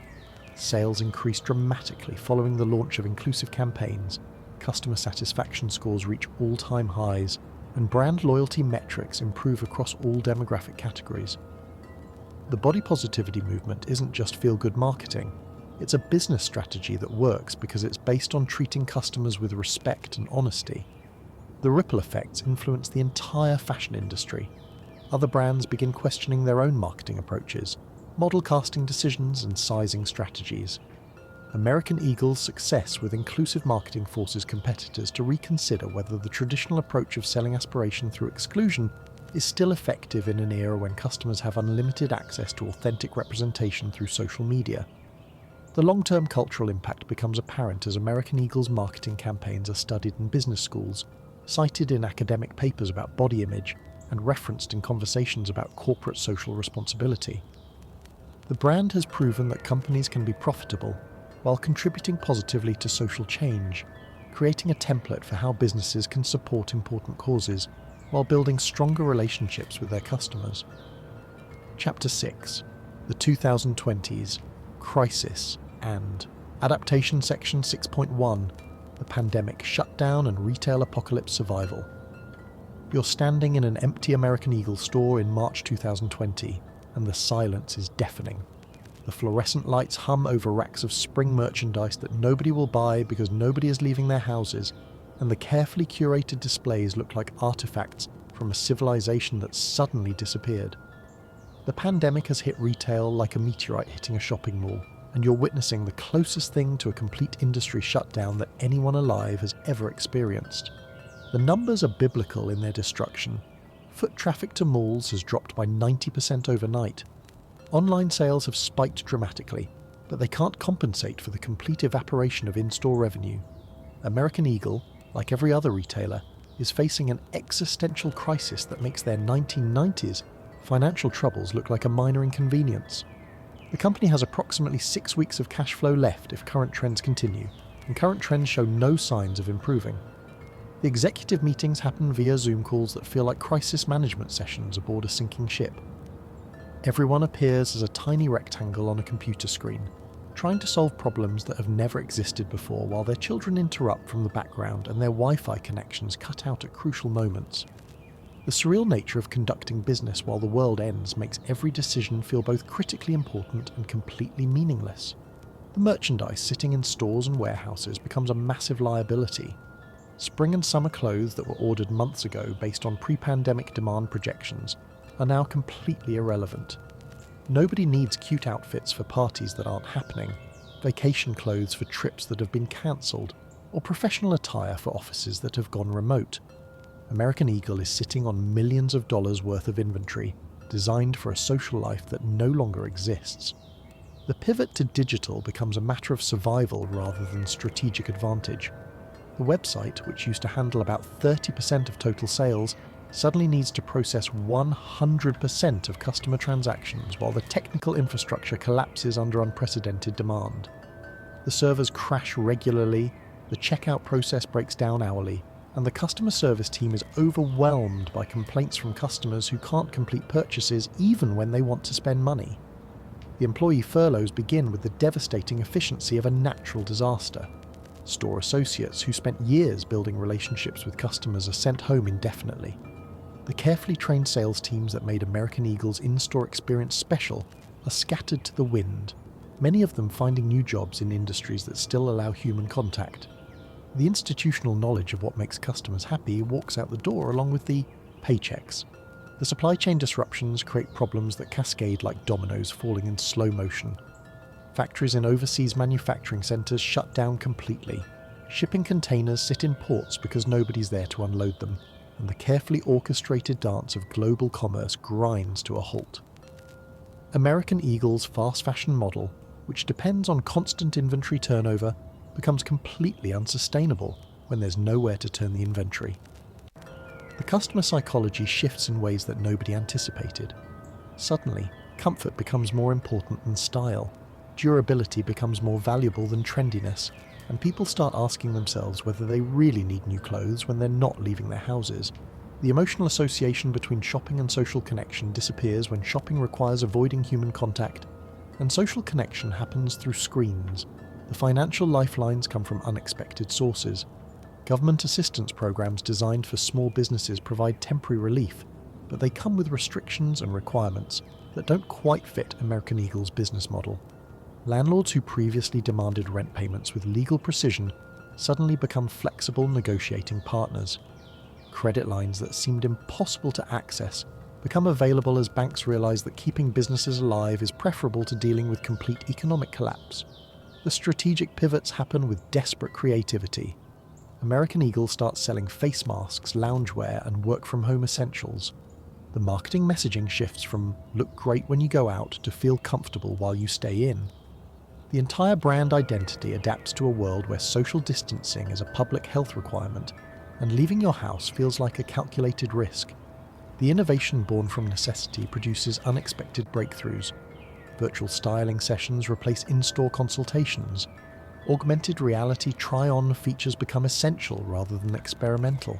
A: Sales increase dramatically following the launch of inclusive campaigns, customer satisfaction scores reach all-time highs, and brand loyalty metrics improve across all demographic categories. The body positivity movement isn't just feel-good marketing, it's a business strategy that works because it's based on treating customers with respect and honesty. The ripple effects influence the entire fashion industry. Other brands begin questioning their own marketing approaches, model casting decisions, and sizing strategies. American Eagle's success with inclusive marketing forces competitors to reconsider whether the traditional approach of selling aspiration through exclusion is still effective in an era when customers have unlimited access to authentic representation through social media. The long-term cultural impact becomes apparent as American Eagle's marketing campaigns are studied in business schools, cited in academic papers about body image, and referenced in conversations about corporate social responsibility. The brand has proven that companies can be profitable while contributing positively to social change, creating a template for how businesses can support important causes while building stronger relationships with their customers. Chapter 6. The 2020s, Crisis, and Adaptation Section 6.1, The Pandemic Shutdown and Retail Apocalypse Survival. You're standing in an empty American Eagle store in March 2020, and the silence is deafening. The fluorescent lights hum over racks of spring merchandise that nobody will buy because nobody is leaving their houses, and the carefully curated displays look like artifacts from a civilization that suddenly disappeared. The pandemic has hit retail like a meteorite hitting a shopping mall, and you're witnessing the closest thing to a complete industry shutdown that anyone alive has ever experienced. The numbers are biblical in their destruction. Foot traffic to malls has dropped by 90% overnight. Online sales have spiked dramatically, but they can't compensate for the complete evaporation of in-store revenue. American Eagle, like every other retailer, is facing an existential crisis that makes their 1990s financial troubles look like a minor inconvenience. The company has approximately 6 weeks of cash flow left if current trends continue, and current trends show no signs of improving. The executive meetings happen via Zoom calls that feel like crisis management sessions aboard a sinking ship. Everyone appears as a tiny rectangle on a computer screen, trying to solve problems that have never existed before while their children interrupt from the background and their Wi-Fi connections cut out at crucial moments. The surreal nature of conducting business while the world ends makes every decision feel both critically important and completely meaningless. The merchandise sitting in stores and warehouses becomes a massive liability. Spring and summer clothes that were ordered months ago based on pre-pandemic demand projections are now completely irrelevant. Nobody needs cute outfits for parties that aren't happening, vacation clothes for trips that have been cancelled, or professional attire for offices that have gone remote. American Eagle is sitting on millions of dollars worth of inventory designed for a social life that no longer exists. The pivot to digital becomes a matter of survival rather than strategic advantage. The website, which used to handle about 30% of total sales, suddenly needs to process 100% of customer transactions while the technical infrastructure collapses under unprecedented demand. The servers crash regularly, the checkout process breaks down hourly, and the customer service team is overwhelmed by complaints from customers who can't complete purchases even when they want to spend money. The employee furloughs begin with the devastating efficiency of a natural disaster. Store associates who spent years building relationships with customers are sent home indefinitely. The carefully trained sales teams that made American Eagle's in-store experience special are scattered to the wind, many of them finding new jobs in industries that still allow human contact. The institutional knowledge of what makes customers happy walks out the door along with the paychecks. The supply chain disruptions create problems that cascade like dominoes falling in slow motion. Factories in overseas manufacturing centres shut down completely. Shipping containers sit in ports because nobody's there to unload them, and the carefully orchestrated dance of global commerce grinds to a halt. American Eagle's fast fashion model, which depends on constant inventory turnover, becomes completely unsustainable when there's nowhere to turn the inventory. The customer psychology shifts in ways that nobody anticipated. Suddenly, comfort becomes more important than style. Durability becomes more valuable than trendiness, and people start asking themselves whether they really need new clothes when they're not leaving their houses. The emotional association between shopping and social connection disappears when shopping requires avoiding human contact, and social connection happens through screens. The financial lifelines come from unexpected sources. Government assistance programs designed for small businesses provide temporary relief, but they come with restrictions and requirements that don't quite fit American Eagle's business model. Landlords who previously demanded rent payments with legal precision suddenly become flexible negotiating partners. Credit lines that seemed impossible to access become available as banks realize that keeping businesses alive is preferable to dealing with complete economic collapse. The strategic pivots happen with desperate creativity. American Eagle starts selling face masks, loungewear, and work-from-home essentials. The marketing messaging shifts from "look great when you go out" to "feel comfortable while you stay in." The entire brand identity adapts to a world where social distancing is a public health requirement, and leaving your house feels like a calculated risk. The innovation born from necessity produces unexpected breakthroughs. Virtual styling sessions replace in-store consultations. Augmented reality try-on features become essential rather than experimental.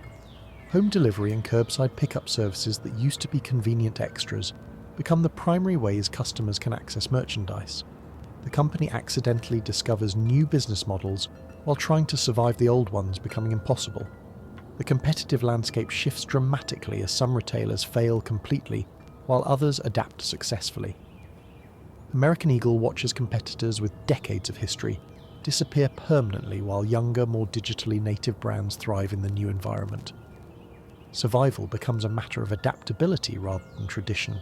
A: Home delivery and curbside pickup services that used to be convenient extras become the primary ways customers can access merchandise. The company accidentally discovers new business models while trying to survive the old ones becoming impossible. The competitive landscape shifts dramatically as some retailers fail completely, while others adapt successfully. American Eagle watches competitors with decades of history disappear permanently while younger, more digitally native brands thrive in the new environment. Survival becomes a matter of adaptability rather than tradition,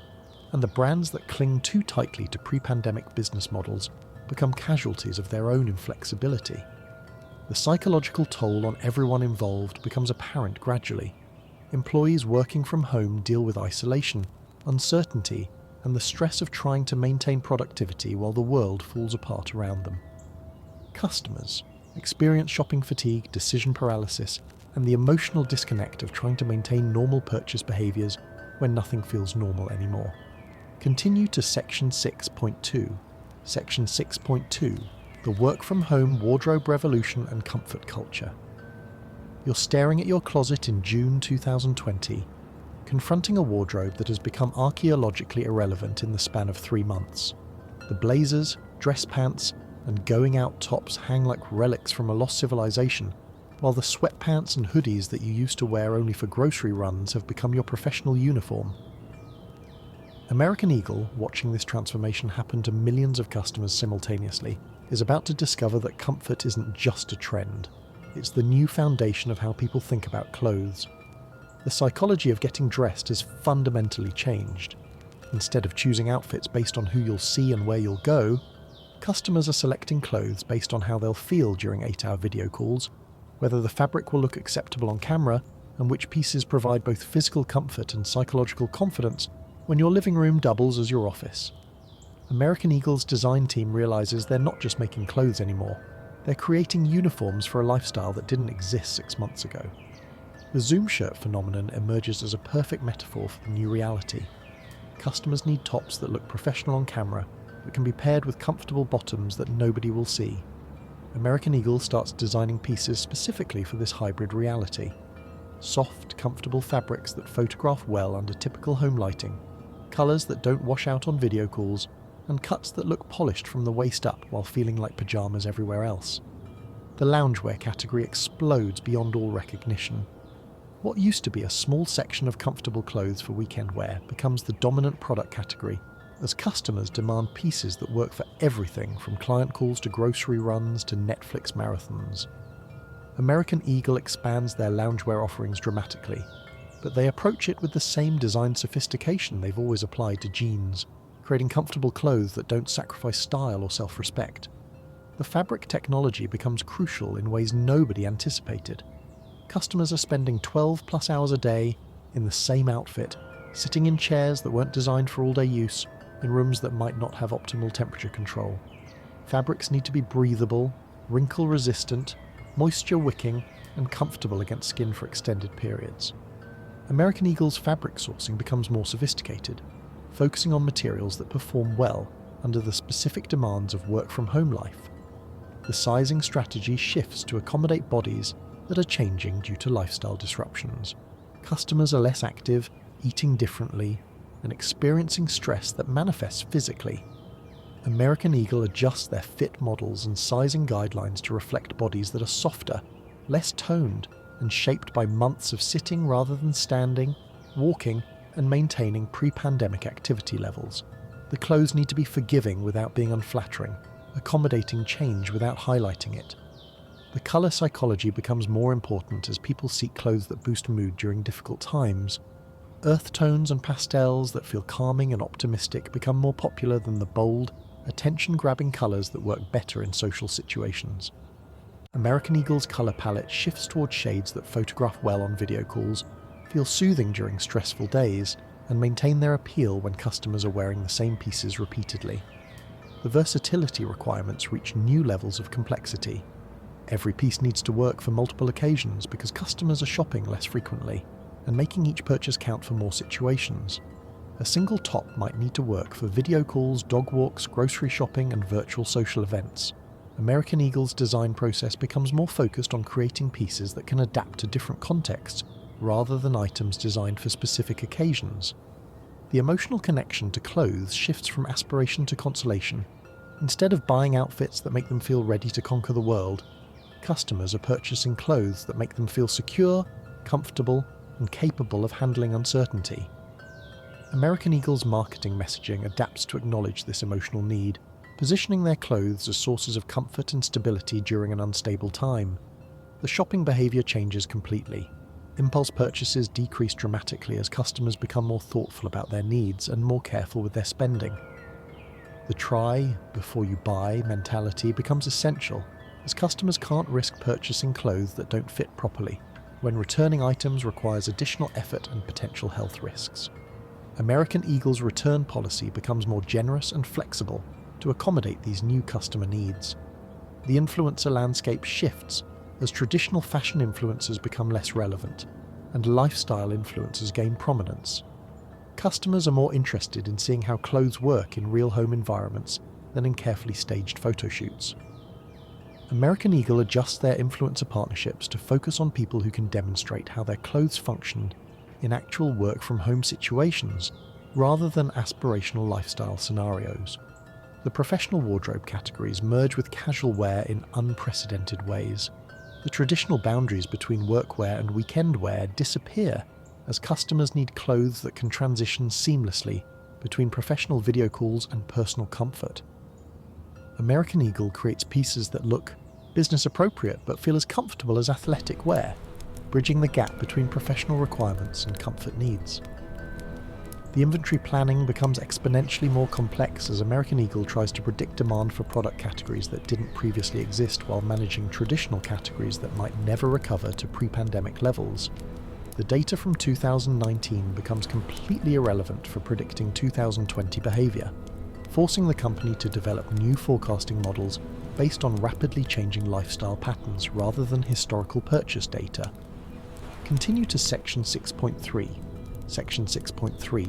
A: and the brands that cling too tightly to pre-pandemic business models become casualties of their own inflexibility. The psychological toll on everyone involved becomes apparent gradually. employees working from home deal with isolation, uncertainty, and the stress of trying to maintain productivity while the world falls apart around them. Customers experience shopping fatigue, decision paralysis, and the emotional disconnect of trying to maintain normal purchase behaviours when nothing feels normal anymore. Continue to Section 6.2. Section 6.2, the work from home wardrobe revolution and comfort culture. You're staring at your closet in June 2020, confronting a wardrobe that has become archaeologically irrelevant in the span of 3 months. The blazers, dress pants, and going out tops hang like relics from a lost civilization, while the sweatpants and hoodies that you used to wear only for grocery runs have become your professional uniform. American Eagle, watching this transformation happen to millions of customers simultaneously, is about to discover that comfort isn't just a trend. It's the new foundation of how people think about clothes. The psychology of getting dressed has fundamentally changed. Instead of choosing outfits based on who you'll see and where you'll go, customers are selecting clothes based on how they'll feel during 8-hour video calls, whether the fabric will look acceptable on camera, and which pieces provide both physical comfort and psychological confidence when your living room doubles as your office. American Eagle's design team realizes they're not just making clothes anymore. They're creating uniforms for a lifestyle that didn't exist 6 months ago. The Zoom shirt phenomenon emerges as a perfect metaphor for the new reality. Customers need tops that look professional on camera, but can be paired with comfortable bottoms that nobody will see. American Eagle starts designing pieces specifically for this hybrid reality. Soft, comfortable fabrics that photograph well under typical home lighting, colours that don't wash out on video calls, and cuts that look polished from the waist up while feeling like pyjamas everywhere else. The loungewear category explodes beyond all recognition. What used to be a small section of comfortable clothes for weekend wear becomes the dominant product category, as customers demand pieces that work for everything from client calls to grocery runs to Netflix marathons. American Eagle expands their loungewear offerings dramatically, but they approach it with the same design sophistication they've always applied to jeans, creating comfortable clothes that don't sacrifice style or self-respect. The fabric technology becomes crucial in ways nobody anticipated. Customers are spending 12+ hours a day in the same outfit, sitting in chairs that weren't designed for all-day use, in rooms that might not have optimal temperature control. Fabrics need to be breathable, wrinkle-resistant, moisture-wicking, and comfortable against skin for extended periods. American Eagle's fabric sourcing becomes more sophisticated, focusing on materials that perform well under the specific demands of work-from-home life. The sizing strategy shifts to accommodate bodies that are changing due to lifestyle disruptions. Customers are less active, eating differently, and experiencing stress that manifests physically. American Eagle adjusts their fit models and sizing guidelines to reflect bodies that are softer, less toned, and shaped by months of sitting rather than standing, walking, and maintaining pre-pandemic activity levels. The clothes need to be forgiving without being unflattering, accommodating change without highlighting it. The colour psychology becomes more important as people seek clothes that boost mood during difficult times. Earth tones and pastels that feel calming and optimistic become more popular than the bold, attention-grabbing colours that work better in social situations. American Eagle's colour palette shifts towards shades that photograph well on video calls, feel soothing during stressful days, and maintain their appeal when customers are wearing the same pieces repeatedly. The versatility requirements reach new levels of complexity. Every piece needs to work for multiple occasions because customers are shopping less frequently, and making each purchase count for more situations. A single top might need to work for video calls, dog walks, grocery shopping, and virtual social events. American Eagle's design process becomes more focused on creating pieces that can adapt to different contexts, rather than items designed for specific occasions. The emotional connection to clothes shifts from aspiration to consolation. Instead of buying outfits that make them feel ready to conquer the world, customers are purchasing clothes that make them feel secure, comfortable, and capable of handling uncertainty. American Eagle's marketing messaging adapts to acknowledge this emotional need, positioning their clothes as sources of comfort and stability during an unstable time. The shopping behaviour changes completely. Impulse purchases decrease dramatically as customers become more thoughtful about their needs and more careful with their spending. The try before you buy mentality becomes essential, as customers can't risk purchasing clothes that don't fit properly. when returning items requires additional effort and potential health risks. American Eagle's return policy becomes more generous and flexible to accommodate these new customer needs. The influencer landscape shifts as traditional fashion influencers become less relevant and lifestyle influencers gain prominence. Customers are more interested in seeing how clothes work in real home environments than in carefully staged photo shoots. American Eagle adjusts their influencer partnerships to focus on people who can demonstrate how their clothes function in actual work-from-home situations rather than aspirational lifestyle scenarios. The professional wardrobe categories merge with casual wear in unprecedented ways. The traditional boundaries between workwear and weekend wear disappear as customers need clothes that can transition seamlessly between professional video calls and personal comfort. American Eagle creates pieces that look business appropriate but feel as comfortable as athletic wear, bridging the gap between professional requirements and comfort needs. The inventory planning becomes exponentially more complex as American Eagle tries to predict demand for product categories that didn't previously exist while managing traditional categories that might never recover to pre-pandemic levels. The data from 2019 becomes completely irrelevant for predicting 2020 behavior, forcing the company to develop new forecasting models based on rapidly changing lifestyle patterns rather than historical purchase data. Continue to Section 6.3. Section 6.3,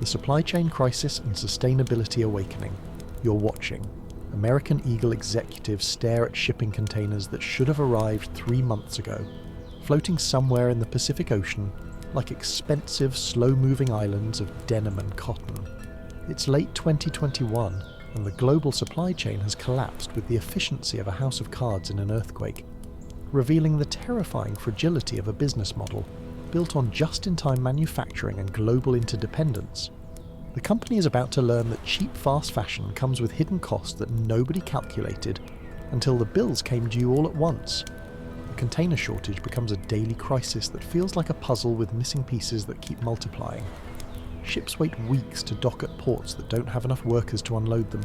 A: the Supply Chain Crisis and Sustainability Awakening. You're watching. American Eagle executives stare at shipping containers that should have arrived 3 months ago, floating somewhere in the Pacific Ocean like expensive, slow-moving islands of denim and cotton. It's late 2021, and the global supply chain has collapsed with the efficiency of a house of cards in an earthquake, revealing the terrifying fragility of a business model built on just-in-time manufacturing and global interdependence. The company is about to learn that cheap fast fashion comes with hidden costs that nobody calculated until the bills came due all at once. The container shortage becomes a daily crisis that feels like a puzzle with missing pieces that keep multiplying. Ships wait weeks to dock at ports that don't have enough workers to unload them.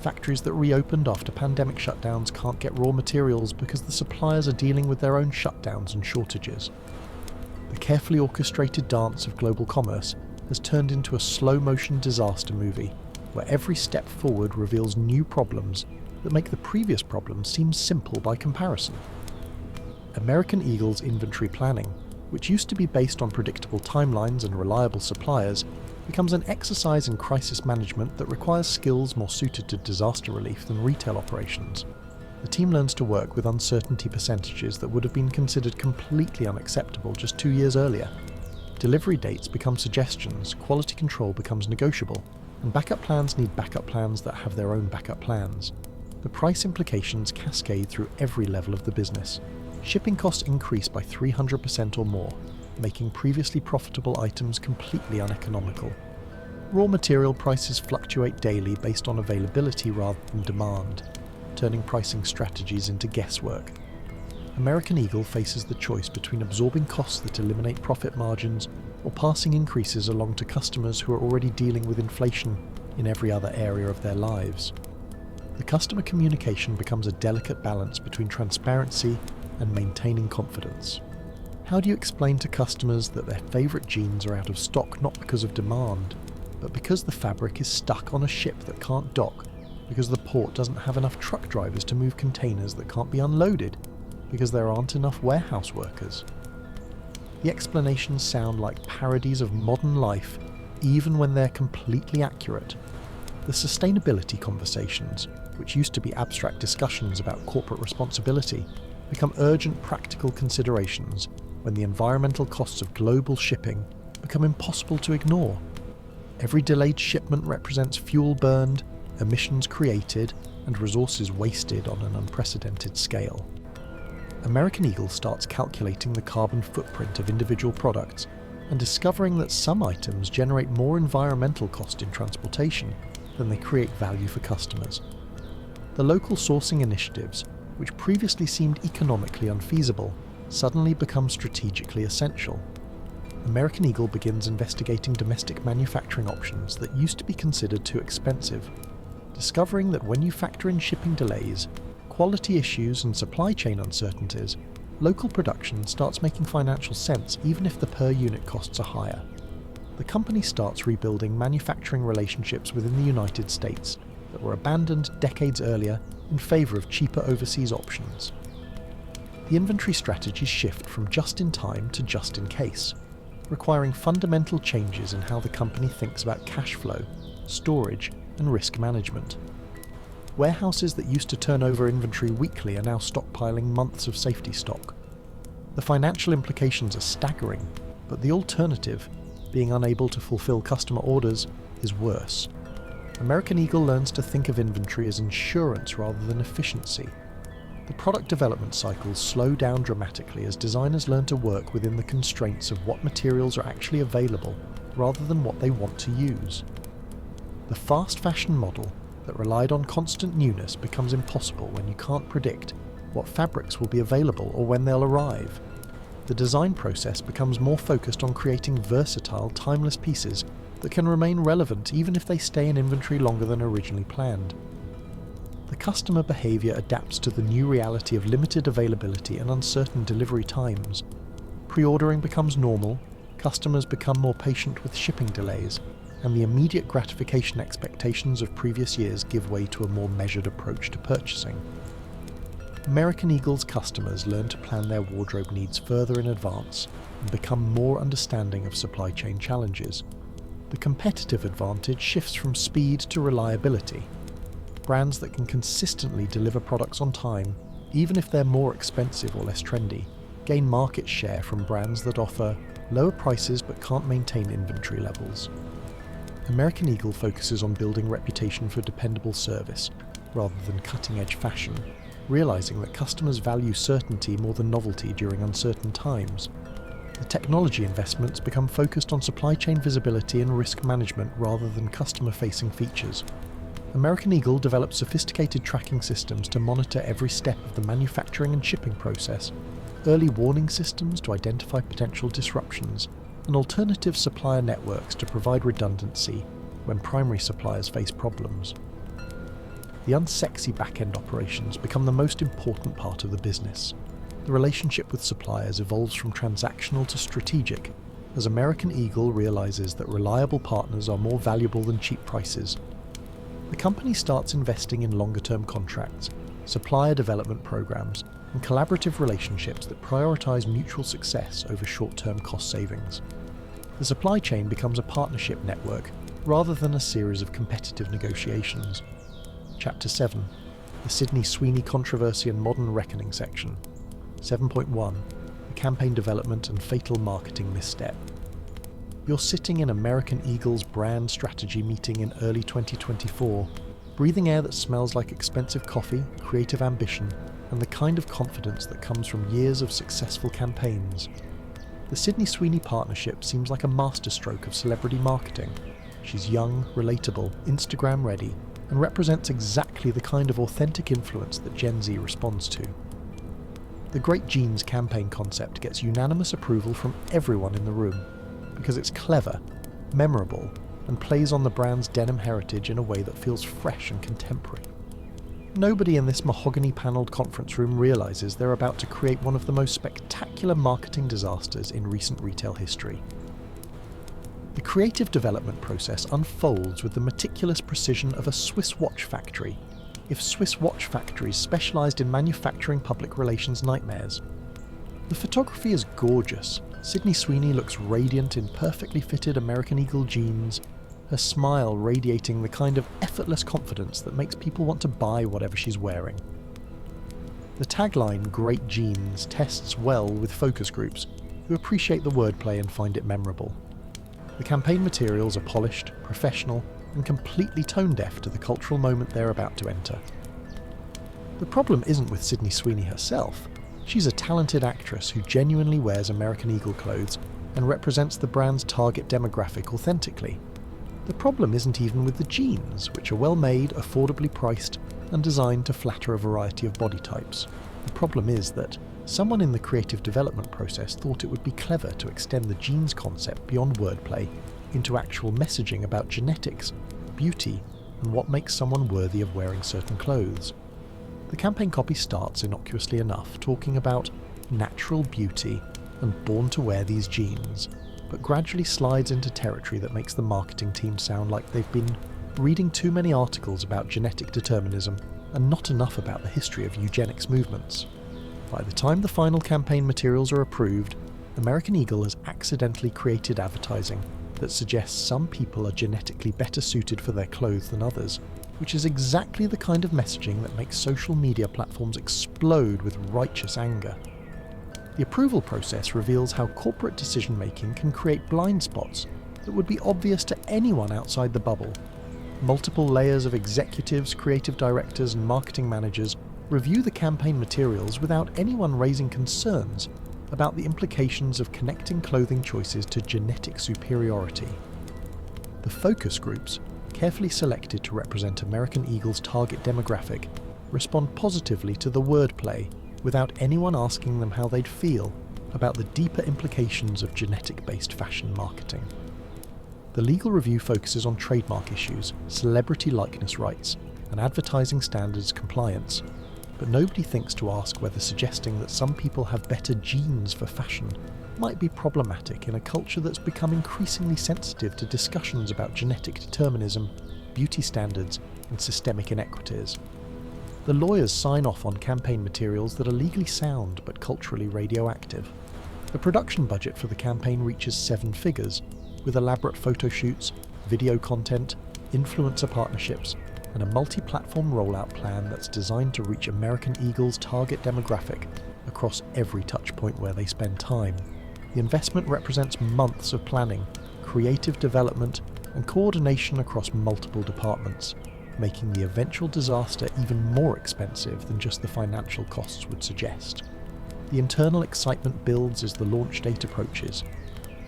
A: Factories that reopened after pandemic shutdowns can't get raw materials because the suppliers are dealing with their own shutdowns and shortages. The carefully orchestrated dance of global commerce has turned into a slow-motion disaster movie, where every step forward reveals new problems that make the previous problems seem simple by comparison. American Eagle's inventory planning, which used to be based on predictable timelines and reliable suppliers, becomes an exercise in crisis management that requires skills more suited to disaster relief than retail operations. The team learns to work with uncertainty percentages that would have been considered completely unacceptable just 2 years earlier. Delivery dates become suggestions, quality control becomes negotiable, and backup plans need backup plans that have their own backup plans. The price implications cascade through every level of the business. Shipping costs increase by 300% or more, making previously profitable items completely uneconomical. Raw material prices fluctuate daily based on availability rather than demand, turning pricing strategies into guesswork. American Eagle faces the choice between absorbing costs that eliminate profit margins or passing increases along to customers who are already dealing with inflation in every other area of their lives. The customer communication becomes a delicate balance between transparency and maintaining confidence. How do you explain to customers that their favourite jeans are out of stock not because of demand, but because the fabric is stuck on a ship that can't dock, because the port doesn't have enough truck drivers to move containers that can't be unloaded, because there aren't enough warehouse workers? The explanations sound like parodies of modern life, even when they're completely accurate. The sustainability conversations, which used to be abstract discussions about corporate responsibility, become urgent practical considerations when the environmental costs of global shipping become impossible to ignore. Every delayed shipment represents fuel burned, emissions created, and resources wasted on an unprecedented scale. American Eagle starts calculating the carbon footprint of individual products and discovering that some items generate more environmental cost in transportation than they create value for customers. The local sourcing initiatives, which previously seemed economically unfeasible, suddenly become strategically essential. American Eagle begins investigating domestic manufacturing options that used to be considered too expensive, discovering that when you factor in shipping delays, quality issues and supply chain uncertainties, local production starts making financial sense even if the per-unit costs are higher. The company starts rebuilding manufacturing relationships within the United States that were abandoned decades earlier in favour of cheaper overseas options. The inventory strategies shift from just-in-time to just-in-case, requiring fundamental changes in how the company thinks about cash flow, storage, and risk management. Warehouses that used to turn over inventory weekly are now stockpiling months of safety stock. The financial implications are staggering, but the alternative, being unable to fulfill customer orders, is worse. American Eagle learns to think of inventory as insurance rather than efficiency. The product development cycles slow down dramatically as designers learn to work within the constraints of what materials are actually available rather than what they want to use. The fast fashion model that relied on constant newness becomes impossible when you can't predict what fabrics will be available or when they'll arrive. The design process becomes more focused on creating versatile, timeless pieces that can remain relevant even if they stay in inventory longer than originally planned. The customer behaviour adapts to the new reality of limited availability and uncertain delivery times. Pre-ordering becomes normal, customers become more patient with shipping delays, and the immediate gratification expectations of previous years give way to a more measured approach to purchasing. American Eagle's customers learn to plan their wardrobe needs further in advance and become more understanding of supply chain challenges. The competitive advantage shifts from speed to reliability. Brands that can consistently deliver products on time, even if they're more expensive or less trendy, gain market share from brands that offer lower prices but can't maintain inventory levels. American Eagle focuses on building reputation for dependable service rather than cutting-edge fashion, realizing that customers value certainty more than novelty during uncertain times. The technology investments become focused on supply chain visibility and risk management rather than customer-facing features. American Eagle develops sophisticated tracking systems to monitor every step of the manufacturing and shipping process, early warning systems to identify potential disruptions, and alternative supplier networks to provide redundancy when primary suppliers face problems. The unsexy back-end operations become the most important part of the business. The relationship with suppliers evolves from transactional to strategic, as American Eagle realizes that reliable partners are more valuable than cheap prices. The company starts investing in longer-term contracts, supplier development programs, and collaborative relationships that prioritize mutual success over short-term cost savings. The supply chain becomes a partnership network rather than a series of competitive negotiations. Chapter 7. The Sydney Sweeney Controversy and Modern Reckoning section. 7.1. The Campaign Development and Fatal Marketing Misstep. You're sitting in American Eagle's brand strategy meeting in early 2024, breathing air that smells like expensive coffee, creative ambition, and the kind of confidence that comes from years of successful campaigns. The Sydney Sweeney partnership seems like a masterstroke of celebrity marketing. She's young, relatable, Instagram ready, and represents exactly the kind of authentic influence that Gen Z responds to. The Great Jeans campaign concept gets unanimous approval from everyone in the room, because it's clever, memorable, and plays on the brand's denim heritage in a way that feels fresh and contemporary. Nobody in this mahogany-panelled conference room realizes they're about to create one of the most spectacular marketing disasters in recent retail history. The creative development process unfolds with the meticulous precision of a Swiss watch factory, if Swiss watch factories specialised in manufacturing public relations nightmares. The photography is gorgeous. Sydney Sweeney looks radiant in perfectly fitted American Eagle jeans, her smile radiating the kind of effortless confidence that makes people want to buy whatever she's wearing. The tagline, "Great Jeans," tests well with focus groups who appreciate the wordplay and find it memorable. The campaign materials are polished, professional, and completely tone-deaf to the cultural moment they're about to enter. The problem isn't with Sydney Sweeney herself. She's a talented actress who genuinely wears American Eagle clothes and represents the brand's target demographic authentically. The problem isn't even with the jeans, which are well-made, affordably priced, and designed to flatter a variety of body types. The problem is that someone in the creative development process thought it would be clever to extend the jeans concept beyond wordplay into actual messaging about genetics, beauty, and what makes someone worthy of wearing certain clothes. The campaign copy starts innocuously enough, talking about natural beauty and born to wear these genes, but gradually slides into territory that makes the marketing team sound like they've been reading too many articles about genetic determinism and not enough about the history of eugenics movements. By the time the final campaign materials are approved, American Eagle has accidentally created advertising that suggests some people are genetically better suited for their clothes than others, which is exactly the kind of messaging that makes social media platforms explode with righteous anger. The approval process reveals how corporate decision-making can create blind spots that would be obvious to anyone outside the bubble. Multiple layers of executives, creative directors, and marketing managers review the campaign materials without anyone raising concerns about the implications of connecting clothing choices to genetic superiority. The focus groups, carefully selected to represent American Eagle's target demographic, respond positively to the wordplay without anyone asking them how they'd feel about the deeper implications of genetic-based fashion marketing. The legal review focuses on trademark issues, celebrity likeness rights, and advertising standards compliance, but nobody thinks to ask whether suggesting that some people have better genes for fashion might be problematic in a culture that's become increasingly sensitive to discussions about genetic determinism, beauty standards, and systemic inequities. The lawyers sign off on campaign materials that are legally sound but culturally radioactive. The production budget for the campaign reaches 7 figures, with elaborate photo shoots, video content, influencer partnerships, and a multi-platform rollout plan that's designed to reach American Eagle's target demographic across every touchpoint where they spend time. The investment represents months of planning, creative development, and coordination across multiple departments, making the eventual disaster even more expensive than just the financial costs would suggest. The internal excitement builds as the launch date approaches.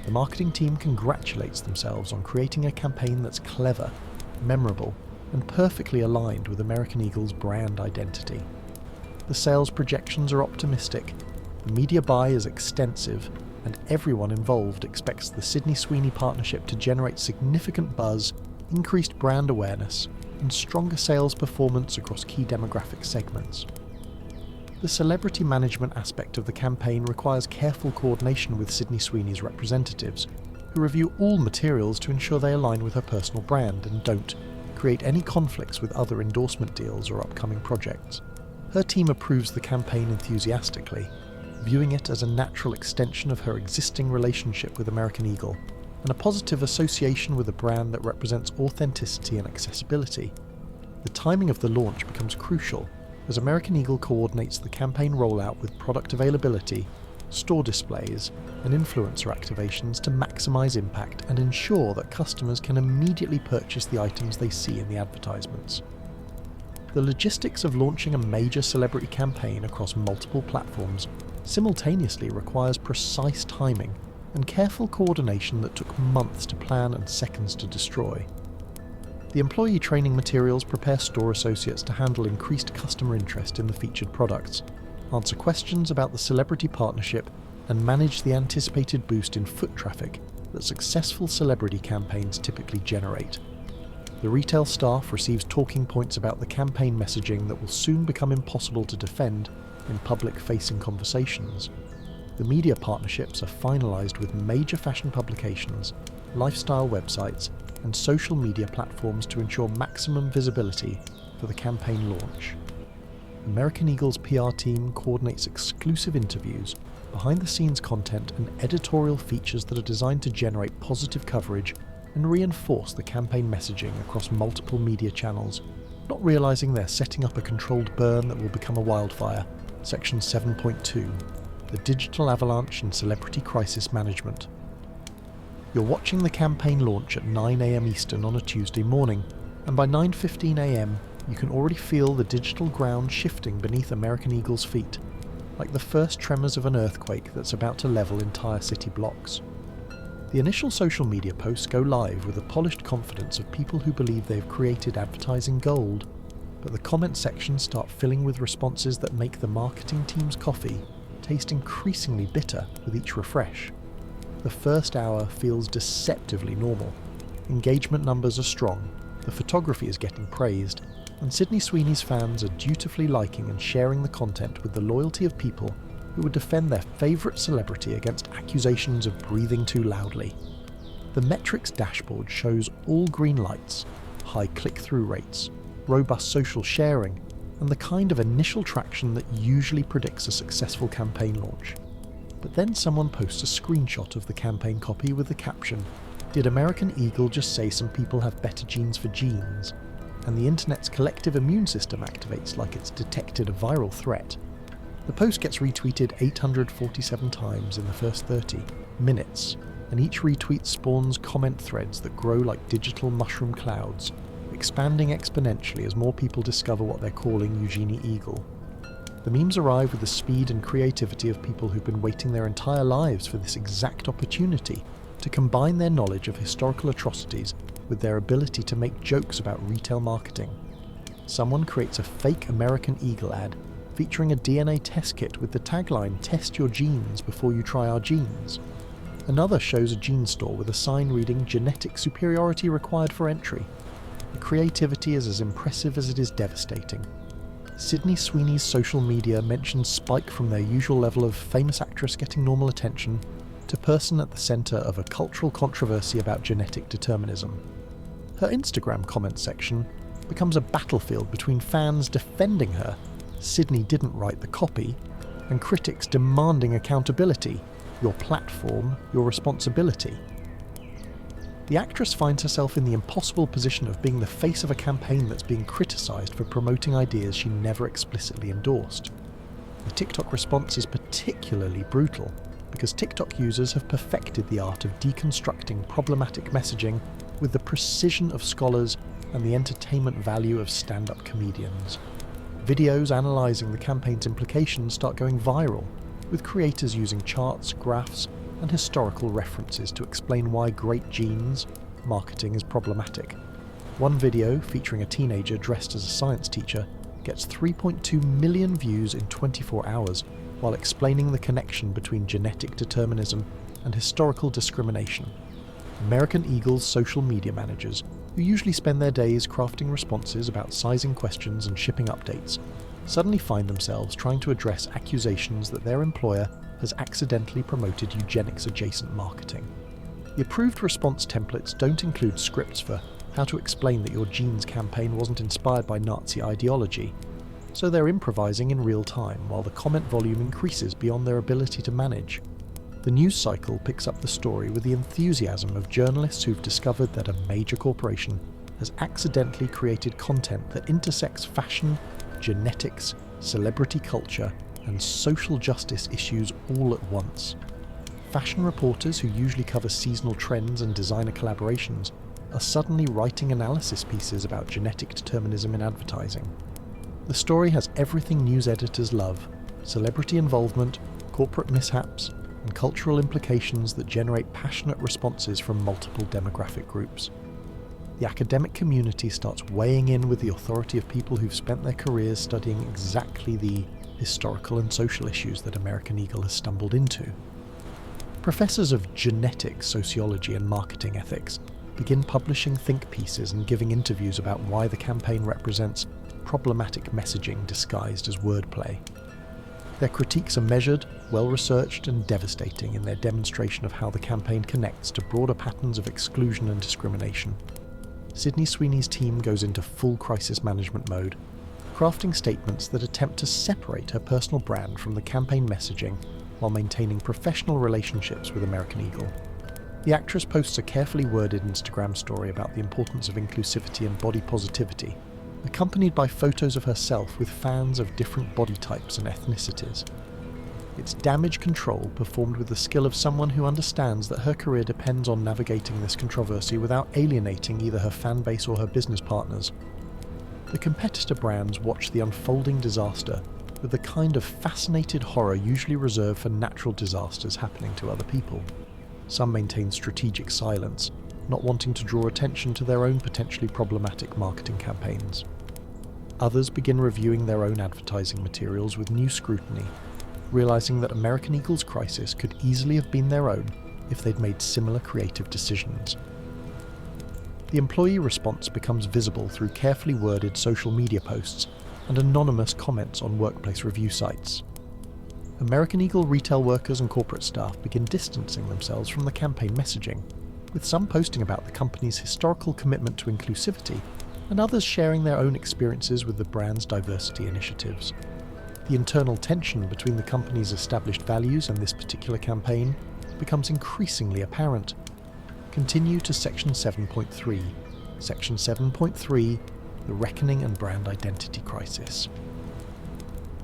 A: The marketing team congratulates themselves on creating a campaign that's clever, memorable, and perfectly aligned with American Eagle's brand identity. The sales projections are optimistic, the media buy is extensive, and everyone involved expects the Sydney Sweeney partnership to generate significant buzz, increased brand awareness, and stronger sales performance across key demographic segments. The celebrity management aspect of the campaign requires careful coordination with Sydney Sweeney's representatives, who review all materials to ensure they align with her personal brand and don't create any conflicts with other endorsement deals or upcoming projects. Her team approves the campaign enthusiastically, viewing it as a natural extension of her existing relationship with American Eagle, and a positive association with a brand that represents authenticity and accessibility. The timing of the launch becomes crucial, as American Eagle coordinates the campaign rollout with product availability, store displays, and influencer activations to maximize impact and ensure that customers can immediately purchase the items they see in the advertisements. The logistics of launching a major celebrity campaign across multiple platforms simultaneously requires precise timing and careful coordination that took months to plan and seconds to destroy. The employee training materials prepare store associates to handle increased customer interest in the featured products, answer questions about the celebrity partnership, and manage the anticipated boost in foot traffic that successful celebrity campaigns typically generate. The retail staff receives talking points about the campaign messaging that will soon become impossible to defend in public-facing conversations. The media partnerships are finalised with major fashion publications, lifestyle websites, and social media platforms to ensure maximum visibility for the campaign launch. American Eagle's PR team coordinates exclusive interviews, behind-the-scenes content, and editorial features that are designed to generate positive coverage and reinforce the campaign messaging across multiple media channels, not realising they're setting up a controlled burn that will become a wildfire. Section 7.2, the Digital Avalanche and Celebrity Crisis Management. You're watching the campaign launch at 9 AM Eastern on a Tuesday morning, and by 9:15 AM, you can already feel the digital ground shifting beneath American Eagle's feet, like the first tremors of an earthquake that's about to level entire city blocks. The initial social media posts go live with the polished confidence of people who believe they've created advertising gold, but the comment sections start filling with responses that make the marketing team's coffee taste increasingly bitter with each refresh. The first hour feels deceptively normal. Engagement numbers are strong, the photography is getting praised, and Sydney Sweeney's fans are dutifully liking and sharing the content with the loyalty of people who would defend their favourite celebrity against accusations of breathing too loudly. The metrics dashboard shows all green lights, high click-through rates, robust social sharing, and the kind of initial traction that usually predicts a successful campaign launch. But then someone posts a screenshot of the campaign copy with the caption, "Did American Eagle just say some people have better genes for jeans?" And the internet's collective immune system activates like it's detected a viral threat. The post gets retweeted 847 times in the first 30 minutes, and each retweet spawns comment threads that grow like digital mushroom clouds, expanding exponentially as more people discover what they're calling Eugenie Eagle. The memes arrive with the speed and creativity of people who've been waiting their entire lives for this exact opportunity to combine their knowledge of historical atrocities with their ability to make jokes about retail marketing. Someone creates a fake American Eagle ad featuring a DNA test kit with the tagline, "Test your genes before you try our jeans." Another shows a jeans store with a sign reading, "Genetic superiority required for entry." The creativity is as impressive as it is devastating. Sydney Sweeney's social media mentions spike from their usual level of famous actress getting normal attention to person at the centre of a cultural controversy about genetic determinism. Her Instagram comment section becomes a battlefield between fans defending her, Sydney didn't write the copy, and critics demanding accountability, your platform, your responsibility. The actress finds herself in the impossible position of being the face of a campaign that's being criticised for promoting ideas she never explicitly endorsed. The TikTok response is particularly brutal, because TikTok users have perfected the art of deconstructing problematic messaging with the precision of scholars and the entertainment value of stand-up comedians. Videos analysing the campaign's implications start going viral, with creators using charts, graphs, and historical references to explain why great genes marketing is problematic. One video, featuring a teenager dressed as a science teacher, gets 3.2 million views in 24 hours, while explaining the connection between genetic determinism and historical discrimination. American Eagle's social media managers, who usually spend their days crafting responses about sizing questions and shipping updates, suddenly find themselves trying to address accusations that their employer has accidentally promoted eugenics-adjacent marketing. The approved response templates don't include scripts for how to explain that your genes campaign wasn't inspired by Nazi ideology, so they're improvising in real time while the comment volume increases beyond their ability to manage. The news cycle picks up the story with the enthusiasm of journalists who've discovered that a major corporation has accidentally created content that intersects fashion, genetics, celebrity culture, and social justice issues all at once. Fashion reporters who usually cover seasonal trends and designer collaborations are suddenly writing analysis pieces about genetic determinism in advertising. The story has everything news editors love: celebrity involvement, corporate mishaps, and cultural implications that generate passionate responses from multiple demographic groups. The academic community starts weighing in with the authority of people who've spent their careers studying exactly the historical and social issues that American Eagle has stumbled into. Professors of genetics, sociology, and marketing ethics begin publishing think pieces and giving interviews about why the campaign represents problematic messaging disguised as wordplay. Their critiques are measured, well-researched, and devastating in their demonstration of how the campaign connects to broader patterns of exclusion and discrimination. Sydney Sweeney's team goes into full crisis management mode, crafting statements that attempt to separate her personal brand from the campaign messaging while maintaining professional relationships with American Eagle. The actress posts a carefully worded Instagram story about the importance of inclusivity and body positivity, accompanied by photos of herself with fans of different body types and ethnicities. It's damage control performed with the skill of someone who understands that her career depends on navigating this controversy without alienating either her fan base or her business partners. The competitor brands watch the unfolding disaster with the kind of fascinated horror usually reserved for natural disasters happening to other people. Some maintain strategic silence, not wanting to draw attention to their own potentially problematic marketing campaigns. Others begin reviewing their own advertising materials with new scrutiny, realizing that American Eagle's crisis could easily have been their own if they'd made similar creative decisions. The employee response becomes visible through carefully worded social media posts and anonymous comments on workplace review sites. American Eagle retail workers and corporate staff begin distancing themselves from the campaign messaging, with some posting about the company's historical commitment to inclusivity and others sharing their own experiences with the brand's diversity initiatives. The internal tension between the company's established values and this particular campaign becomes increasingly apparent. Continue to Section 7.3. Section 7.3, The Reckoning and Brand Identity Crisis.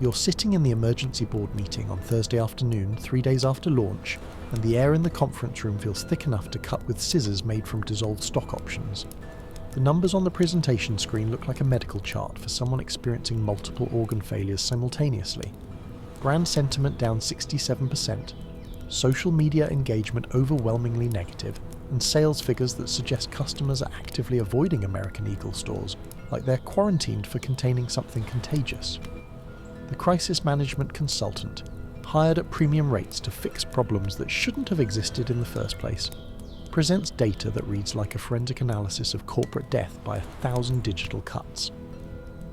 A: You're sitting in the emergency board meeting on Thursday afternoon, 3 days after launch, and the air in the conference room feels thick enough to cut with scissors made from dissolved stock options. The numbers on the presentation screen look like a medical chart for someone experiencing multiple organ failures simultaneously. Brand sentiment down 67%, social media engagement overwhelmingly negative, and sales figures that suggest customers are actively avoiding American Eagle stores, like they're quarantined for containing something contagious. The crisis management consultant, hired at premium rates to fix problems that shouldn't have existed in the first place, presents data that reads like a forensic analysis of corporate death by 1,000 digital cuts.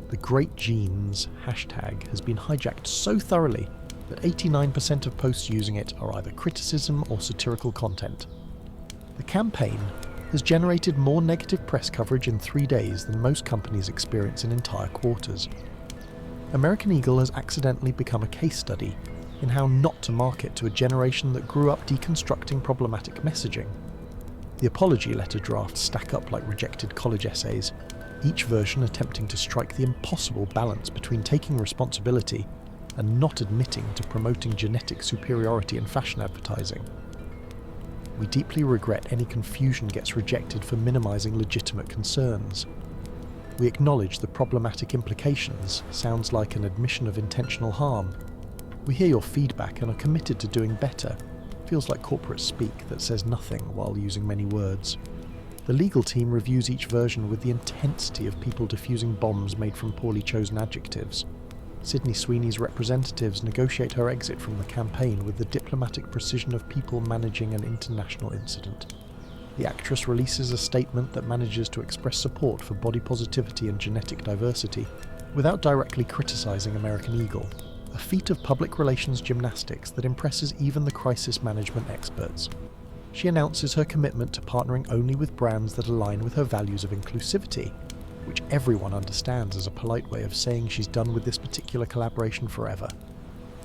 A: The Great Genes hashtag has been hijacked so thoroughly that 89% of posts using it are either criticism or satirical content. The campaign has generated more negative press coverage in 3 days than most companies experience in entire quarters. American Eagle has accidentally become a case study in how not to market to a generation that grew up deconstructing problematic messaging. The apology letter drafts stack up like rejected college essays, each version attempting to strike the impossible balance between taking responsibility and not admitting to promoting genetic superiority in fashion advertising. We deeply regret any confusion gets rejected for minimizing legitimate concerns. We acknowledge the problematic implications sounds like an admission of intentional harm. We hear your feedback and are committed to doing better. Feels like corporate speak that says nothing while using many words. The legal team reviews each version with the intensity of people diffusing bombs made from poorly chosen adjectives. Sydney Sweeney's representatives negotiate her exit from the campaign with the diplomatic precision of people managing an international incident. The actress releases a statement that manages to express support for body positivity and genetic diversity without directly criticizing American Eagle, a feat of public relations gymnastics that impresses even the crisis management experts. She announces her commitment to partnering only with brands that align with her values of inclusivity, which everyone understands as a polite way of saying she's done with this particular collaboration forever.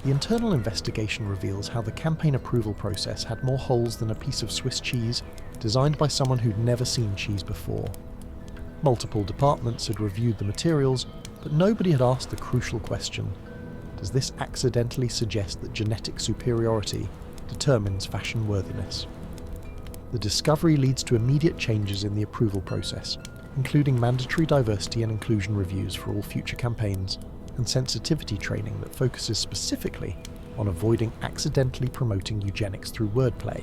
A: The internal investigation reveals how the campaign approval process had more holes than a piece of Swiss cheese designed by someone who'd never seen cheese before. Multiple departments had reviewed the materials, but nobody had asked the crucial question: does this accidentally suggest that genetic superiority determines fashion worthiness? The discovery leads to immediate changes in the approval process, including mandatory diversity and inclusion reviews for all future campaigns, and sensitivity training that focuses specifically on avoiding accidentally promoting eugenics through wordplay.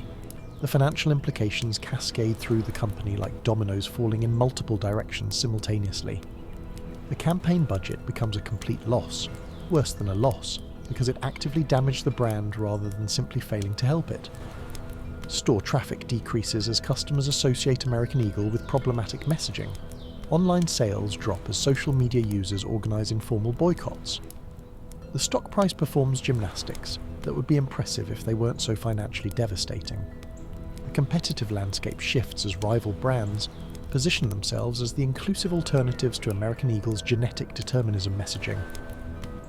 A: The financial implications cascade through the company like dominoes falling in multiple directions simultaneously. The campaign budget becomes a complete loss, worse than a loss, because it actively damaged the brand rather than simply failing to help it. Store traffic decreases as customers associate American Eagle with problematic messaging. Online sales drop as social media users organize informal boycotts. The stock price performs gymnastics that would be impressive if they weren't so financially devastating. The competitive landscape shifts as rival brands position themselves as the inclusive alternatives to American Eagle's genetic determinism messaging.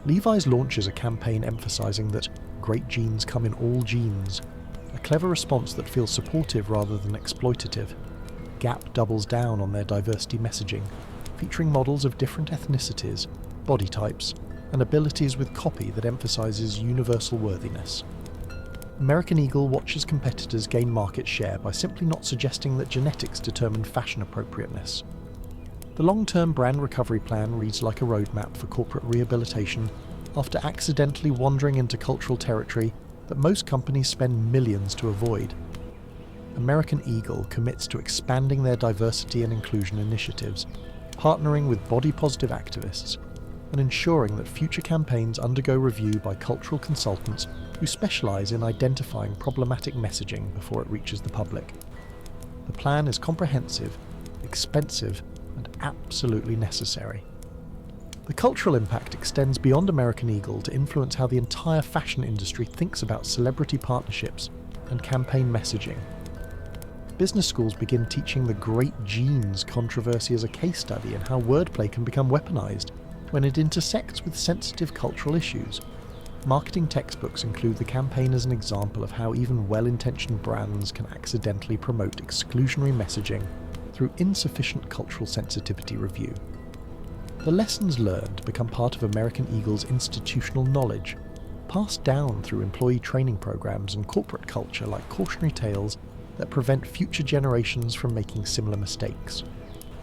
A: Levi's launches a campaign emphasizing that great genes come in all genes, a clever response that feels supportive rather than exploitative. Gap doubles down on their diversity messaging, featuring models of different ethnicities, body types, and abilities with copy that emphasizes universal worthiness. American Eagle watches competitors gain market share by simply not suggesting that genetics determine fashion appropriateness. The long-term brand recovery plan reads like a roadmap for corporate rehabilitation after accidentally wandering into cultural territory that most companies spend millions to avoid. American Eagle commits to expanding their diversity and inclusion initiatives, partnering with body-positive activists, and ensuring that future campaigns undergo review by cultural consultants who specialize in identifying problematic messaging before it reaches the public. The plan is comprehensive, expensive, and absolutely necessary. The cultural impact extends beyond American Eagle to influence how the entire fashion industry thinks about celebrity partnerships and campaign messaging. Business schools begin teaching the Great Jeans controversy as a case study in how wordplay can become weaponized when it intersects with sensitive cultural issues. Marketing textbooks include the campaign as an example of how even well-intentioned brands can accidentally promote exclusionary messaging through insufficient cultural sensitivity review. The lessons learned become part of American Eagle's institutional knowledge, passed down through employee training programs and corporate culture like cautionary tales that prevent future generations from making similar mistakes.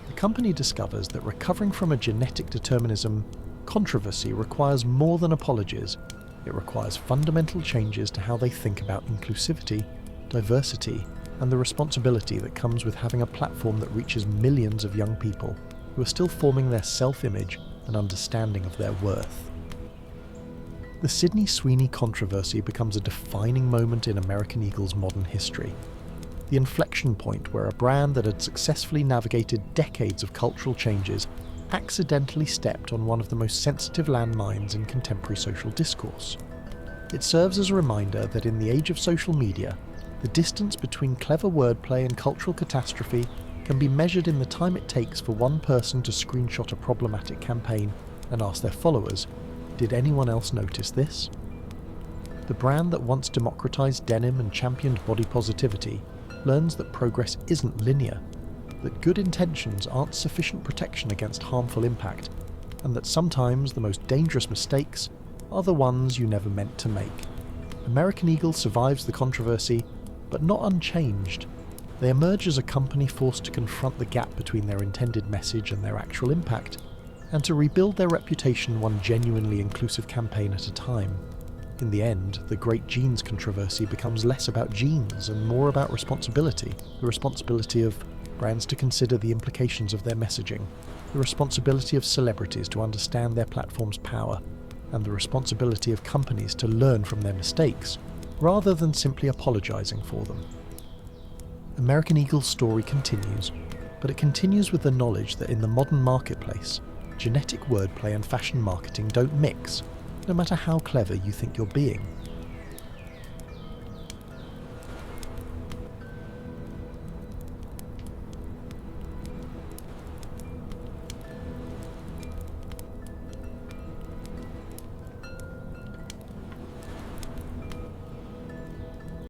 A: The company discovers that recovering from a genetic determinism controversy requires more than apologies. It requires fundamental changes to how they think about inclusivity, diversity, and the responsibility that comes with having a platform that reaches millions of young people who are still forming their self-image and understanding of their worth. The Sydney Sweeney controversy becomes a defining moment in American Eagle's modern history. The inflection point where a brand that had successfully navigated decades of cultural changes accidentally stepped on one of the most sensitive landmines in contemporary social discourse. It serves as a reminder that in the age of social media, the distance between clever wordplay and cultural catastrophe can be measured in the time it takes for one person to screenshot a problematic campaign and ask their followers, "Did anyone else notice this?" The brand that once democratized denim and championed body positivity learns that progress isn't linear, that good intentions aren't sufficient protection against harmful impact, and that sometimes the most dangerous mistakes are the ones you never meant to make. American Eagle survives the controversy, but not unchanged. They emerge as a company forced to confront the gap between their intended message and their actual impact, and to rebuild their reputation one genuinely inclusive campaign at a time. In the end, the Great Jeans controversy becomes less about jeans and more about responsibility. The responsibility of brands to consider the implications of their messaging, the responsibility of celebrities to understand their platform's power, and the responsibility of companies to learn from their mistakes, rather than simply apologizing for them. American Eagle's story continues, but it continues with the knowledge that in the modern marketplace, genetic wordplay and fashion marketing don't mix, no matter how clever you think you're being.